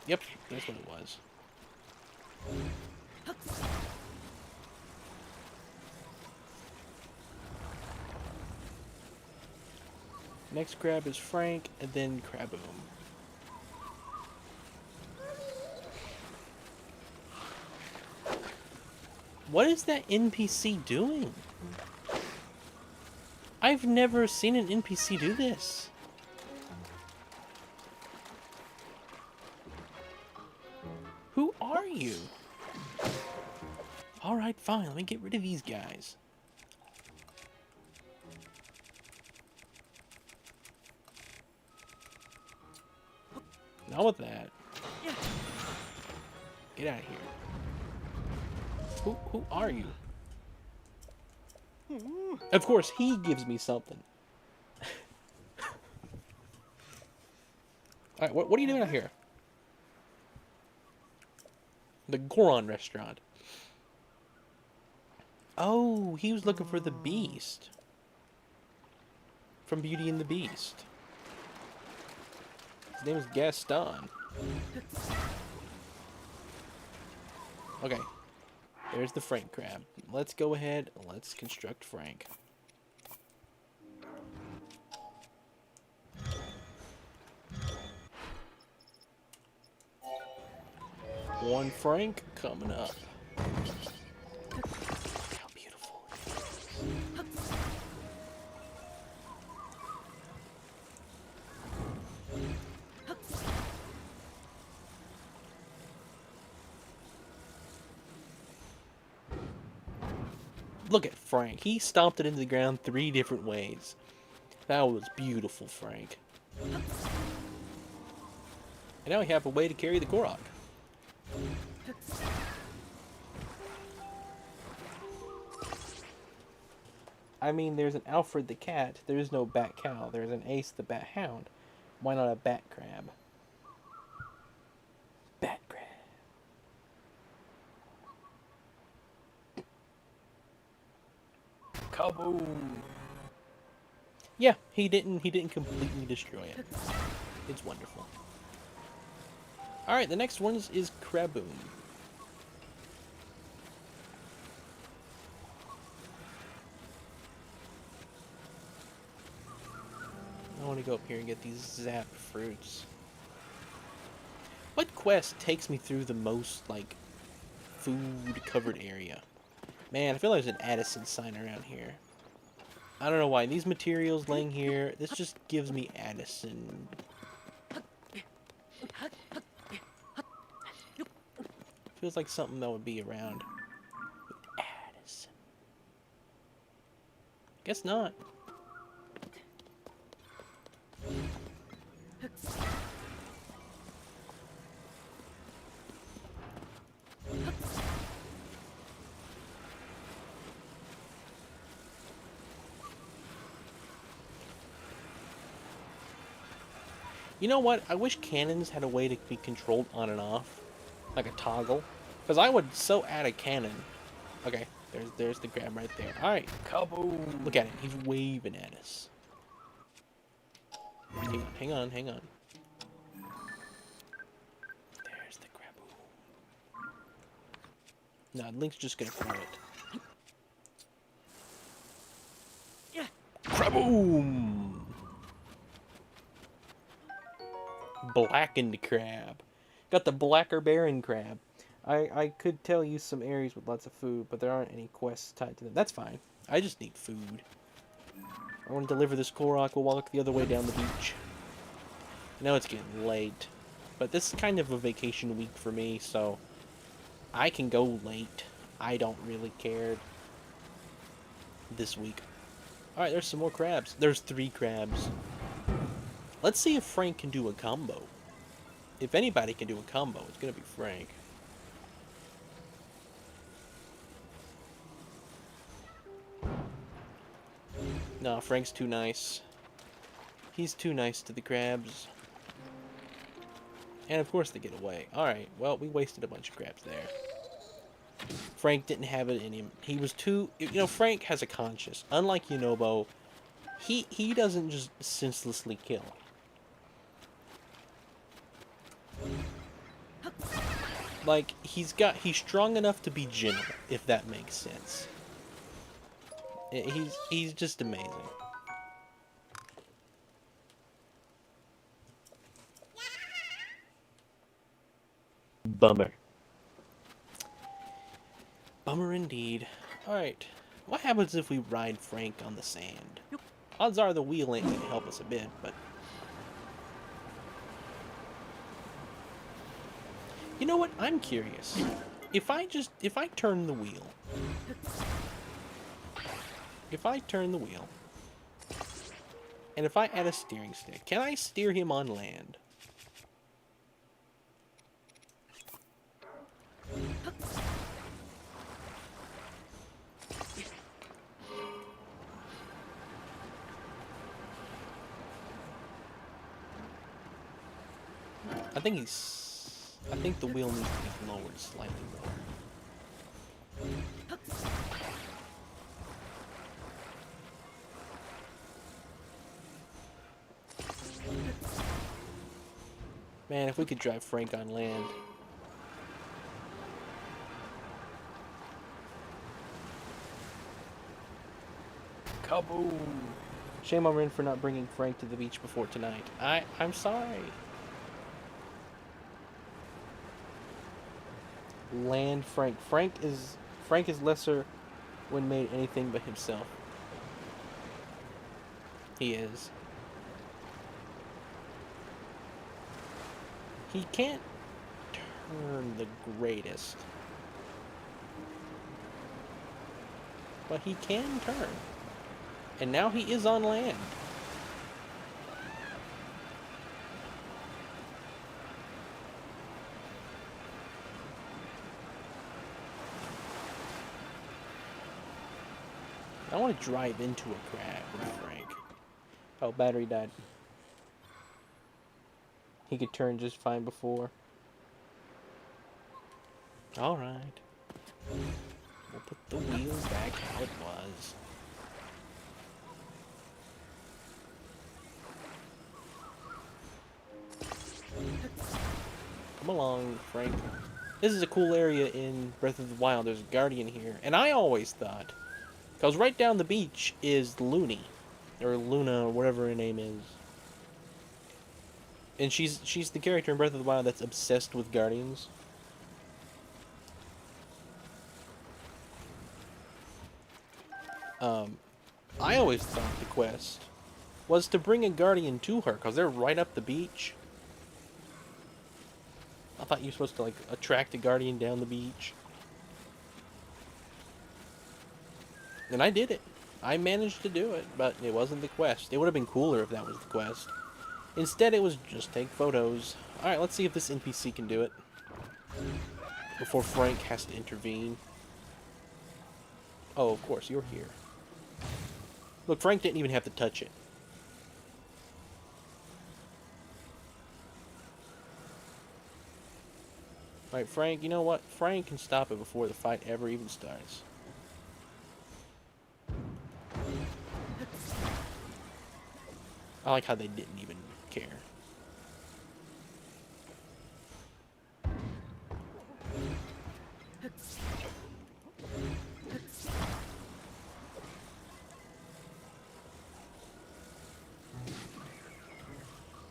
Yep, that's what it was. Next crab is Frank, and then Craboom. What is that NPC doing? I've never seen an NPC do this. Who are you? Alright, fine. Let me get rid of these guys. Not with that. Get out of here. Who are you? Of course, he gives me something. Alright, what are you doing out here? The Goron restaurant. Oh, he was looking for the Beast. From Beauty and the Beast. His name is Gaston. Okay. There's the Frank crab. Let's go ahead. Let's construct Frank. One Frank coming up. How beautiful. Look at Frank. He stomped it into the ground 3 different ways. That was beautiful, Frank. And now we have a way to carry the Korok. I mean, there's an Alfred the cat. There is no bat cow. There's an Ace the bat hound. Why not a bat crab? Bat crab. Kaboom! Yeah, he didn't completely destroy it. It's wonderful. All right, the next one is Craboom. I want to go up here and get these zap fruits. What quest takes me through the most, like, food-covered area? Man, I feel like there's an Addison sign around here. I don't know why. These materials laying here, this just gives me Addison. Feels like something that would be around with Addison. Guess not. You know what? I wish cannons had a way to be controlled on and off. Like a toggle. Because I would so add a cannon. Okay, there's the grab right there. Alright, kaboom! Look at him. He's waving at us. Hang on. There's the Craboom. No, Link's just gonna throw it. Yeah. Craboom! Blackened crab. Got the blacker baron crab. I could tell you some areas with lots of food, but there aren't any quests tied to them. That's fine. I just need food. I want to deliver this Korok. We'll walk the other way down the beach. I know it's getting late, but this is kind of a vacation week for me, so I can go late. I don't really care this week. Alright, there's some more crabs. There's 3 crabs. Let's see if Frank can do a combo. If anybody can do a combo, it's gonna be Frank. No, Frank's too nice. He's too nice to the crabs. And of course they get away. Alright, well, we wasted a bunch of crabs there. Frank didn't have it in him. He was too... You know, Frank has a conscience. Unlike Yunobo, he doesn't just senselessly kill. Like, he's strong enough to be gentle, if that makes sense. He's just amazing. Bummer. Bummer indeed. Alright. What happens if we ride Frank on the sand? Odds are the wheel ain't gonna help us a bit, but... You know what? I'm curious. If I turn the wheel... If I turn the wheel... And if I add a steering stick, can I steer him on land? I think the wheel needs to be lowered slightly more. Man, if we could drive Frank on land. Kaboom! Shame on Rin for not bringing Frank to the beach before tonight. I'm sorry. Land Frank. Frank is lesser when made anything but himself. He is. He can't turn the greatest. But he can turn. And now he is on land. I want to drive into a crab with Frank. Oh, battery died. He could turn just fine before. Alright. We'll put the wheels back how it was. Come along, Frank. This is a cool area in Breath of the Wild. There's a guardian here. And I always thought, because right down the beach is Looney. Or Luna, or whatever her name is. And she's the character in Breath of the Wild that's obsessed with guardians. I always thought the quest was to bring a guardian to her, because they're right up the beach. I thought you were supposed to, like, attract a guardian down the beach. And I did it. I managed to do it, but it wasn't the quest. It would have been cooler if that was the quest. Instead, it was just take photos. Alright, let's see if this NPC can do it. Before Frank has to intervene. Oh, of course, you're here. Look, Frank didn't even have to touch it. Alright, Frank, you know what? Frank can stop it before the fight ever even starts. I like how they didn't even care.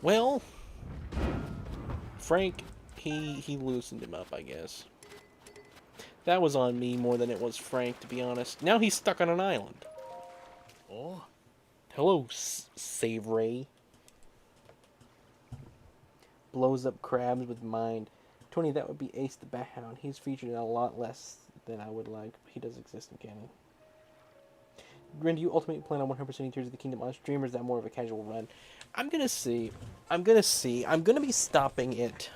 Well, Frank, he loosened him up, I guess. That was on me more than it was Frank, to be honest. Now he's stuck on an island. Oh? Hello, Savory. Blows up crabs with mind. 20, that would be Ace the Bat Hound. He's featured in a lot less than I would like. He does exist in canon. Ren, do you ultimately plan on 100% Tears of the Kingdom on stream, or is that more of a casual run? I'm gonna see. I'm gonna be stopping it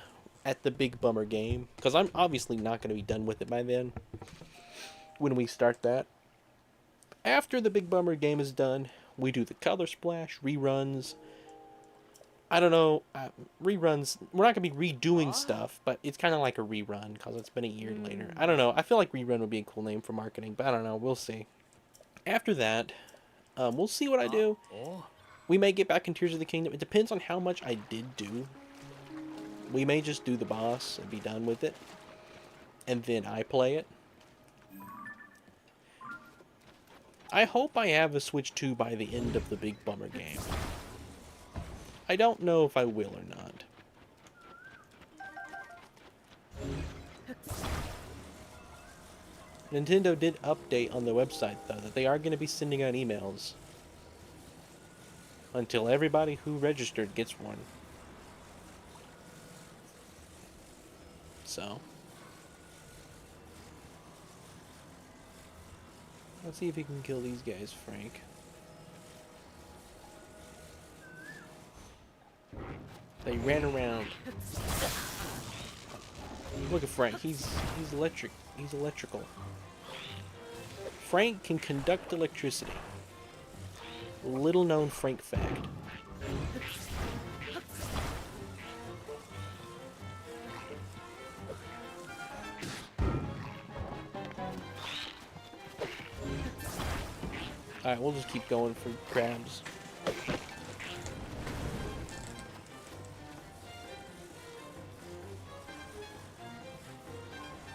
at the Big Bummer game, because I'm obviously not gonna be done with it by then. When we start that. After the Big Bummer game is done, we do the Color Splash, reruns. I don't know, reruns. We're not going to be redoing stuff, but it's kind of like a rerun, because it's been a year later. I don't know, I feel like rerun would be a cool name for marketing, but I don't know, we'll see. After that, we'll see what I do. We may get back in Tears of the Kingdom. It depends on how much I did do. We may just do the boss and be done with it. And then I play it. I hope I have a Switch 2 by the end of the Big Bummer game. I don't know if I will or not. Nintendo did update on the website, though, that they are going to be sending out emails. Until everybody who registered gets one. So. Let's see if he can kill these guys, Frank. They ran around. Look at Frank. He's electric. He's electrical. Frank can conduct electricity. Little known Frank fact. Alright, we'll just keep going for crabs.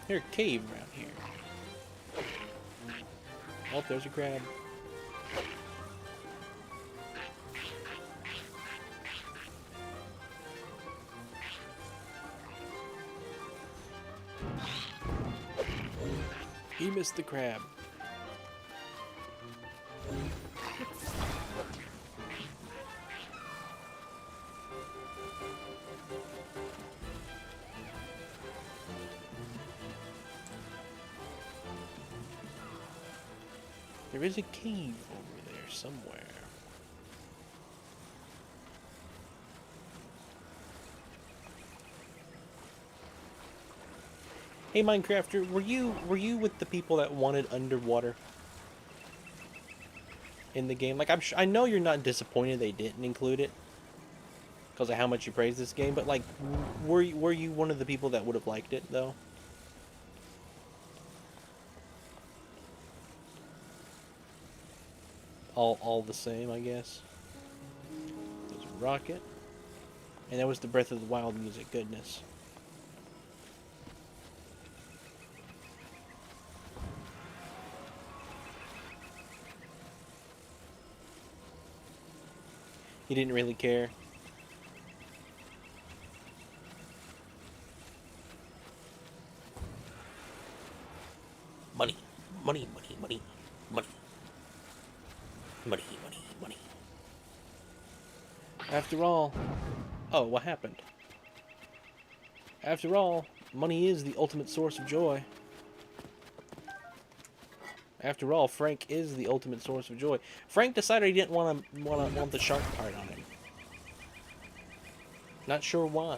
There's a cave around here. Oh, there's a crab. He missed the crab. There is a cave over there somewhere. Hey Minecrafter, were you with the people that wanted underwater in the game? Like I know you're not disappointed they didn't include it because of how much you praise this game, but like were you one of the people that would have liked it though? All the same, I guess. There's a rocket. And that was the Breath of the Wild music, goodness. He didn't really care. Money, money, money, money, money. Money, money, money. After all... Oh, what happened? After all, money is the ultimate source of joy. After all, Frank is the ultimate source of joy. Frank decided he didn't want the shark part on it. Not sure why.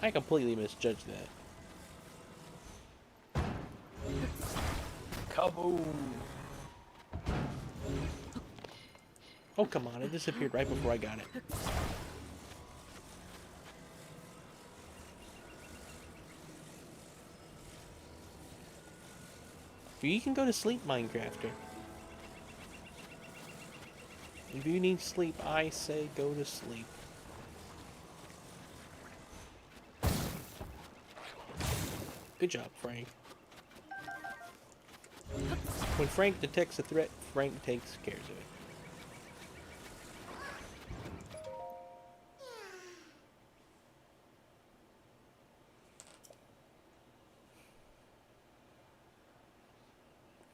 I completely misjudged that. Kaboom! Oh, come on, it disappeared right before I got it. You can go to sleep, Minecrafter. If you need sleep, I say go to sleep. Good job, Frank. When Frank detects a threat, Frank takes care of it.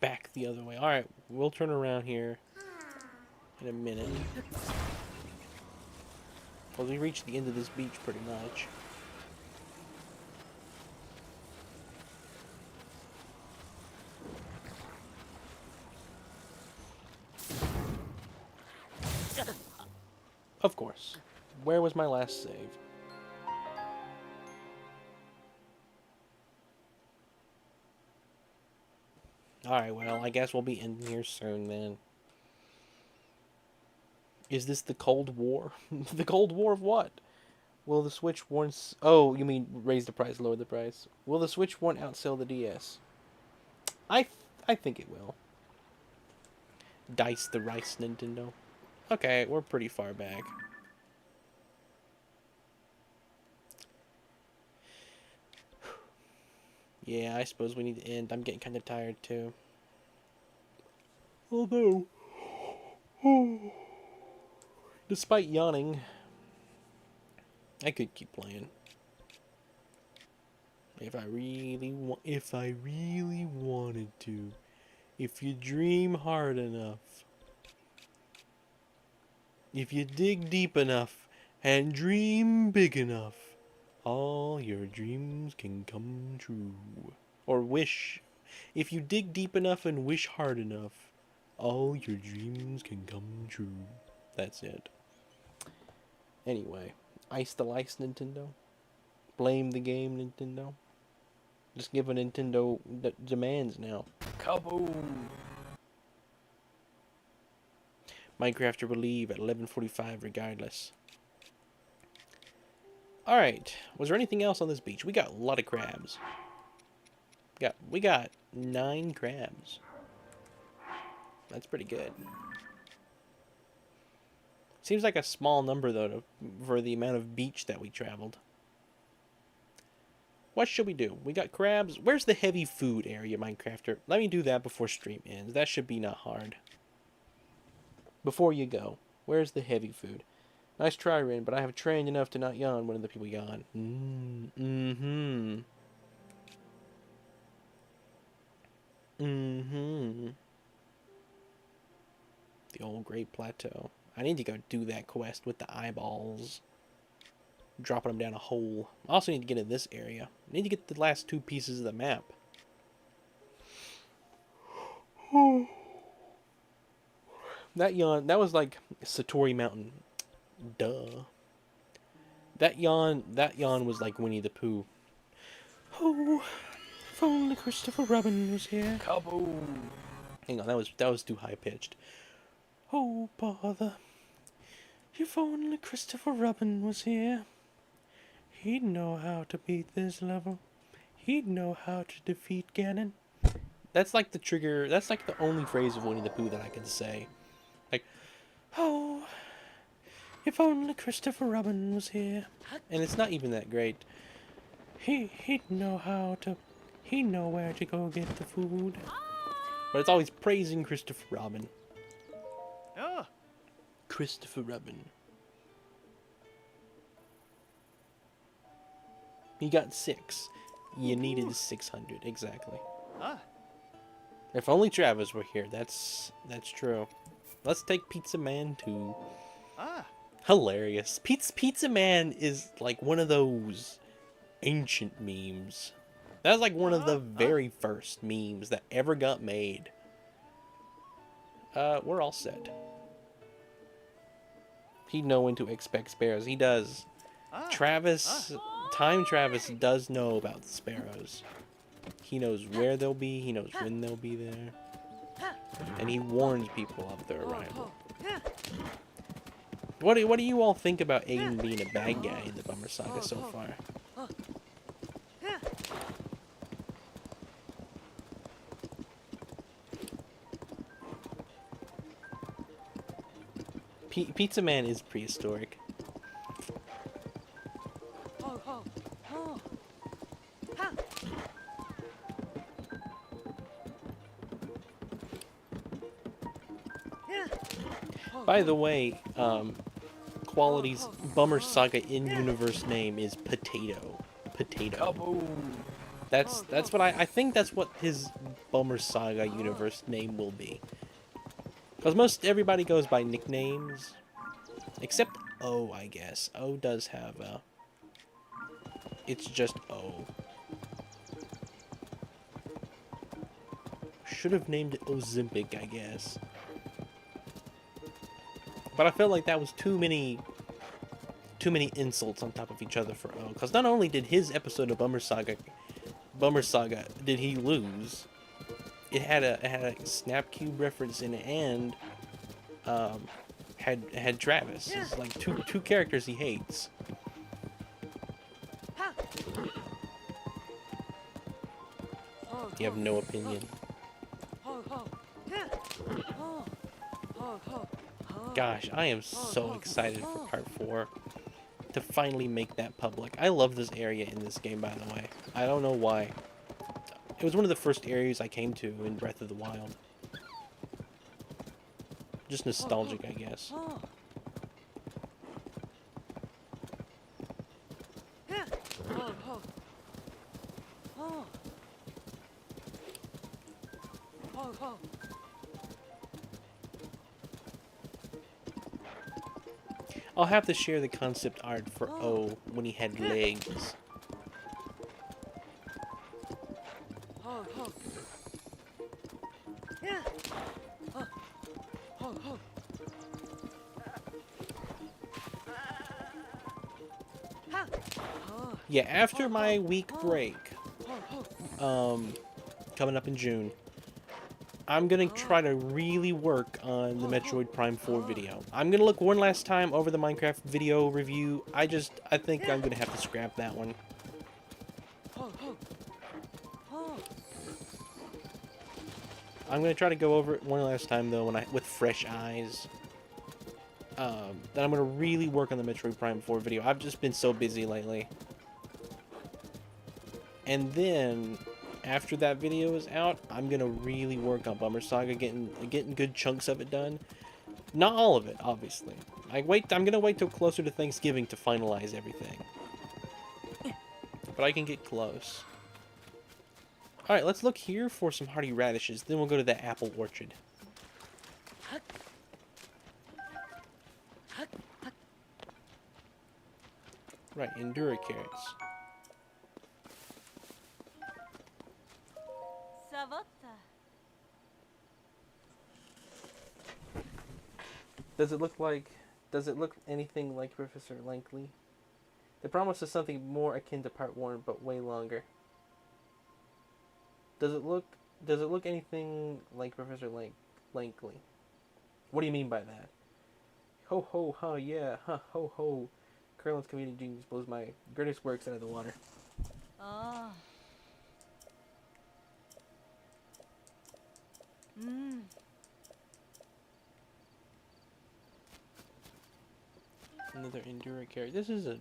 Back the other way. Alright, we'll turn around here in a minute. Well, we reached the end of this beach pretty much. Of course. Where was my last save? Alright, well, I guess we'll be ending here soon then. Is this the Cold War? The Cold War of what? Will the Switch warrant... Oh, you mean raise the price, lower the price. Will the Switch warrant outsell the DS? I think it will. Dice the rice, Nintendo. Okay, we're pretty far back. Yeah, I suppose we need to end. I'm getting kind of tired too. Although, despite yawning, I could keep playing. If I really wanted to. If you dream hard enough. If you dig deep enough and dream big enough, all your dreams can come true. Or wish. If you dig deep enough and wish hard enough, all your dreams can come true. That's it. Anyway, ice the lice, Nintendo. Blame the game, Nintendo. Just give a Nintendo demands now. Kaboom! Minecrafter will leave at 11:45 regardless. Alright, was there anything else on this beach? We got a lot of crabs. We got 9 crabs. That's pretty good. Seems like a small number, though, for the amount of beach that we traveled. What should we do? We got crabs. Where's the heavy food area, Minecrafter? Let me do that before stream ends. That should be not hard. Before you go, where's the heavy food? Nice try, Rin, but I have trained enough to not yawn when other people yawn. Mm-hmm. Mm-hmm. The old Great Plateau. I need to go do that quest with the eyeballs. Dropping them down a hole. I also need to get in this area. I need to get the last 2 pieces of the map. That yawn, that was like Satori Mountain. Duh. That yawn was like Winnie the Pooh. Oh, if only Christopher Robin was here. Kaboom! Hang on, that was too high pitched. Oh bother! If only Christopher Robin was here, he'd know how to beat this level. He'd know how to defeat Ganon. That's like the trigger. That's like the only phrase of Winnie the Pooh that I can say. Like, oh, if only Christopher Robin was here. And it's not even that great. He'd know how to. He'd know where to go get the food. But it's always praising Christopher Robin. Ah, Christopher Robin. He got 6. You needed 600, exactly. ah. If only Travis were here. That's true. Let's take Pizza Man too. Ah. Hilarious. Pizza Man is like one of those ancient memes. That was like one of the very first memes that ever got made. We're all set. He'd know when to expect sparrows. He does. Travis, Time Travis does know about the sparrows. He knows where they'll be. He knows when they'll be there. And he warns people of their arrival. What do you all think about Aiden being a bad guy in the Bummer Saga so far? Pizza Man is prehistoric. By the way, Quality's Bummer Saga in-universe name is Potato. Potato. Kaboom! That's what I think that's what his Bummer Saga universe name will be. Because most everybody goes by nicknames. Except O, I guess. O does have a... It's just O. Should have named it Ozempic, I guess. But I felt like that was too many insults on top of each other for O. Because not only did his episode of Bummer Saga did he lose, it had a Snap Cube reference in it, and had Travis. It's like two characters he hates. You have no opinion. Gosh, I am so excited for part 4 to finally make that public. I love this area in this game, by the way. I don't know why. It was one of the first areas I came to in Breath of the Wild. Just nostalgic, I guess. I'll have to share the concept art for O when he had legs. Yeah, after my week break, coming up in June, I'm gonna try to really work on the Metroid Prime 4 video. I'm gonna look one last time over the Minecraft video review. I think I'm gonna have to scrap that one. I'm gonna try to go over it one last time though, with fresh eyes. Then I'm gonna really work on the Metroid Prime 4 video. I've just been so busy lately. And then, after that video is out, I'm gonna really work on Bummer Saga, getting good chunks of it done. Not all of it, obviously. I'm gonna wait till closer to Thanksgiving to finalize everything. But I can get close. Alright, let's look here for some hardy radishes. Then we'll go to the apple orchard. Right, Endura carrots. Does it look anything like Professor Langley? The promise is something more akin to Part 1, but way longer. Does it look anything like Professor Langley? What do you mean by that? Ho ho ha yeah, ha ho ho. Curlin's comedic genius blows my greatest works out of the water. Oh. Another Endura carrot. This is a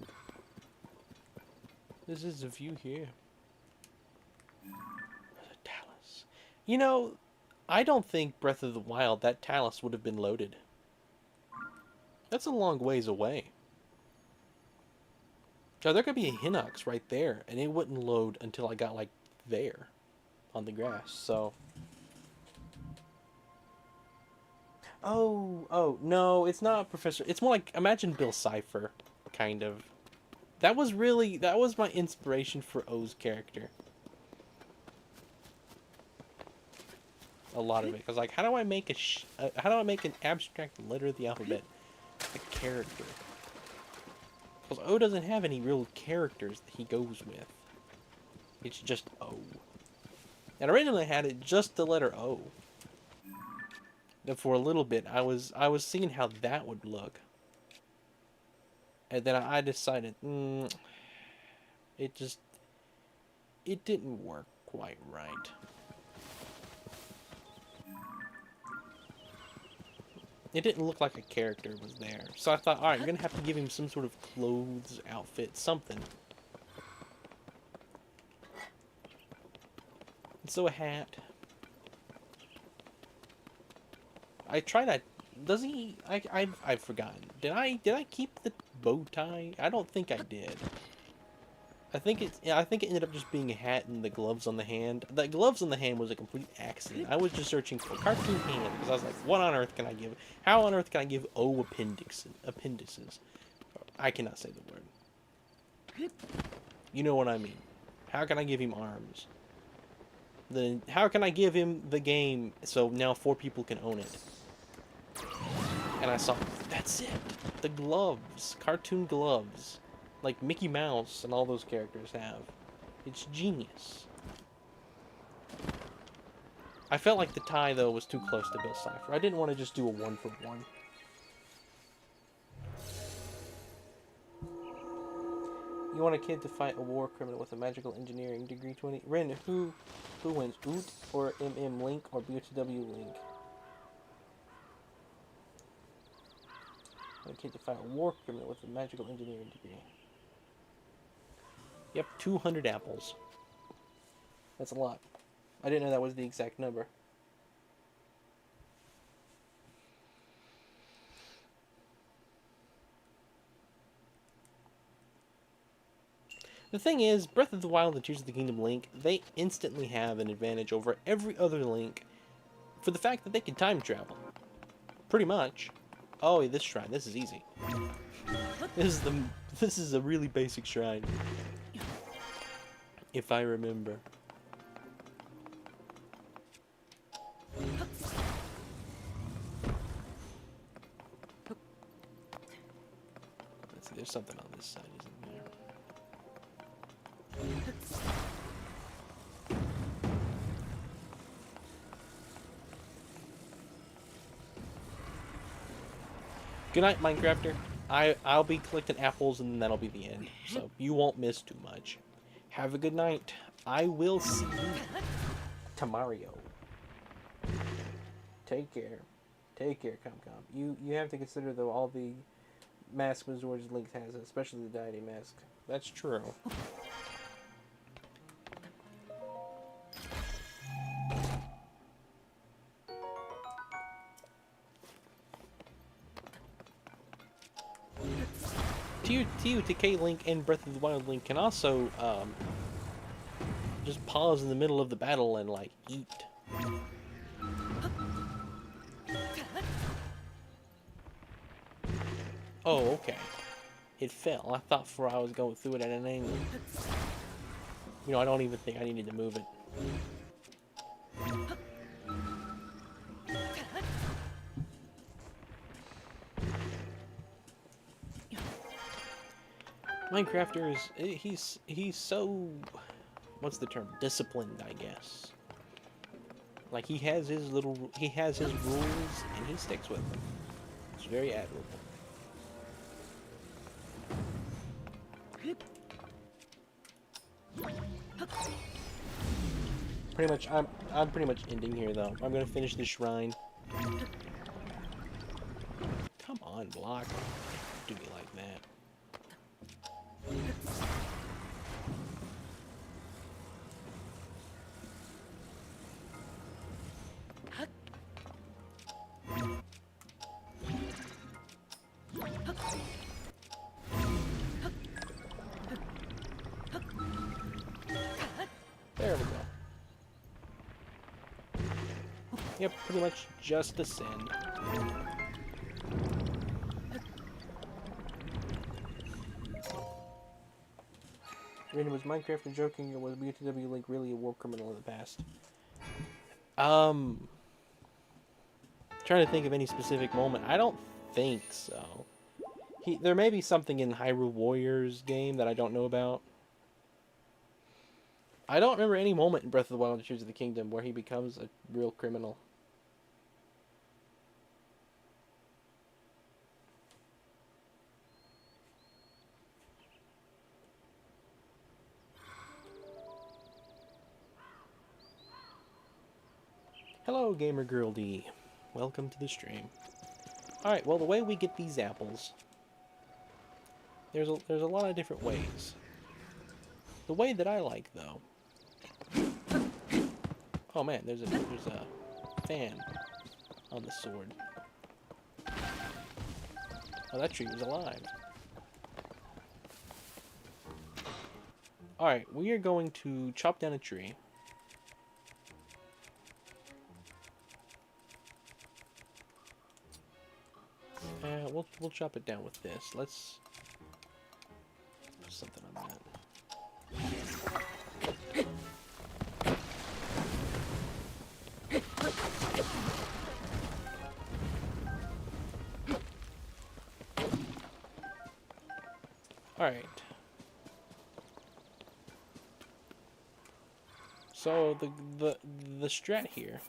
view here. There's a talus. You know, I don't think Breath of the Wild, that talus would have been loaded. That's a long ways away. Now, there could be a Hinox right there, and it wouldn't load until I got, like, there on the grass, so... Oh, no, it's not Professor... It's more like, imagine Bill Cipher, kind of. That was my inspiration for O's character. A lot of it. I was like, how do I make an abstract letter of the alphabet a character? Because O doesn't have any real characters that he goes with. It's just O. And originally I had it just the letter O. And for a little bit, I was seeing how that would look. And then I decided, it didn't work quite right. It didn't look like a character was there. So I thought, alright, you're gonna have to give him some sort of clothes, outfit, something. And so a hat. I tried that. Does he? I've forgotten. Did I keep the bow tie? I don't think I did. I think it ended up just being a hat and the gloves on the hand. The gloves on the hand was a complete accident. I was just searching for cartoon hand because I was like, what on earth can I give? How on earth can I give O appendices? I cannot say the word. You know what I mean. How can I give him arms? Then how can I give him the game so now 4 people can own it? And I saw, that's it. The gloves, cartoon gloves. Like Mickey Mouse and all those characters have. It's genius. I felt like the tie, though, was too close to Bill Cipher. I didn't want to just do a 1-for-1. You want a kid to fight a war criminal with a magical engineering degree 20. Ren, who wins? Oot or MM Link or BHW Link? Want a kid to fight a war criminal with a magical engineering degree. Yep, 200 apples. That's a lot. I didn't know that was the exact number. The thing is, Breath of the Wild and Tears of the Kingdom Link, they instantly have an advantage over every other Link for the fact that they can time travel. Pretty much. Oh, this shrine, this is easy. This is a really basic shrine. If I remember. Let's see, there's something on this side, isn't there? Good night, Minecrafter. I'll be collecting apples and then that'll be the end. So you won't miss too much. Have a good night. I will see you tomorrow. Take care. Take care, Comcom. You have to consider, though, all the mask Majora's Link has, especially the deity mask. That's true. TUTK Link and Breath of the Wild Link can also just pause in the middle of the battle and like eat. Oh, okay. It fell. I thought for I was going through it at an angle. You know, I don't even think I needed to move it. Minecrafter is he's so, what's the term? Disciplined, I guess. Like he has his rules and he sticks with them. It's very admirable. Pretty much, I'm pretty much ending here though. I'm gonna finish the shrine. Come on, block. Do me like that. There we go. Yep, pretty much just ascend. Random, was Minecraft joking, or was BTW Link really a war criminal in the past? Trying to think of any specific moment. I don't think so. There may be something in Hyrule Warriors game that I don't know about. I don't remember any moment in Breath of the Wild and Tears of the Kingdom where he becomes a real criminal. Hello, Gamer Girl D. Welcome to the stream. Alright, well, the way we get these apples, there's a lot of different ways. The way that I like, though... Oh man, there's a fan on the sword. Oh, that tree was alive. Alright, we are going to chop down a tree. We'll chop it down with this. Let's put something on that. Alright. So the strat here.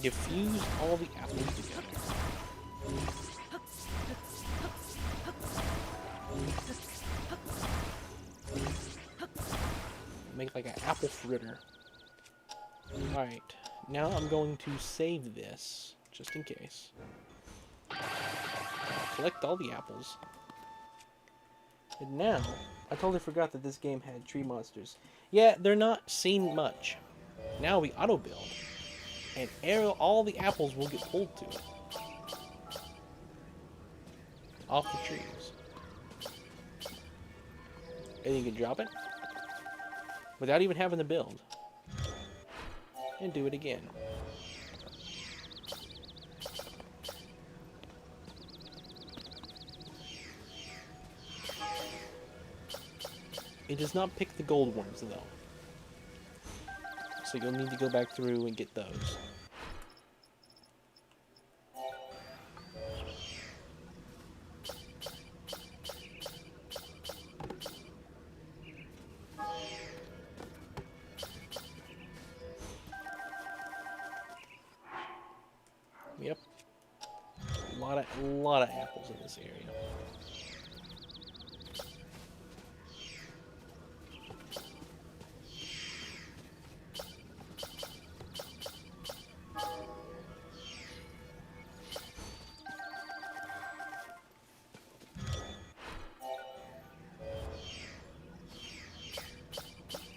Diffuse all the apples together. Make like an apple fritter. Alright, now I'm going to save this, just in case. Collect all the apples. And now, I totally forgot that this game had tree monsters. Yeah, they're not seen much. Now we auto-build. And all the apples will get pulled to it. Off the trees. And you can drop it. Without even having to build. And do it again. It does not pick the gold ones, though. So you'll need to go back through and get those. Yep. A lot of apples in this area.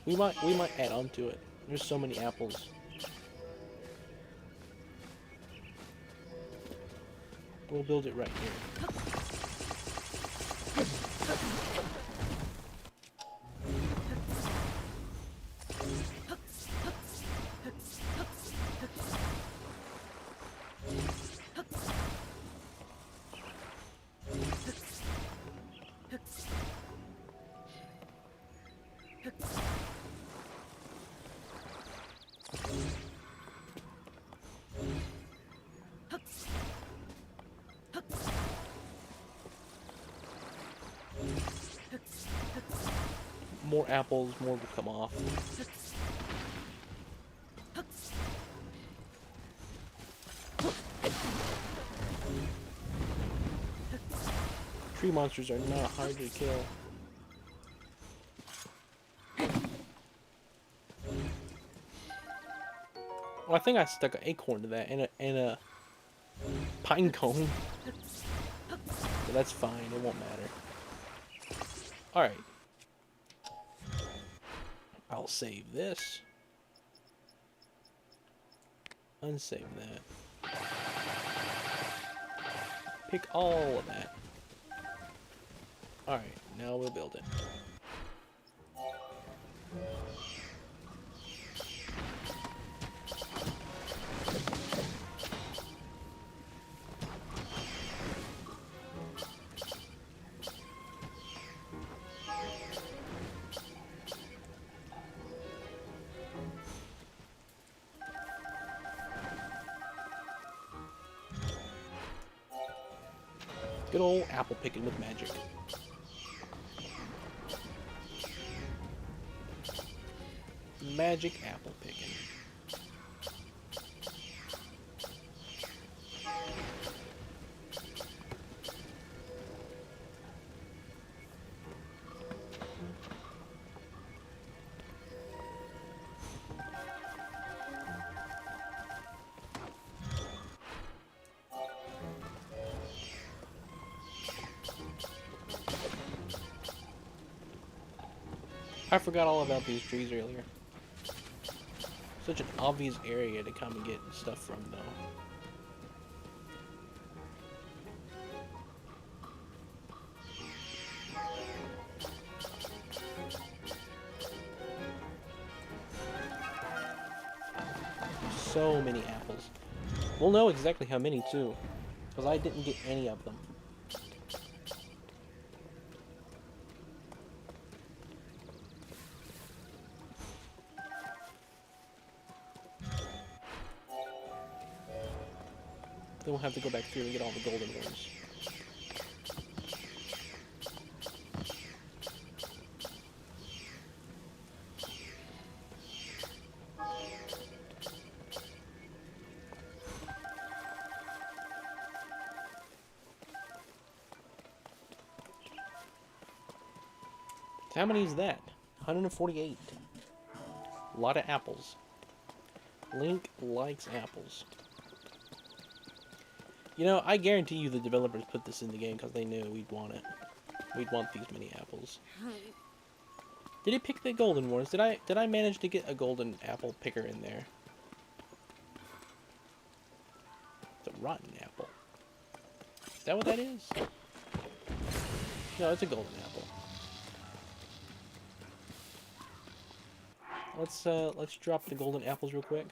We might add on to it. There's so many apples. We'll build it right here. More apples, more will come off. Tree monsters are not hard to kill. Well, I think I stuck an acorn to that and a pine cone. But that's fine, it won't matter. Alright. I'll save this. Unsave that. Pick all of that. Alright, now we'll build it. Good old apple picking with magic. Magic apple picking. I forgot all about these trees earlier. Such an obvious area to come and get stuff from, though. So many apples. We'll know exactly how many, too. Because I didn't get any of them. Then we'll have to go back through and get all the golden ones. How many is that? 148. A lot of apples. Link likes apples. You know, I guarantee you the developers put this in the game because they knew we'd want it. We'd want these many apples. Did it pick the golden ones? Did I manage to get a golden apple picker in there? It's a rotten apple. Is that what that is? No, it's a golden apple. Let's drop the golden apples real quick.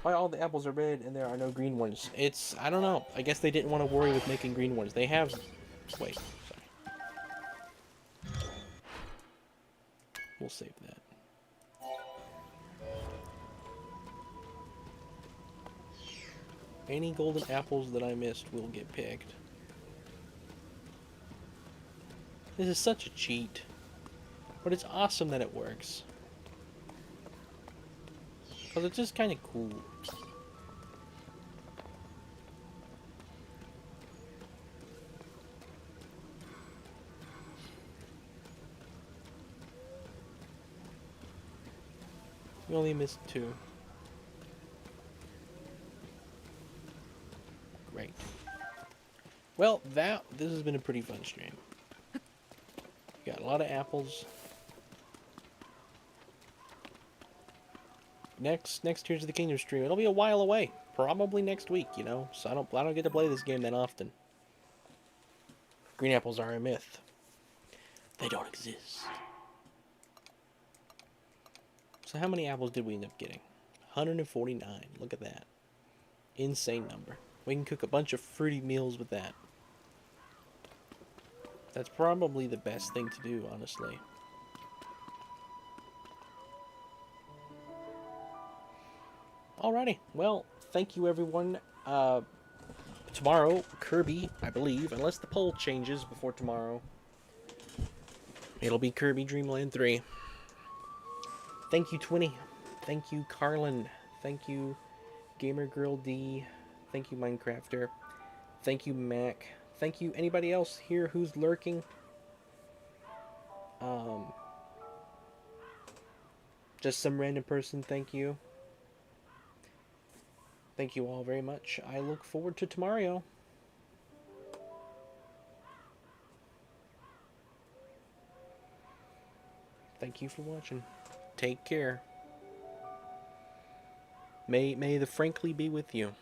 Why all the apples are red and there are no green ones? I don't know. I guess they didn't want to worry with making green ones. They have... Wait, sorry. We'll save that. Any golden apples that I missed will get picked. This is such a cheat. But it's awesome that it works. Because it's just kind of cool. We only missed 2. Great. Well, this has been a pretty fun stream. Got a lot of apples. Next Tears of the Kingdom stream. It'll be a while away. Probably next week, you know. So I don't get to play this game that often. Green apples are a myth. They don't exist. So how many apples did we end up getting? 149. Look at that. Insane number. We can cook a bunch of fruity meals with that. That's probably the best thing to do, honestly. Alrighty. Well, thank you everyone. Tomorrow, Kirby, I believe, unless the poll changes before tomorrow, it'll be Kirby Dream Land 3. Thank you, Twinny. Thank you, Carlin. Thank you, Gamer Girl D. Thank you, Minecrafter. Thank you, Mac. Thank you, anybody else here who's lurking. Just some random person, thank you. Thank you all very much. I look forward to tomorrow. Thank you for watching. Take care. May the frankly be with you.